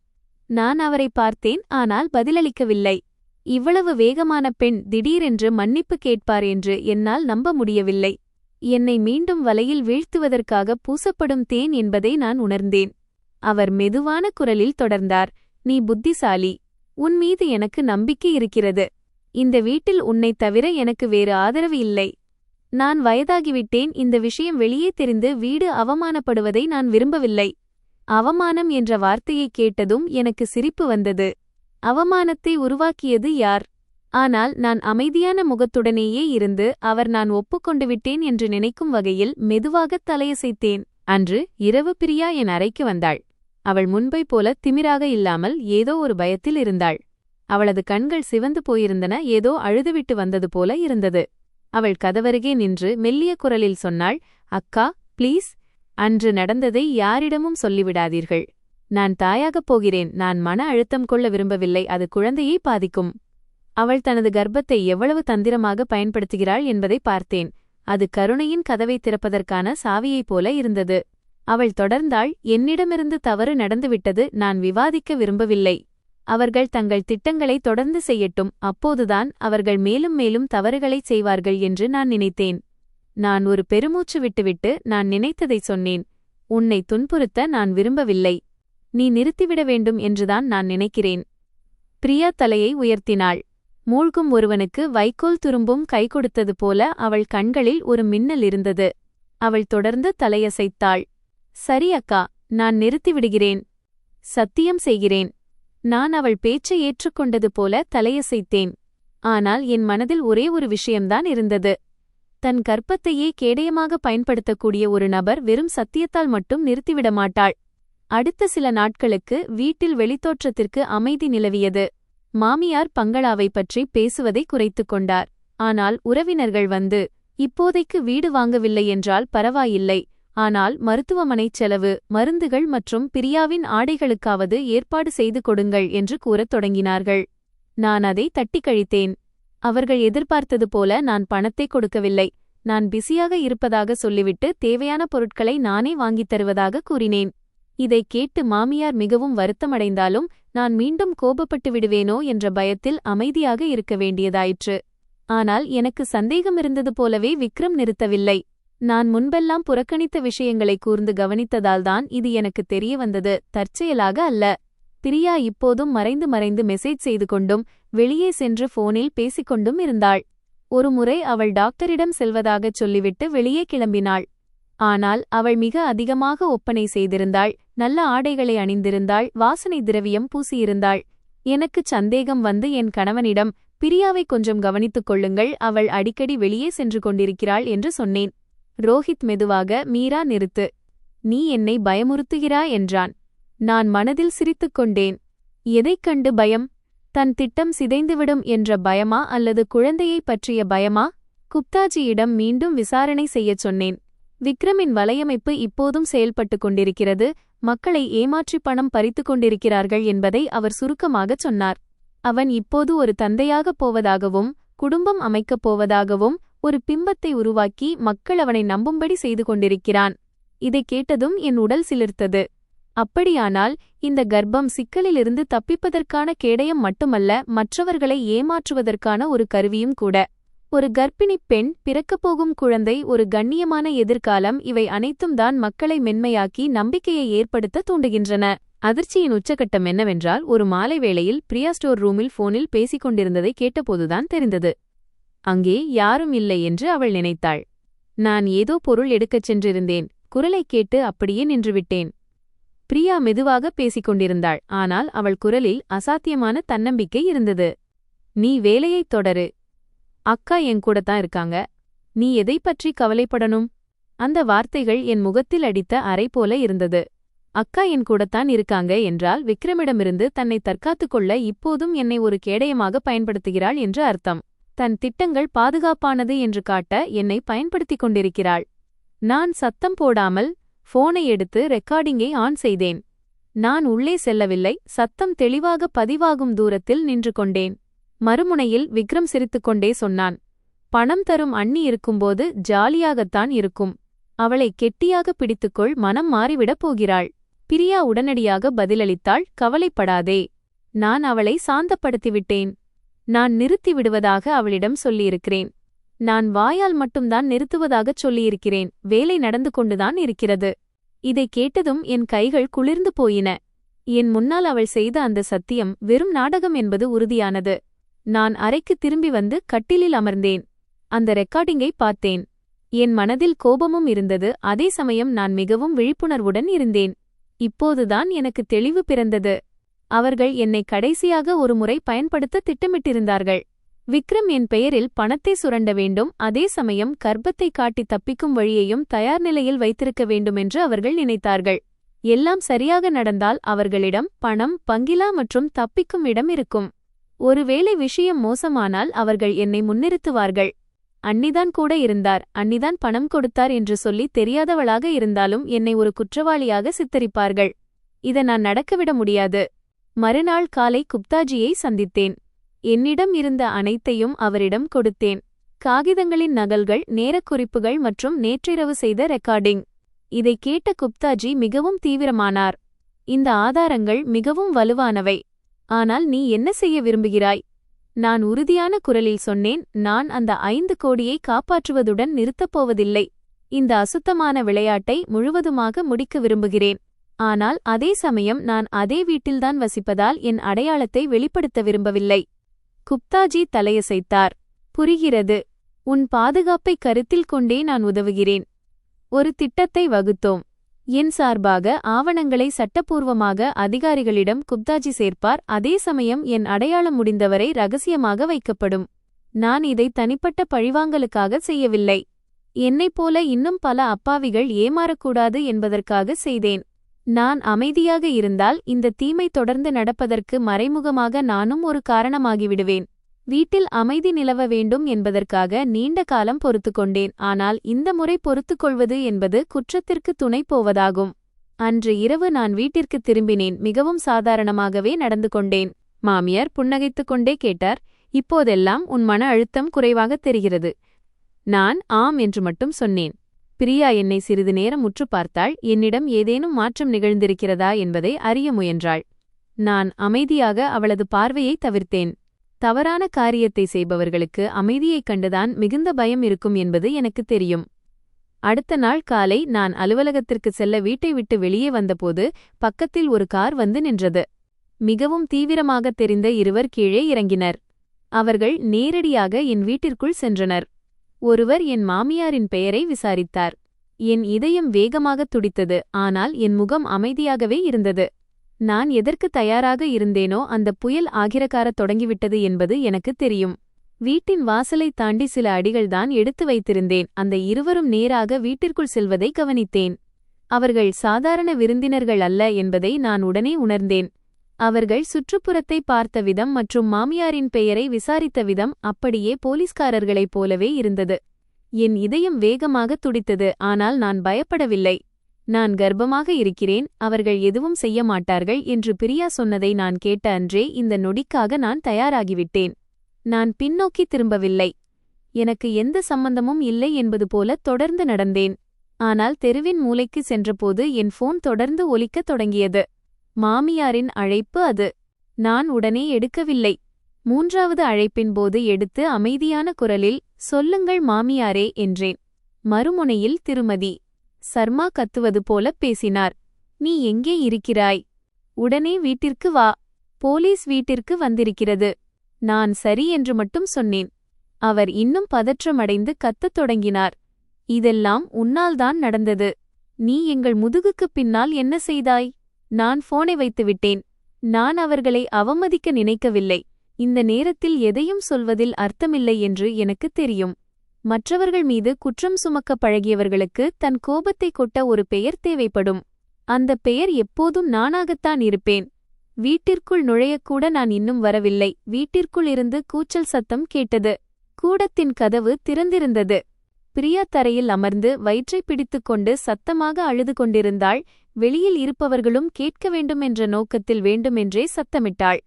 நான் அவரை பார்த்தேன், ஆனால் பதிலளிக்கவில்லை. இவ்வளவு வேகமான பெண் திடீரென்று மன்னிப்பு கேட்பார் என்று என்னால் நம்ப முடியவில்லை. என்னை மீண்டும் வலையில் வீழ்த்துவதற்காக பூசப்படும் தேன் என்பதை நான் உணர்ந்தேன். அவர் மெதுவான குரலில் தொடர்ந்தார், நீ புத்திசாலி. உன் மீது எனக்கு நம்பிக்கை இருக்கிறது. இந்த வீட்டில் உன்னைத் தவிர எனக்கு வேறு ஆதரவு இல்லை. நான் வயதாகிவிட்டேன். இந்த விஷயம் வெளியே தெரிந்து வீடு அவமானப்படுவதை நான் விரும்பவில்லை. அவமானம் என்ற வார்த்தையை கேட்டதும் எனக்கு சிரிப்பு வந்தது. அவமானத்தை உருவாக்கியது யார்? ஆனால் நான் அமைதியான முகத்துடனேயே இருந்து அவர் நான் ஒப்புக்கொண்டு விட்டேன் என்று நினைக்கும் வகையில் மெதுவாகத் தலையசைத்தேன். அன்று இரவு பிரியா என் அறைக்கு வந்தாள். அவள் முன்பை போல திமிராக இல்லாமல் ஏதோ ஒரு பயத்தில் இருந்தாள். அவளது கண்கள் சிவந்து போயிருந்தன, ஏதோ அழுதுவிட்டு வந்தது போல இருந்தது. அவள் கதவருகே நின்று மெல்லிய குரலில் சொன்னாள், அக்கா, ப்ளீஸ், அன்று நடந்ததை யாரிடமும் சொல்லிவிடாதீர்கள். நான் தாயாகப் போகிறேன். நான் மன அழுத்தம் கொள்ள விரும்பவில்லை, அது குழந்தையை பாதிக்கும். அவள் தனது கர்ப்பத்தை எவ்வளவு தந்திரமாக பயன்படுத்துகிறாள் என்பதை பார்த்தேன். அது கருணையின் கதவை திறப்பதற்கான சாவியைப் போல இருந்தது. அவள் தொடர்ந்தாள், என்னிடமிருந்து தவறு நடந்துவிட்டது, நான் விவாதிக்க விரும்பவில்லை. அவர்கள் தங்கள் திட்டங்களை தொடர்ந்து செய்யட்டும், அப்போதுதான் அவர்கள் மேலும் மேலும் தவறுகளைச் செய்வார்கள் என்று நான் நினைத்தேன். நான் ஒரு பெருமூச்சு விட்டுவிட்டு நான் நினைத்ததை சொன்னேன். உன்னை துன்புறுத்த நான் விரும்பவில்லை. நீ நிறுத்திவிட வேண்டும் என்றுதான் நான் நினைக்கிறேன். பிரியா தலையை உயர்த்தினாள். மூழ்கும் ஒருவனுக்கு வைக்கோல் துரும்பும் கை கொடுத்தது போல அவள் கண்களில் ஒரு மின்னல் இருந்தது. அவள் தொடர்ந்து தலையசைத்தாள். சரி அக்கா, நான் நிறுத்திவிடுகிறேன். சத்தியம் செய்கிறேன். நான் அவள் பேச்சை ஏற்றுக்கொண்டது போல தலையசைத்தேன். ஆனால் என் மனதில் ஒரே ஒரு விஷயம்தான் இருந்தது. தன் கர்ப்பத்தையே கேடயமாக பயன்படுத்தக்கூடிய ஒரு நபர் வெறும் சத்தியத்தால் மட்டும் நிறுத்திவிட மாட்டாள். அடுத்த சில நாட்களுக்கு வீட்டில் வெளித்தோற்றத்திற்கு அமைதி நிலவியது. மாமியார் பங்களாவை பற்றி பேசுவதை குறைத்துக் கொண்டார். ஆனால் உறவினர்கள் வந்து, இப்போதைக்கு வீடு வாங்கவில்லை என்றால் பரவாயில்லை, ஆனால் மருத்துவமனைச் செலவு, மருந்துகள் மற்றும் பிரியாவின் ஆடைகளுக்காவது ஏற்பாடு செய்து கொடுங்கள் என்று கூறத் தொடங்கினார்கள். நான் அதை தட்டிக் கழித்தேன். அவர்கள் எதிர்பார்த்தது போல நான் பணத்தை கொடுக்கவில்லை. நான் பிஸியாக இருப்பதாக சொல்லிவிட்டு தேவையான பொருட்களை நானே வாங்கித் தருவதாக கூறினேன். இதைக் கேட்டு மாமியார் மிகவும் வருத்தமடைந்தாலும் நான் மீண்டும் கோபப்பட்டு விடுவேனோ என்ற பயத்தில் அமைதியாக இருக்க வேண்டியதாயிற்று. ஆனால் எனக்கு சந்தேகமிருந்தது போலவே விக்ரம் நிறுத்தவில்லை. நான் முன்பெல்லாம் புறக்கணித்த விஷயங்களை கூர்ந்து கவனித்ததால்தான் இது எனக்கு தெரிய வந்தது, தற்செயலாக அல்ல. பிரியா இப்போதும் மறைந்து மறைந்து மெசேஜ் செய்து கொண்டும் வெளியே சென்று போனில் பேசிக்கொண்டும் இருந்தாள். ஒருமுறை அவள் டாக்டரிடம் செல்வதாகச் சொல்லிவிட்டு வெளியே கிளம்பினாள். ஆனால் அவள் மிக அதிகமாக ஒப்பனை செய்திருந்தாள், நல்ல ஆடைகளை அணிந்திருந்தாள், வாசனை திரவியம் பூசியிருந்தாள். எனக்குச் சந்தேகம் வந்து என் கணவனிடம், பிரியாவை கொஞ்சம் கவனித்துக் கொள்ளுங்கள், அவள் அடிக்கடி வெளியே சென்று கொண்டிருக்கிறாள் என்று சொன்னேன். ரோஹித் மெதுவாக, மீரா நிறுத்து, நீ என்னை பயமுறுத்துகிறாய் என்றான். நான் மனதில் சிரித்துக் கொண்டேன். எதைக் கண்டு பயம்? தன் திட்டம் சிதைந்துவிடும் என்ற பயமா அல்லது குழந்தையைப் பற்றிய பயமா? குப்தாஜியிடம் மீண்டும் விசாரணை செய்யச் சொன்னேன். விக்ரமின் வலையமைப்பு இப்போதும் செயல்பட்டுக் கொண்டிருக்கிறது, மக்களை ஏமாற்றி பணம் பறித்துக் கொண்டிருக்கிறார்கள் என்பதை அவர் சுருக்கமாகச் சொன்னார். அவன் இப்போது ஒரு தந்தையாகப் போவதாகவும் குடும்பம் அமைக்கப் போவதாகவும் ஒரு பிம்பத்தை உருவாக்கி மக்கள் அவனை நம்பும்படி செய்து கொண்டிருக்கிறான். இதைக் கேட்டதும் என் உடல் சிலிர்த்தது. அப்படியானால் இந்த கர்ப்பம் சிக்கலிலிருந்து தப்பிப்பதற்கான கேடயம் மட்டுமல்ல, மற்றவர்களை ஏமாற்றுவதற்கான ஒரு கருவியும் கூட. ஒரு கர்ப்பிணிப் பெண், பிறக்கப்போகும் குழந்தை, ஒரு கண்ணியமான எதிர்காலம், இவை அனைத்தும் தான் மக்களை மென்மையாக்கி நம்பிக்கையை ஏற்படுத்த தூண்டுகின்றன. அதிர்ச்சியின் உச்சகட்டம் என்னவென்றால், ஒரு மாலை வேளையில் பிரியா ஸ்டோர் ரூமில் போனில் பேசிக் கொண்டிருந்ததை கேட்டபோதுதான் தெரிந்தது. அங்கே யாரும் இல்லை என்று அவள் நினைத்தாள். நான் ஏதோ பொருள் எடுக்கச் சென்றிருந்தேன். குரலைக் கேட்டு அப்படியே நின்றுவிட்டேன். பிரியா மெதுவாக பேசிக் கொண்டிருந்தாள். ஆனால் அவள் குரலில் அசாத்தியமான தன்னம்பிக்கை இருந்தது. நீ வேலையைத் தொடரு. அக்கா என் கூடத்தான் இருக்காங்க. நீ எதைப் பற்றி கவலைப்படணும்? அந்த வார்த்தைகள் என் முகத்தில் அடித்த அறை போல இருந்தது. அக்கா என் கூடத்தான் இருக்காங்க என்றால் விக்ரமிடமிருந்து தன்னை தற்காத்துக் கொள்ள இப்போதும் என்னை ஒரு கேடயமாக பயன்படுத்துகிறாள் என்று அர்த்தம். தன் திட்டங்கள் பாதுகாப்பானது என்று காட்ட என்னை பயன்படுத்திக் கொண்டிருக்கிறாள். நான் சத்தம் போடாமல் போனை எடுத்து ரெக்கார்டிங்கை ஆன் செய்தேன். நான் உள்ளே செல்லவில்லை, சத்தம் தெளிவாக பதிவாகும் தூரத்தில் நின்று கொண்டேன். மறுமுனையில் விக்ரம் சிரித்துக்கொண்டே சொன்னான், பணம் தரும் அண்ணி இருக்கும்போது ஜாலியாகத்தான் இருக்கும். அவளை கெட்டியாக பிடித்துக்கொள், மனம் மாறிவிடப் போகிறாள். பிரியா உடனடியாக பதிலளித்தாள், கவலைப்படாதே. நான் அவளை சாந்தப்படுத்திவிட்டேன். நான் நிறுத்தி விடுவதாக அவளிடம் சொல்லியிருக்கிறேன். நான் வாயால் மட்டும்தான் நிறுத்துவதாகச் சொல்லியிருக்கிறேன். வேலை நடந்து கொண்டுதான் இருக்கிறது. இதைக் கேட்டதும் என் கைகள் குளிர்ந்து போயின. என் முன்னால் அவள் செய்த அந்த சத்தியம் வெறும் நாடகம் என்பது உறுதியானது. நான் அறைக்கு திரும்பி வந்து கட்டிலில் அமர்ந்தேன். அந்த ரெக்கார்டிங்கை பார்த்தேன். என் மனதில் கோபமும் இருந்தது, அதே சமயம் நான் மிகவும் விழிப்புணர்வுடன் இருந்தேன். இப்போதுதான் எனக்கு தெளிவு பிறந்தது. அவர்கள் என்னை கடைசியாக ஒரு முறை பயன்படுத்த திட்டமிட்டிருந்தார்கள். விக்ரம் என் பெயரில் பணத்தை சுரண்ட வேண்டும், அதே சமயம் கர்ப்பத்தை காட்டி தப்பிக்கும் வழியையும் தயார் நிலையில் வைத்திருக்க வேண்டுமென்று அவர்கள் நினைத்தார்கள். எல்லாம் சரியாக நடந்தால் அவர்களிடம் பணம், பங்கிலா மற்றும் தப்பிக்கும் இடம் இருக்கும். ஒருவேளை விஷயம் மோசமானால் அவர்கள் என்னை முன்னிறுத்துவார்கள். அண்ணிதான் கூட இருந்தார், அண்ணிதான் பணம் கொடுத்தார் என்று சொல்லி தெரியாதவளாக இருந்தாலும் என்னை ஒரு குற்றவாளியாக சித்தரிப்பார்கள். இதை நான் நடக்கவிட முடியாது. மறுநாள் காலை குப்தாஜியை சந்தித்தேன். என்னிடம் இருந்த அனைத்தையும் அவரிடம் கொடுத்தேன். காகிதங்களின் நகல்கள், நேரக்குறிப்புகள் மற்றும் நேற்றிரவு செய்த ரெக்கார்டிங். இதைக் கேட்ட குப்தாஜி மிகவும் தீவிரமானார். இந்த ஆதாரங்கள் மிகவும் வலுவானவை. ஆனால் நீ என்ன செய்ய விரும்புகிறாய்? நான் உறுதியான குரலில் சொன்னேன், நான் அந்த 5 கோடியை காப்பாற்றுவதுடன் நிறுத்தப்போவதில்லை. இந்த அசுத்தமான விளையாட்டை முழுவதுமாக முடிக்க விரும்புகிறேன். ஆனால் அதே சமயம் நான் அதே வீட்டில்தான் வசிப்பதால் என் அடையாளத்தை வெளிப்படுத்த விரும்பவில்லை. குப்தாஜி தலையசைத்தார். புரிகிறது. உன் பாதுகாப்பை கருத்தில் கொண்டே நான் உதவுகிறேன். ஒரு திட்டத்தை வகுத்தோம். என் சார்பாக ஆவணங்களை சட்டப்பூர்வமாக அதிகாரிகளிடம் குப்தாஜி சேர்ப்பார், அதே சமயம் என் அடையாளம் முடிந்தவரை ரகசியமாக வைக்கப்படும். நான் இதை தனிப்பட்ட பழிவாங்கலுக்காக செய்யவில்லை. என்னைப் போல இன்னும் பல அப்பாவிகள் ஏமாறக்கூடாது என்பதற்காக செய்தேன். நான் அமைதியாக இருந்தால் இந்த தீமை தொடர்ந்து நடப்பதற்கு மறைமுகமாக நானும் ஒரு காரணமாகிவிடுவேன். வீட்டில் அமைதி நிலவ வேண்டும் என்பதற்காக நீண்ட காலம் பொறுத்துக்கொண்டேன். ஆனால் இந்த முறை பொறுத்துக்கொள்வது என்பது குற்றத்திற்கு துணை போவதாகும். அன்று இரவு நான் வீட்டிற்கு திரும்பினேன். மிகவும் சாதாரணமாகவே நடந்து கொண்டேன். மாமியார் புன்னகைத்துக் கொண்டே கேட்டார், இப்போதெல்லாம் உன் மன அழுத்தம் குறைவாகத் தெரிகிறது. நான் ஆம் என்று மட்டும் சொன்னேன். பிரியா என்னை சிறிது நேரம் உற்று பார்த்தாள். என்னிடம் ஏதேனும் மாற்றம் நிகழ்ந்திருக்கிறதா என்பதை அறிய முயன்றாள். நான் அமைதியாக அவளது பார்வையை தவிர்த்தேன். தவறான காரியத்தை செய்பவர்களுக்கு அமைதியைக் கண்டுதான் மிகுந்த பயம் இருக்கும் என்பது எனக்குத் தெரியும். அடுத்த நாள் காலை நான் அலுவலகத்திற்கு செல்ல வீட்டை விட்டு வெளியே வந்தபோது பக்கத்தில் ஒரு கார் வந்து நின்றது. மிகவும் தீவிரமாகத் தெரிந்த இருவர் கீழே இறங்கினர். அவர்கள் நேரடியாக என் வீட்டிற்குள் சென்றனர். ஒருவர் என் மாமியாரின் பெயரை விசாரித்தார். என் இதயம் வேகமாகத் துடித்தது. ஆனால் என் முகம் அமைதியாகவே இருந்தது. நான் எதற்கு தயாராக இருந்தேனோ அந்த புயல் ஆகிரகாரத் தொடங்கிவிட்டது என்பது எனக்குத் தெரியும். வீட்டின் வாசலைத் தாண்டி சில அடிகள்தான் எடுத்து வைத்திருந்தேன். அந்த இருவரும் நேராக வீட்டிற்குள் செல்வதை கவனித்தேன். அவர்கள் சாதாரண விருந்தினர்கள் அல்ல என்பதை நான் உடனே உணர்ந்தேன். அவர்கள் சுற்றுப்புறத்தை பார்த்த விதம் மற்றும் மாமியாரின் பெயரை விசாரித்த விதம் அப்படியே போலீஸ்காரர்களைப் போலவே இருந்தது. என் இதயம் வேகமாகத் துடித்தது. ஆனால் நான் பயப்படவில்லை. நான் கர்ப்பமாக இருக்கிறேன், அவர்கள் எதுவும் செய்ய மாட்டார்கள் என்று பிரியா சொன்னதை நான் கேட்ட அன்றே இந்த நொடிக்காக நான் தயாராகிவிட்டேன். நான் பின்னோக்கி திரும்பவில்லை. எனக்கு எந்த சம்பந்தமும் இல்லை என்பது போல தொடர்ந்து நடந்தேன். ஆனால் தெருவின் மூலைக்கு சென்றபோது என் போன் தொடர்ந்து ஒலிக்கத் தொடங்கியது. மாமியாரின் அழைப்பு அது. நான் உடனே எடுக்கவில்லை. மூன்றாவது அழைப்பின் போது எடுத்து அமைதியான குரலில், சொல்லுங்கள் மாமியாரே என்றேன். மறுமுனையில் திருமதி சர்மா கத்துவது போலப் பேசினார். நீ எங்கே இருக்கிறாய்? உடனே வீட்டிற்கு வா. போலீஸ் வீட்டிற்கு வந்திருக்கிறது. நான் சரி என்று மட்டும் சொன்னேன். அவர் இன்னும் பதற்றமடைந்து கத்தத் தொடங்கினார். இதெல்லாம் உன்னால்தான் நடந்தது. நீ எங்கள் முதுகுக்குப் பின்னால் என்ன செய்தாய்? நான் போனை வைத்துவிட்டேன். நான் அவர்களை அவமதிக்க நினைக்கவில்லை. இந்த நேரத்தில் எதையும் சொல்வதில் அர்த்தமில்லை என்று எனக்குத் தெரியும். மற்றவர்கள் மீது குற்றம் சுமக்க பழகியவர்களுக்கு தன் கோபத்தை கொட்ட ஒரு பெயர் தேவைப்படும். அந்த பெயர் எப்போதும் நானாகத்தான் இருப்பேன். வீட்டிற்குள் நுழையக்கூட நான் இன்னும் வரவில்லை. வீட்டிற்குள் இருந்து கூச்சல் சத்தம் கேட்டது. கூடத்தின் கதவு திறந்திருந்தது. பிரியா தரையில் அமர்ந்து வயிற்றை பிடித்துக்கொண்டு சத்தமாக அழுது கொண்டிருந்தாள். வெளியில் இருப்பவர்களும் கேட்க வேண்டும் என்ற நோக்கத்தில் வேண்டுமென்றே சத்தமிட்டாள்.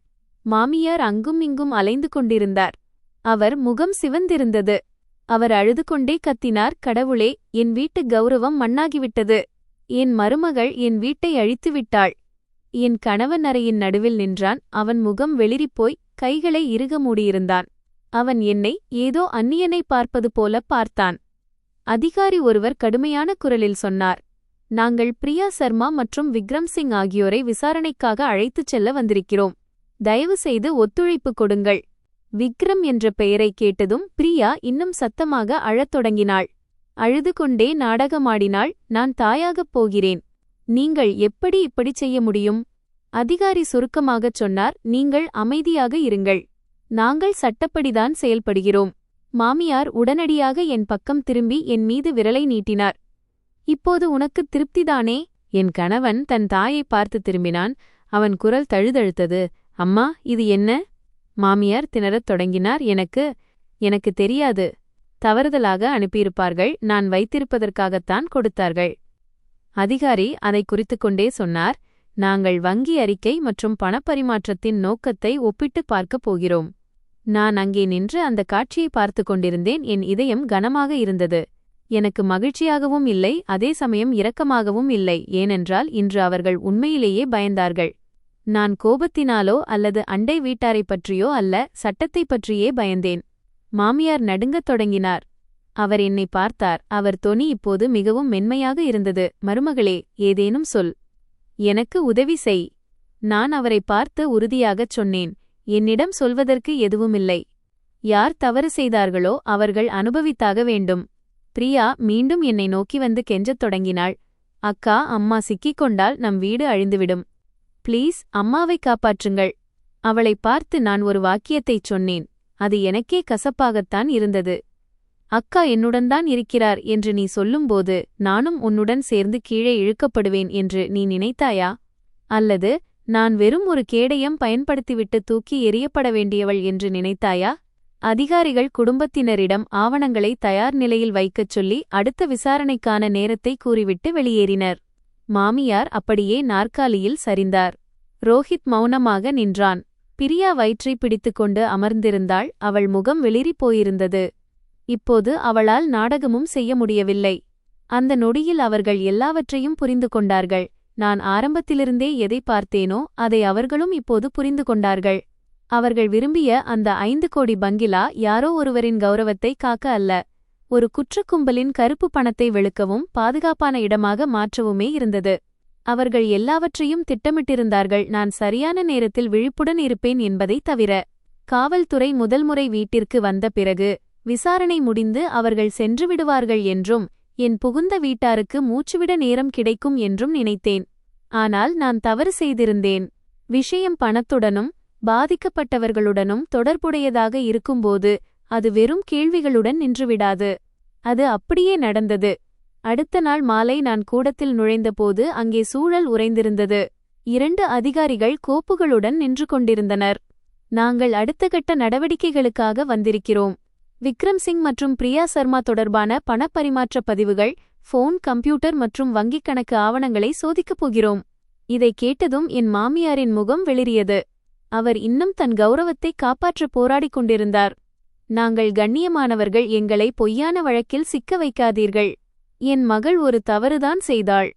மாமியார் அங்கும் இங்கும் அலைந்து கொண்டிருந்தார். அவர் முகம் சிவந்திருந்தது. அவர் அழுது கொண்டே கத்தினார், கடவுளே, என் வீட்டு கௌரவம் மண்ணாகிவிட்டது. என் மருமகள் என் வீட்டை அழித்துவிட்டாள். என் கணவன் அறையின் நடுவில் நின்றான். அவன் முகம் வெளிரிப்போய் கைகளை இறுக மூடியிருந்தான். அவன் என்னை ஏதோ அந்நியனை பார்ப்பது போல பார்த்தான். அதிகாரி ஒருவர் கடுமையான குரலில் சொன்னார், நாங்கள் பிரியா சர்மா மற்றும் விக்ரம் சிங் ஆகியோரை விசாரணைக்காக அழைத்துச் செல்ல வந்திருக்கிறோம். தயவு செய்து ஒத்துழைப்பு கொடுங்கள். விக்ரம் என்ற பெயரை கேட்டதும் பிரியா இன்னும் சத்தமாக அழத் தொடங்கினாள். அழுது கொண்டே நாடகமாடினாள். நான் தாயாகப் போகிறேன். நீங்கள் எப்படி இப்படி செய்ய முடியும்? அதிகாரி சுருக்கமாகச் சொன்னார், நீங்கள் அமைதியாக இருங்கள். நாங்கள் சட்டப்படிதான் செயல்படுகிறோம். மாமியார் உடனடியாக என் பக்கம் திரும்பி என் மீது விரலை நீட்டினார். இப்போது உனக்கு திருப்திதானே? என் கணவன் தன் தாயை பார்த்து திரும்பினான். அவன் குரல் தழுதழுத்தது. அம்மா, இது என்ன? மாமியார் திணறத் தொடங்கினார். எனக்கு தெரியாது. தவறுதலாக அனுப்பியிருப்பார்கள். நான் வைத்திருப்பதற்காகத்தான் கொடுத்தார்கள். அதிகாரி அதை குறித்துக் கொண்டே சொன்னார், நாங்கள் வங்கி அறிக்கை மற்றும் பணப்பரிமாற்றத்தின் நோக்கத்தை ஒப்பிட்டுப் பார்க்கப் போகிறோம். நான் அங்கே நின்று அந்த காட்சியை பார்த்து கொண்டிருந்தேன். என் இதயம் கனமாக இருந்தது. எனக்கு மகிழ்ச்சியாகவும் இல்லை, அதே சமயம் இரக்கமாகவும் இல்லை. ஏனென்றால் இன்று அவர்கள் உண்மையிலேயே பயந்தார்கள். நான் கோபத்தினாலோ அல்லது அண்டை வீட்டாரைப் பற்றியோ அல்ல, சட்டத்தைப் பற்றியே பயந்தேன். மாமியார் நடுங்கத் தொடங்கினார். அவர் என்னை பார்த்தார். அவர் தொனி இப்போது மிகவும் மென்மையாக இருந்தது. மருமகளே, ஏதேனும் சொல். எனக்கு உதவி செய். நான் அவரை பார்த்து உறுதியாகச் சொன்னேன், என்னிடம் சொல்வதற்கு எதுவுமில்லை. யார் தவறு செய்தார்களோ அவர்கள் அனுபவித்தாக வேண்டும். பிரியா மீண்டும் என்னை நோக்கி வந்து கெஞ்சத் தொடங்கினாள். அக்கா, அம்மா சிக்கிக்கொண்டால் நம் வீடு அழிந்துவிடும். ப்ளீஸ், அம்மாவை காப்பாற்றுங்கள். அவளைப் பார்த்து நான் ஒரு வாக்கியத்தைச் சொன்னேன். அது எனக்கே கசப்பாகத்தான் இருந்தது. அக்கா என்னுடன்தான் இருக்கிறார் என்று நீ சொல்லும்போது நானும் உன்னுடன் சேர்ந்து கீழே இழுக்கப்படுவேன் என்று நீ நினைத்தாயா? அல்லது நான் வெறும் ஒரு கேடயம் பயன்படுத்திவிட்டு தூக்கி எறியப்பட வேண்டியவள் என்று நினைத்தாயா? அதிகாரிகள் குடும்பத்தினரிடம் ஆவணங்களை தயார் நிலையில் வைக்கச் சொல்லி அடுத்த விசாரணைக்கான நேரத்தை கூறிவிட்டு வெளியேறினர். மாமியார் அப்படியே நாற்காலியில் சரிந்தார். ரோஹித் மௌனமாக நின்றான். பிரியா வயிற்றை பிடித்துக்கொண்டு அமர்ந்திருந்தாள். அவள் முகம் வெளிறிப் போயிருந்தது. இப்போது அவளால் நாடகமும் செய்ய முடியவில்லை. அந்த நொடியில் அவர்கள் எல்லாவற்றையும் புரிந்து கொண்டார்கள். நான் ஆரம்பத்திலிருந்தே எதை பார்த்தேனோ அதை அவர்களும் இப்போது புரிந்து கொண்டார்கள். அவர்கள் விரும்பிய அந்த 5 கோடி பங்களா யாரோ ஒருவரின் கௌரவத்தை காக்க அல்ல, ஒரு குற்றக்கும்பலின் கருப்பு பணத்தை வெளுக்கவும் பாதுகாப்பான இடமாக மாற்றவுமே இருந்தது. அவர்கள் எல்லாவற்றையும் திட்டமிட்டிருந்தார்கள், நான் சரியான நேரத்தில் விழிப்புடன் இருப்பேன் என்பதை தவிர. காவல்துறை முதல் முறை வீட்டிற்கு வந்த பிறகு விசாரணை முடிந்து அவர்கள் சென்று விடுவார்கள் என்றும் என் புகுந்த வீட்டாருக்கு மூச்சுவிட நேரம் கிடைக்கும் என்றும் நினைத்தேன். ஆனால் நான் தவறு செய்திருந்தேன். விஷயம் பணத்துடனும் பாதிக்கப்பட்டவர்களுடனும் தொடர்புடையதாக இருக்கும்போது அது வெறும் கேள்விகளுடன் நின்றுவிடாது. அது அப்படியே நடந்தது. அடுத்த நாள் மாலை நான் கூடத்தில் நுழைந்தபோது அங்கே சூழல் உறைந்திருந்தது. 2 அதிகாரிகள் கோப்புகளுடன் நின்று கொண்டிருந்தனர். நாங்கள் அடுத்த கட்ட நடவடிக்கைகளுக்காக வந்திருக்கிறோம். விக்ரம் சிங் மற்றும் பிரியா சர்மா தொடர்பான பணப்பரிமாற்ற பதிவுகள், போன், கம்ப்யூட்டர் மற்றும் வங்கிக் கணக்கு ஆவணங்களை சோதிக்கப் போகிறோம். இதை கேட்டதும் என் மாமியாரின் முகம் வெளிரியது. அவர் இன்னும் தன் கௌரவத்தை காப்பாற்ற போராடிக் கொண்டிருந்தார். நாங்கள் கண்ணியமானவர்கள், எங்களை பொய்யான வழக்கில் சிக்க வைக்காதீர்கள். என் மகள் ஒரு தவறுதான் செய்தாள்.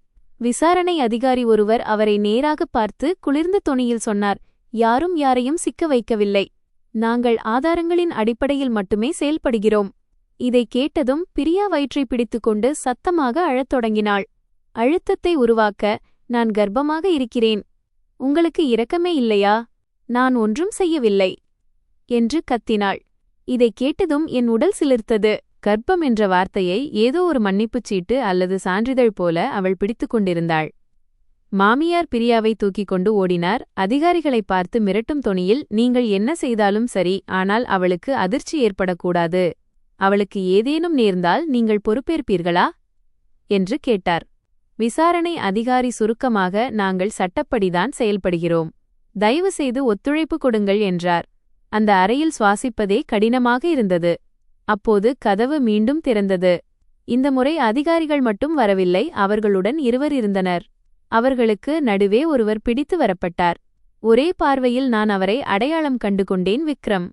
விசாரணை அதிகாரி ஒருவர் அவரை நேராகப் பார்த்து குளிர்ந்த தொனியில் சொன்னார், யாரும் யாரையும் சிக்க வைக்கவில்லை. நாங்கள் ஆதாரங்களின் அடிப்படையில் மட்டுமே செயல்படுகிறோம். இதை கேட்டதும் பிரியா வயிற்றை பிடித்துக்கொண்டு சத்தமாக அழத் தொடங்கினாள். அழுத்தத்தை உருவாக்க, நான் கர்ப்பமாக இருக்கிறேன். உங்களுக்கு இரக்கமே இல்லையா? நான் ஒன்றும் செய்யவில்லை என்று கத்தினாள். இதை கேட்டதும் என் உடல் சிலிர்த்தது. கர்ப்பம் என்ற வார்த்தையை ஏதோ ஒரு மன்னிப்புச் சீட்டு அல்லது சான்றிதழ் போல அவள் பிடித்துக் கொண்டிருந்தாள். மாமியார் பிரியாவை தூக்கிக் கொண்டு ஓடினார். அதிகாரிகளை பார்த்து மிரட்டும் தொனியில், நீங்கள் என்ன செய்தாலும் சரி, ஆனால் அவளுக்கு அதிர்ச்சி ஏற்படக்கூடாது. அவளுக்கு ஏதேனும் நேர்ந்தால் நீங்கள் பொறுப்பேற்பீர்களா என்று கேட்டார். விசாரணை அதிகாரி சுருக்கமாக, நாங்கள் சட்டப்படிதான் செயல்படுகிறோம். தயவு செய்து ஒத்துழைப்பு கொடுங்கள் என்றார். அந்த அறையில் சுவாசிப்பதே கடினமாக இருந்தது. அப்போது கதவு மீண்டும் திறந்தது. இந்த முறை அதிகாரிகள் மட்டும் வரவில்லை, அவர்களுடன் 2 இருந்தனர். அவர்களுக்கு நடுவே ஒருவர் பிடித்து வரப்பட்டார். ஒரே பார்வையில் நான் அவரை அடையாளம் கண்டு கொண்டேன். விக்ரம்.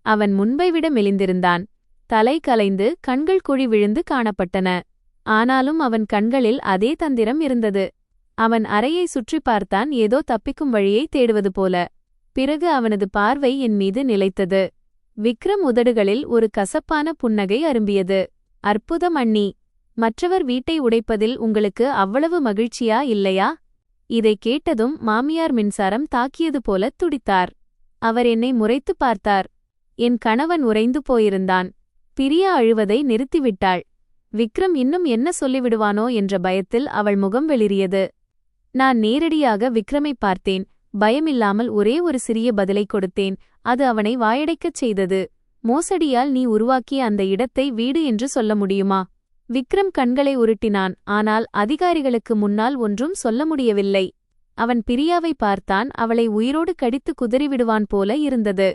அவன் முன்பை விட மெலிந்திருந்தான். தலை கலைந்து கண்கள் குழி விழுந்து காணப்பட்டன. ஆனாலும் அவன் கண்களில் அதே தந்திரம் இருந்தது. அவன் அறையை சுற்றி பார்த்தான், ஏதோ தப்பிக்கும் வழியை தேடுவது போல. பிறகு அவனது பார்வை என் மீது நிலைத்தது. விக்ரம் உதடுகளில் ஒரு கசப்பான புன்னகை அரும்பியது. அற்புதம் அண்ணி. மற்றவர் வீட்டை உடைப்பதில் உங்களுக்கு அவ்வளவு மகிழ்ச்சியா இல்லையா? இதை கேட்டதும் மாமியார் மின்சாரம் தாக்கியது போல துடித்தார். அவர் என்னை முறைத்து பார்த்தார். என் கணவன் உறைந்து போயிருந்தான். பிரியா அழுவதை நிறுத்திவிட்டாள். விக்ரம் இன்னும் என்ன சொல்லிவிடுவானோ என்ற பயத்தில் அவள் முகம் வெளிரியது. நான் நேரடியாக விக்ரமை பார்த்தேன். பயமில்லாமல் ஒரே ஒரு சிறிய பதிலை கொடுத்தேன். அது அவனை வாயடைக்கச் செய்தது. மோசடியால் நீ உருவாக்கிய அந்த இடத்தை வீடு என்று சொல்ல முடியுமா? விக்ரம் கண்களை உருட்டினான். ஆனால் அதிகாரிகளுக்கு முன்னால் ஒன்றும் சொல்ல முடியவில்லை. அவன் பிரியாவை பார்த்தான். அவளை உயிரோடு கடித்து குதறிவிடுவான் போல இருந்தது.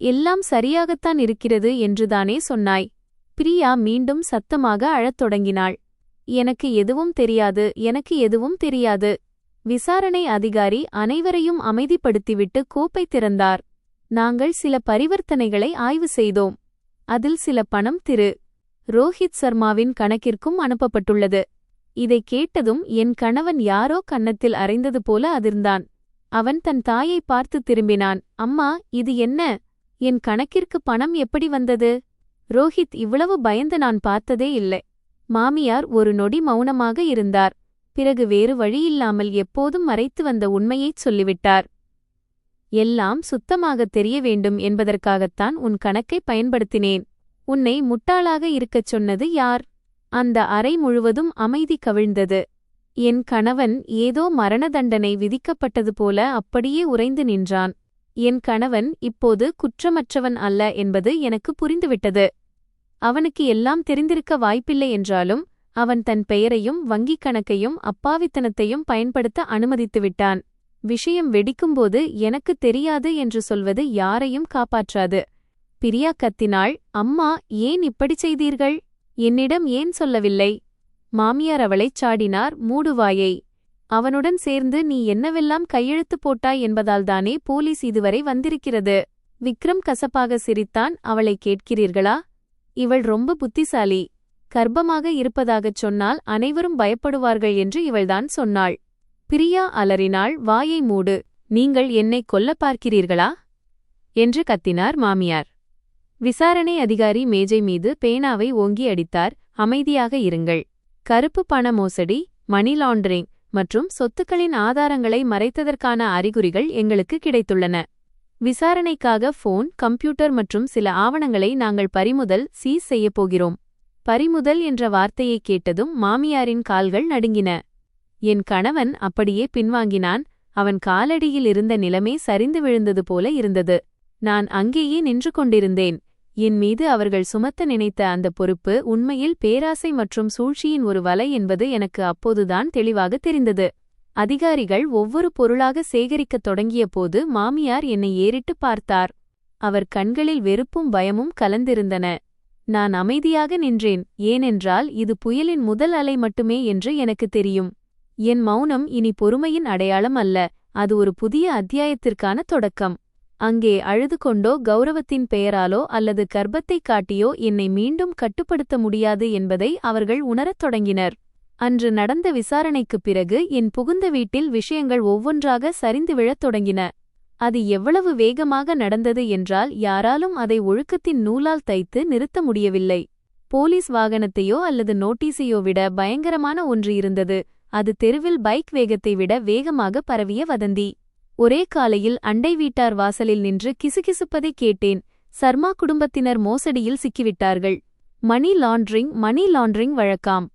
எல்லாம் சரியாகத்தான் இருக்கிறது என்றுதானே சொன்னாய்? பிரியா மீண்டும் சத்தமாக அழத் தொடங்கினாள். எனக்கு எதுவும் தெரியாது, எனக்கு எதுவும் தெரியாது. விசாரணை அதிகாரி அனைவரையும் அமைதிப்படுத்திவிட்டு கோப்பை திறந்தார். நாங்கள் சில பரிவர்த்தனைகளை ஆய்வு செய்தோம். அதில் சில பணம் திரு. ரோஹித் சர்மாவின் கணக்கிற்கும் அனுப்பப்பட்டுள்ளது. இதை கேட்டதும் என் கணவன் யாரோ கன்னத்தில் அறைந்தது போல அதிர்ந்தான். அவன் தன் தாயை பார்த்து திரும்பினான். அம்மா, இது என்ன? என் கணக்கிற்கு பணம் எப்படி வந்தது? ரோஹித் இவ்வளவு பயந்து நான் பார்த்ததே இல்லை. மாமியார் ஒரு நொடி மௌனமாக இருந்தார். பிறகு வேறு வழியில்லாமல் எப்போதும் மறைத்து வந்த உண்மையைச் சொல்லிவிட்டார். எல்லாம் சுத்தமாகத் தெரிய வேண்டும் என்பதற்காகத்தான் உன் கணக்கை பயன்படுத்தினேன். உன்னை முட்டாளாக இருக்கச் சொன்னது யார்? அந்த அறை முழுவதும் அமைதி கவிழ்ந்தது. என் கணவன் ஏதோ மரண தண்டனை விதிக்கப்பட்டது போல அப்படியே உறைந்து நின்றான். என் கணவன் இப்போது குற்றமற்றவன் அல்ல என்பது எனக்கு புரிந்துவிட்டது. அவனுக்கு எல்லாம் தெரிந்திருக்க வாய்ப்பில்லை என்றாலும் அவன் தன் பெயரையும் வங்கிக் கணக்கையும் அப்பாவித்தனத்தையும் பயன்படுத்த அனுமதித்துவிட்டான். விஷயம் வெடிக்கும்போது எனக்கு தெரியாது என்று சொல்வது யாரையும் காப்பாற்றாது. பிரியா கத்தினாள். அம்மா, ஏன் இப்படி செய்தீர்கள்? என்னிடம் ஏன் சொல்லவில்லை? மாமியார் அவளைச் சாடினார். மூடுவாயை. அவனுடன் சேர்ந்து நீ என்னவெல்லாம் கையெழுத்து போட்டாய் என்பதால்தானே போலீஸ் இதுவரை வந்திருக்கிறது. விக்ரம் கசப்பாக சிரித்தான். அவளை கேட்கிறீர்களா? இவள் ரொம்ப புத்திசாலி. கர்ப்பமாக இருப்பதாகச் சொன்னால் அனைவரும் பயப்படுவார்கள் என்று இவள்தான் சொன்னாள். பிரியா அலறினாள். வாயை மூடு. நீங்கள் என்னை கொல்ல பார்க்கிறீர்களா என்று கத்தினார் மாமியார். விசாரணை அதிகாரி மேஜை மீது பேனாவை ஓங்கி அடித்தார். அமைதியாக இருங்கள். கருப்பு பண மோசடி, மணி லாண்டரிங் மற்றும் சொத்துக்களின் ஆதாரங்களை மறைத்ததற்கான அறிகுறிகள் எங்களுக்கு கிடைத்துள்ளன. விசாரணைக்காக போன், கம்ப்யூட்டர் மற்றும் சில ஆவணங்களை நாங்கள் பறிமுதல் சீஸ் செய்யப்போகிறோம். பறிமுதல் என்ற வார்த்தையை கேட்டதும் மாமியாரின் கால்கள் நடுங்கின. என் கணவன் அப்படியே பின்வாங்கினான். அவன் காலடியில் இருந்த நிலமே சரிந்து விழுந்தது போல இருந்தது. நான் அங்கேயே நின்று கொண்டிருந்தேன். என் மீது அவர்கள் சுமத்த நினைத்த அந்த பொறுப்பு உண்மையில் பேராசை மற்றும் சூழ்ச்சியின் ஒரு வலை என்பது எனக்கு அப்போதுதான் தெளிவாக தெரிந்தது. அதிகாரிகள் ஒவ்வொரு பொருளாக சேகரிக்கத் தொடங்கிய போது மாமியார் என்னை ஏறிட்டு பார்த்தார். அவர் கண்களில் வெறுப்பும் பயமும் கலந்திருந்தன. நான் அமைதியாக நின்றேன். ஏனென்றால் இது புயலின் முதல் அலை மட்டுமே என்று எனக்கு தெரியும். என் மௌனம் இனி பொறுமையின் அடையாளம் அல்ல, அது ஒரு புதிய அத்தியாயத்திற்கான தொடக்கம். அங்கே அழுது கொண்டோ கௌரவத்தின் பெயராலோ அல்லது கர்ப்பத்தைக் காட்டியோ என்னை மீண்டும் கட்டுப்படுத்த முடியாது என்பதை அவர்கள் உணரத் தொடங்கினர். அன்று நடந்த விசாரணைக்குப் பிறகு என் புகுந்த வீட்டில் விஷயங்கள் ஒவ்வொன்றாக சரிந்து விழத் தொடங்கின. அது எவ்வளவு வேகமாக நடந்தது என்றால் யாராலும் அதை ஒழுக்கத்தின் நூலால் தைத்து நிறுத்த முடியவில்லை. போலீஸ் வாகனத்தையோ அல்லது நோட்டீஸையோ விட பயங்கரமான ஒன்று இருந்தது. அது தெருவில் பைக் வேகத்தை விட வேகமாக பரவிய வதந்தி. ஒரே காலையில் அண்டை வீட்டார் வாசலில் நின்று கிசுகிசுப்பதை கேட்டேன். சர்மா குடும்பத்தினர் மோசடியில் சிக்கிவிட்டார்கள். Money laundering வழக்காம்.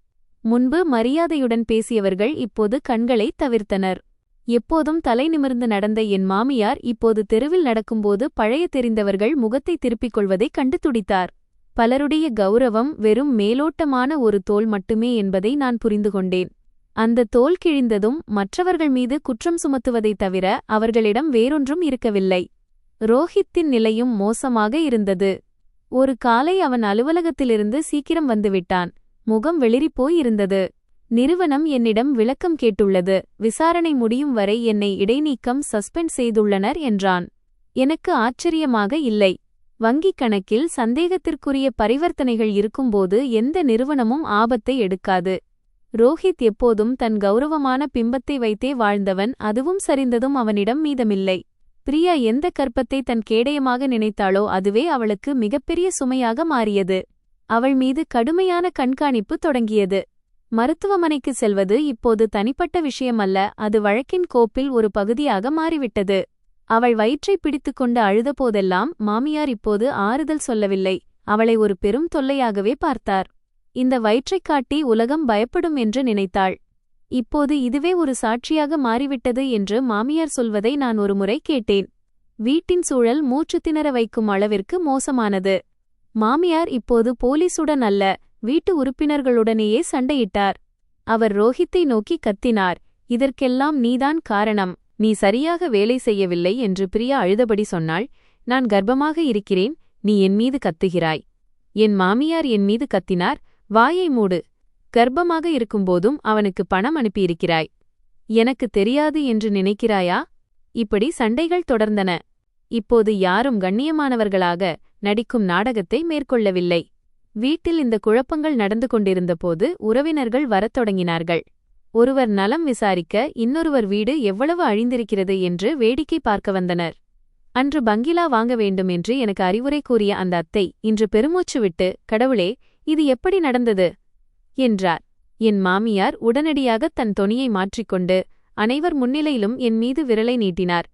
முன்பு மரியாதையுடன் பேசியவர்கள் இப்போது கண்களை தவிர்த்தனர். எப்போதும் தலை நிமிர்ந்து நடந்த என் மாமியார் இப்போது தெருவில் நடக்கும்போது பழைய தெரிந்தவர்கள் முகத்தை திருப்பிக் கொள்வதைக் கண்டு துடித்தார். பலருடைய கௌரவம் வெறும் மேலோட்டமான ஒரு தோல் மட்டுமே என்பதை நான் புரிந்து கொண்டேன். அந்த தோல் கிழிந்ததும் மற்றவர்கள் மீது குற்றம் சுமத்துவதைத் தவிர அவர்களிடம் வேறொன்றும் இருக்கவில்லை. ரோஹித்தின் நிலையும் மோசமாக இருந்தது. ஒரு காலை அவன் அலுவலகத்திலிருந்து சீக்கிரம் வந்துவிட்டான். முகம் வெளிறிப்போய் இருந்தது. நிறுவனம் என்னிடம் விளக்கம் கேட்டுள்ளது. விசாரணை முடியும் வரை என்னை இடைநீக்கம் சஸ்பெண்ட் செய்துள்ளனர் என்றான். எனக்கு ஆச்சரியமாக இல்லை. வங்கிக் கணக்கில் சந்தேகத்திற்குரிய பரிவர்த்தனைகள் இருக்கும்போது எந்த நிறுவனமும் ஆபத்தை எடுக்காது. ரோஹித் எப்போதும் தன் கௌரவமான பிம்பத்தை வைத்தே வாழ்ந்தவன். அதுவும் சரிந்ததும் அவனிடம் மீதமில்லை. பிரியா எந்த கற்பத்தை தன் கேடயமாக நினைத்தாளோ அதுவே அவளுக்கு மிகப்பெரிய சுமையாக மாறியது. அவள் மீது கடுமையான கண்காணிப்பு தொடங்கியது. மருத்துவமனைக்கு செல்வது இப்போது தனிப்பட்ட விஷயமல்ல, அது வழக்கின் கோப்பில் ஒரு பகுதியாக மாறிவிட்டது. அவள் வயிற்றை பிடித்துக்கொண்டு அழுதபோதெல்லாம் மாமியார் இப்போது ஆறுதல் சொல்லவில்லை, அவளை ஒரு பெரும் தொல்லையாகவே பார்த்தார். இந்த வயிற்றைக் காட்டி உலகம் பயப்படும் என்று நினைத்தாள். இப்போது இதுவே ஒரு சாட்சியாக மாறிவிட்டது என்று மாமியார் சொல்வதை நான் ஒருமுறை கேட்டேன். வீட்டின் சூழல் மூச்சு திணற வைக்கும் அளவிற்கு மோசமானது. மாமியார் இப்போது போலீசுடன் அல்ல, வீட்டு உறுப்பினர்களுடனேயே சண்டையிட்டார். அவர் ரோஹித்தை நோக்கி கத்தினார், இதற்கெல்லாம் நீதான் காரணம். நீ சரியாக வேலை செய்யவில்லை என்று பிரியா அழுதபடி சொன்னாள். நான் கர்ப்பமாக இருக்கிறேன், நீ என் மீது கத்துகிறாய். என் மாமியார் என் மீது கத்தினார், வாயை மூடு. கர்ப்பமாக இருக்கும்போதும் அவனுக்கு பணம் அனுப்பியிருக்கிறாய். எனக்கு தெரியாது என்று நினைக்கிறாயா? இப்படி சண்டைகள் தொடர்ந்தன. இப்போது யாரும் கண்ணியமானவர்களாக நடிக்கும் நாடகத்தை மேற்கொள்ளவில்லை. வீட்டில் இந்த குழப்பங்கள் நடந்து கொண்டிருந்தபோது உறவினர்கள் வரத் தொடங்கினார்கள். ஒருவர் நலம் விசாரிக்க, இன்னொருவர் வீடு எவ்வளவு அழிந்திருக்கிறது என்று வேடிக்கை பார்க்க வந்தனர். அன்று பங்களா வாங்க வேண்டும் என்று எனக்கு அறிவுரை கூறிய அந்த அத்தை இன்று பெருமூச்சு விட்டு, கடவுளே, இது எப்படி நடந்தது என்றார். என் மாமியார் உடனடியாக தன் தொனியை மாற்றிக்கொண்டு அனைவர் முன்னிலையிலும் என் மீது விரலை நீட்டினார்.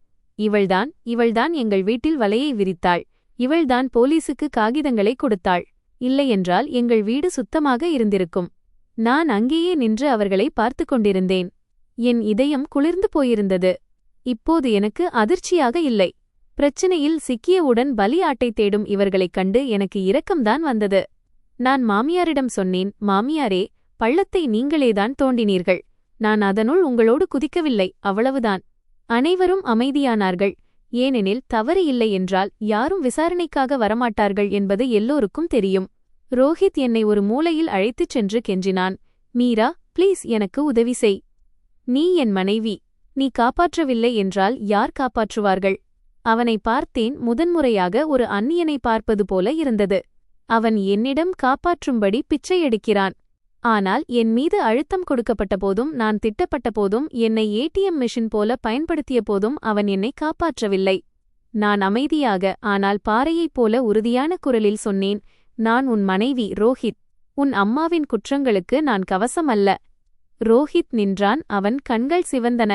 இவள்தான் எங்கள் வீட்டில் வலையை விரித்தாள். இவள்தான் போலீசுக்கு காகிதங்களை கொடுத்தாள். இல்லையென்றால் எங்கள் வீடு சுத்தமாக இருந்திருக்கும். நான் அங்கேயே நின்று அவர்களை பார்த்து கொண்டிருந்தேன். என் இதயம் குளிர்ந்து போயிருந்தது. இப்போது எனக்கு அதிர்ச்சியாக இல்லை. பிரச்சனையில் சிக்கியவுடன் பலி ஆட்டை தேடும் இவர்களைக் கண்டு எனக்கு இரக்கம்தான் வந்தது. நான் மாமியாரிடம் சொன்னேன், மாமியாரே, பள்ளத்தை நீங்களேதான் தோண்டினீர்கள். நான் அதனுள் உங்களோடு குதிக்கவில்லை, அவ்வளவுதான். அனைவரும் அமைதியானார்கள். ஏனெனில் தவறு இல்லை என்றால் யாரும் விசாரணைக்காக வரமாட்டார்கள் என்பது எல்லோருக்கும் தெரியும். ரோஹித் என்னை ஒரு மூலையில் அழைத்துச் சென்று கெஞ்சினான், மீரா, ப்ளீஸ் எனக்கு உதவி செய். நீ என் மனைவி. நீ காப்பாற்றவில்லை என்றால் யார் காப்பாற்றுவார்கள்? அவனை பார்த்தேன். முதன்முறையாக ஒரு அந்நியனை பார்ப்பது போல இருந்தது. அவன் என்னிடம் காப்பாற்றும்படி பிச்சையெடுக்கிறான். ஆனால் என் மீது அழுத்தம் கொடுக்கப்பட்ட போதும், நான் திட்டப்பட்ட போதும், என்னை ஏடிஎம் மெஷின் போல பயன்படுத்திய போதும் அவன் என்னை காப்பாற்றவில்லை. நான் அமைதியாக, ஆனால் பாறையைப் போல உறுதியான குரலில் சொன்னேன், நான் உன் மனைவி ரோஹித். உன் அம்மாவின் குற்றங்களுக்கு நான் கவசம் அல்ல. ரோஹித் நின்றான். அவன் கண்கள் சிவந்தன.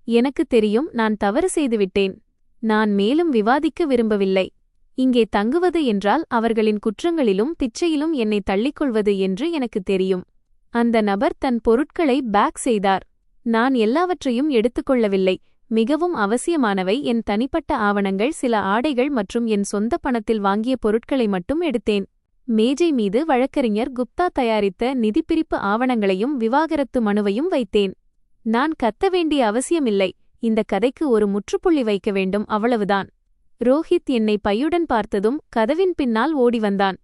எனக்கு தெரியும், நான் தவறு செய்துவிட்டேன். நான் மேலும் விவாதிக்க விரும்பவில்லை. இங்கே தங்குவது என்றால் அவர்களின் குற்றங்களிலும் பிச்சையிலும் என்னை தள்ளிக்கொள்வது என்று எனக்கு தெரியும். அந்த நபர் தன் பொருட்களை பேக் செய்தார். நான் எல்லாவற்றையும் எடுத்துக்கொள்ளவில்லை. மிகவும் அவசியமானவை என் தனிப்பட்ட ஆவணங்கள், சில ஆடைகள் மற்றும் என் சொந்த பணத்தில் வாங்கிய பொருட்களை மட்டும் எடுத்தேன். மேஜை மீது வழக்கறிஞர் குப்தா தயாரித்த நிதிப்பிரிப்பு ஆவணங்களையும் விவாகரத்து மனுவையும் வைத்தேன். நான் கத்த வேண்டிய அவசியமில்லை. இந்த கதைக்கு ஒரு முற்றுப்புள்ளி வைக்க வேண்டும், அவ்வளவுதான். ரோஹித் என்னை பையுடன் பார்த்ததும் கதவின் பின்னால் ஓடி வந்தான்.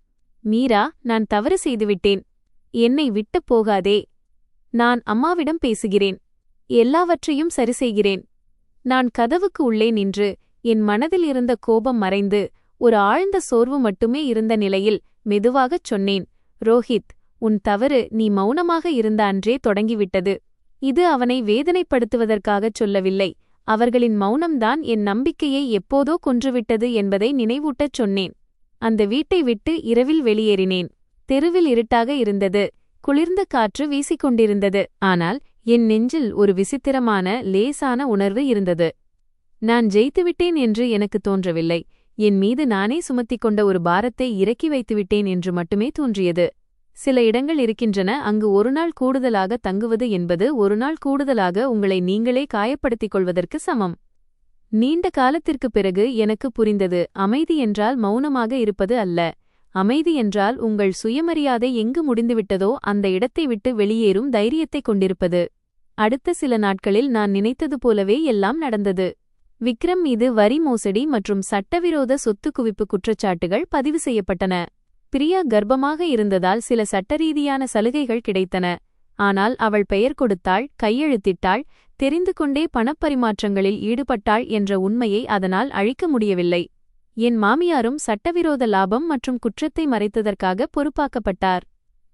மீரா, நான் தவறு செய்துவிட்டேன். என்னை விட்டுப் போகாதே. நான் அம்மாவிடம் பேசுகிறேன். எல்லாவற்றையும் சரிசெய்கிறேன். நான் கதவுக்கு உள்ளே நின்று, என் மனதில் இருந்த கோபம் மறைந்து ஒரு ஆழ்ந்த சோர்வு மட்டுமே இருந்த நிலையில் மெதுவாகச் சொன்னேன், ரோஹித், உன் தவறு நீ மௌனமாக இருந்த அன்றே தொடங்கிவிட்டது. இது அவனை வேதனைப்படுத்துவதற்காகச் சொல்லவில்லை. அவர்களின் மௌனம்தான் என் நம்பிக்கையை எப்போதோ கொன்றுவிட்டது என்பதை நினைவூட்டச் சொன்னேன். அந்த வீட்டை விட்டு இரவில் வெளியேறினேன். தெருவில் இருட்டாக இருந்தது. குளிர்ந்த காற்று வீசிக்கொண்டிருந்தது. ஆனால் என் நெஞ்சில் ஒரு விசித்திரமான லேசான உணர்வு இருந்தது. நான் ஜெயித்துவிட்டேன் என்று எனக்கு தோன்றவில்லை. என் மீது நானே சுமத்திக் கொண்ட ஒரு பாரத்தை இறக்கி வைத்துவிட்டேன் என்று மட்டுமே தோன்றியது. சில இடங்கள் இருக்கின்றன, அங்கு ஒரு நாள் கூடுதலாக தங்குவது என்பது ஒரு நாள் கூடுதலாக உங்களை நீங்களே காயப்படுத்திக் கொள்வதற்கு சமம். நீண்ட காலத்திற்குப் பிறகு எனக்கு புரிந்தது, அமைதி என்றால் மௌனமாக இருப்பது அல்ல. அமைதி என்றால் உங்கள் சுயமரியாதை எங்கு முடிந்துவிட்டதோ அந்த இடத்தை விட்டு வெளியேறும் தைரியத்தைக் கொண்டிருப்பது. அடுத்த சில நாட்களில் நான் நினைத்தது போலவே எல்லாம் நடந்தது. விக்ரம் மீது வரி மோசடி மற்றும் சட்டவிரோத சொத்து குவிப்பு குற்றச்சாட்டுகள் பதிவு செய்யப்பட்டன. பிரியா கர்ப்பமாக இருந்ததால் சில சட்டரீதியான சலுகைகள் கிடைத்தன. ஆனால் அவள் பெயர் கொடுத்தாள், கையெழுத்திட்டாள், தெரிந்து கொண்டே பணப்பரிமாற்றங்களில் ஈடுபட்டாள் என்ற உண்மையை அதனால் அழிக்க முடியவில்லை. என் மாமியாரும் சட்டவிரோத லாபம் மற்றும் குற்றத்தை மறைத்ததற்காக பொறுப்பாக்கப்பட்டார்.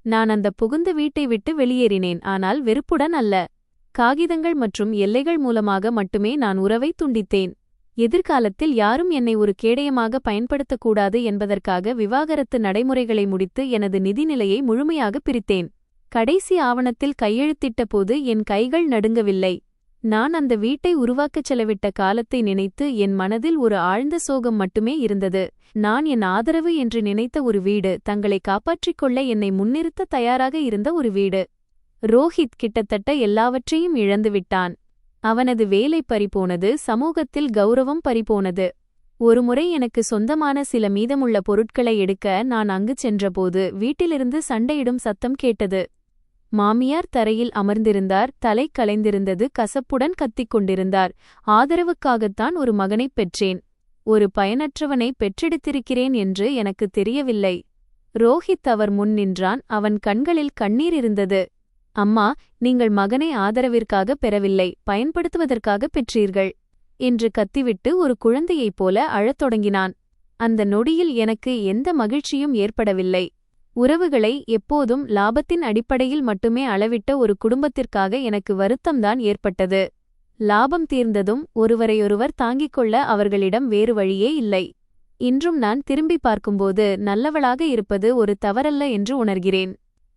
நான் அந்த புகுந்த வீட்டை விட்டு வெளியேறினேன், ஆனால் வெறுப்புடன் அல்ல. காகிதங்கள் மற்றும் எல்லைகள் மூலமாக மட்டுமே நான் உறவை துண்டித்தேன். எதிர்காலத்தில் யாரும் என்னை ஒரு கேடயமாக பயன்படுத்தக்கூடாது என்பதற்காக விவாகரத்து நடைமுறைகளை முடித்து எனது நிதிநிலையை முழுமையாக பிரித்தேன். கடைசி ஆவணத்தில் கையெழுத்திட்ட போது என் கைகள் நடுங்கவில்லை. நான் அந்த வீட்டை உருவாக்கச் செலவிட்ட காலத்தை நினைத்து என் மனதில் ஒரு ஆழ்ந்த சோகம் மட்டுமே இருந்தது. நான் என் ஆதரவு என்று நினைத்த ஒரு வீடு, தங்களை காப்பாற்றிக் கொள்ள என்னை முன்னிறுத்த தயாராக இருந்த ஒரு வீடு. ரோஹித் கிட்டத்தட்ட எல்லாவற்றையும் இழந்துவிட்டான். அவனது வேலை பறிபோனது, சமூகத்தில் கௌரவம் பறிபோனது. ஒருமுறை எனக்கு சொந்தமான சில மீதமுள்ள பொருட்களை எடுக்க நான் அங்கு சென்றபோது வீட்டிலிருந்து சண்டையிடும் சத்தம் கேட்டது. மாமியார் தரையில் அமர்ந்திருந்தார். தலை கலைந்திருந்தது. கசப்புடன் கத்திக் கொண்டிருந்தார். ஆதரவுக்காகத்தான் ஒரு மகனைப் பெற்றேன். ஒரு பயனற்றவனை பெற்றெடுத்திருக்கிறேன் என்று எனக்கு தெரியவில்லை. ரோஹித் அவர் முன் நின்றான். அவன் கண்களில் கண்ணீர் இருந்தது. அம்மா, நீங்கள் மகனை ஆதரவிற்காக பெறவில்லை, பயன்படுத்துவதற்காக பெற்றீர்கள் என்று கத்திவிட்டு ஒரு குழந்தையைப் போல அழத் தொடங்கினான். அந்த நொடியில் எனக்கு எந்த மகிழ்ச்சியும் ஏற்படவில்லை. உறவுகளை எப்போதும் லாபத்தின் அடிப்படையில் மட்டுமே அளவிட்ட ஒரு குடும்பத்திற்காக எனக்கு வருத்தம்தான் ஏற்பட்டது. லாபம் தீர்ந்ததும் ஒருவரையொருவர் தாங்கிக் கொள்ள அவர்களிடம் வேறு வழியே இல்லை. இன்றும் நான் திரும்பி பார்க்கும்போது நல்லவளாக இருப்பது ஒரு தவறல்ல என்று உணர்கிறேன்.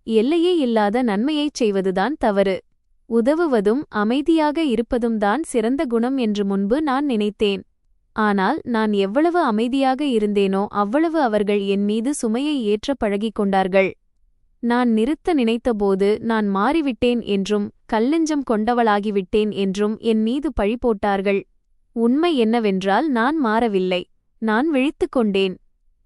எல்லையே இல்லாத நன்மையைச் செய்வதுதான் தவறு. உதவுவதும் அமைதியாக இருப்பதும் தான் சிறந்த குணம் என்று முன்பு நான் நினைத்தேன். ஆனால் நான் எவ்வளவு அமைதியாக இருந்தேனோ அவ்வளவு அவர்கள் என் மீது சுமையை ஏற்ற பழகிக் கொண்டார்கள். நான் நிறுத்த நினைத்தபோது நான் மாறிவிட்டேன் என்றும் கல்லெஞ்சம் கொண்டவளாகிவிட்டேன் என்றும் என் மீது பழி போட்டார்கள். உண்மை என்னவென்றால் நான் மாறவில்லை. நான் விழித்துக் கொண்டேன்.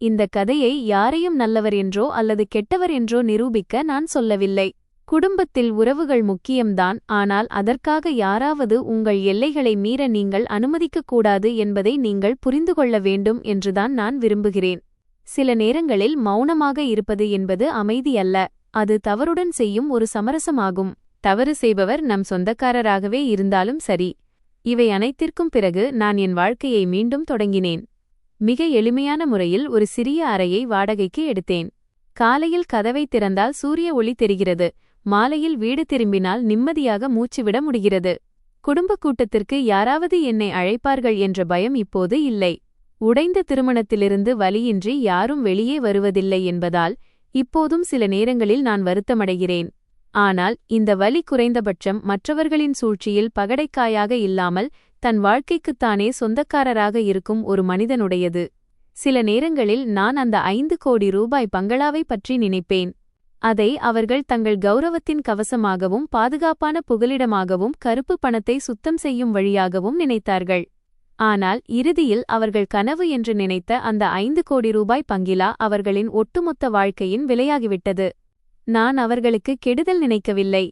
இந்த கதையை யாரையும் நல்லவர் என்றோ அல்லது கெட்டவர் என்றோ நிரூபிக்க நான் சொல்லவில்லை. குடும்பத்தில் உறவுகள் முக்கியம்தான், ஆனால் அதற்காக யாராவது உங்கள் எல்லைகளை மீற நீங்கள் அனுமதிக்கக்கூடாது என்பதை நீங்கள் புரிந்து கொள்ள வேண்டும் என்றுதான் நான் விரும்புகிறேன். சில நேரங்களில் மௌனமாக இருப்பது என்பது அமைதி அல்ல, அது தவறுடன் செய்யும் ஒரு சமரசமாகும். தவறு செய்பவர் நம் சொந்தக்காரராகவே இருந்தாலும் சரி. இவை அனைத்திற்கும் பிறகு நான் என் வாழ்க்கையை மீண்டும் தொடங்கினேன். மிக எளிமையான முறையில் ஒரு சிறிய அறையை வாடகைக்கு எடுத்தேன். காலையில் கதவை திறந்தால் சூரிய ஒளி தெரிகிறது. மாலையில் வீடு திரும்பினால் நிம்மதியாக மூச்சுவிட முடிகிறது. குடும்ப கூட்டத்திற்கு யாராவது என்னை அழைப்பார்கள் என்ற பயம் இப்போது இல்லை. உடைந்த திருமணத்திலிருந்து வலியின்றி யாரும் வெளியே வருவதில்லை என்பதால் இப்போதும் சில நேரங்களில் நான் வருத்தமடைகிறேன். ஆனால் இந்த வலி குறைந்தபட்சம் மற்றவர்களின் சூழ்ச்சியில் பகடைக்காயாக இல்லாமல் தன் வாழ்க்கைக்குத்தானே சொந்தக்காரராக இருக்கும் ஒரு மனிதனுடையது. சில நேரங்களில் நான் அந்த 5 கோடி ரூபாய் பங்களாவை பற்றி நினைப்பேன். அதை அவர்கள் தங்கள் கௌரவத்தின் கவசமாகவும் பாதுகாப்பான புகலிடமாகவும் கருப்பு பணத்தை சுத்தம் செய்யும் வழியாகவும் நினைத்தார்கள். ஆனால் இறுதியில் அவர்கள் கனவு என்று நினைத்த அந்த 5 கோடி ரூபாய் பங்களா அவர்களின் ஒட்டுமொத்த வாழ்க்கையின் விலையாகிவிட்டது. நான் அவர்களுக்கு கெடுதல் நினைக்கவில்லை.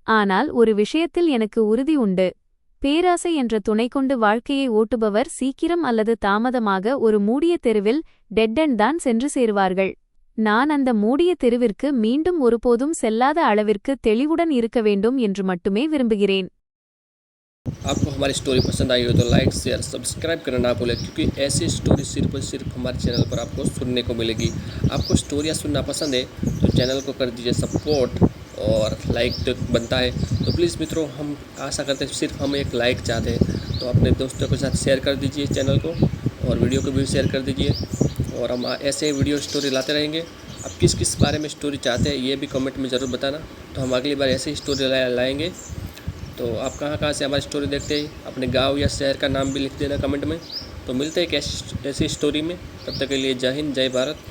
ஆனால் ஒரு விஷயத்தில் எனக்கு உறுதி உண்டு. பேராசை என்ற துணை கொண்டு வாழ்க்கையை ஓட்டுபவர் சீக்கிரம் அல்லது தாமதமாக ஒரு மூடிய தெருவில் டெட் தான் சென்று சேருவார்கள். நான் அந்த மூடிய தெருவிற்கு மீண்டும் ஒருபோதும் செல்லாத அளவிற்கு தெளிவுடன் இருக்க வேண்டும் என்று மட்டுமே விரும்புகிறேன். आपको हमारी स्टोरी पसंद आई हो तो लाइक शेयर सब्सक्राइब करना ना भूलें, क्योंकि ऐसी स्टोरी सिर्फ हमारे चैनल पर आपको सुनने को मिलेगी। आपको स्टोरियाँ सुनना पसंद है तो चैनल को कर दीजिए सपोर्ट, और लाइक तो बनता है तो प्लीज़ मित्रों, हम आशा करते हैं सिर्फ हम एक लाइक चाहते हैं, तो अपने दोस्तों के साथ शेयर कर दीजिए चैनल को, और वीडियो को भी शेयर कर दीजिए। और हम ऐसे वीडियो स्टोरी लाते रहेंगे। आप किस किस बारे में स्टोरी चाहते हैं ये भी कमेंट में ज़रूर बताना, तो हम अगली बार ऐसे ही स्टोरी लाएंगे। तो आप कहाँ से हमारी स्टोरी देखते हैं, अपने गांव या शहर का नाम भी लिख देना कमेंट में। तो मिलते हैं एक ऐसी स्टोरी में, तब तक के लिए जय हिंद, जय भारत।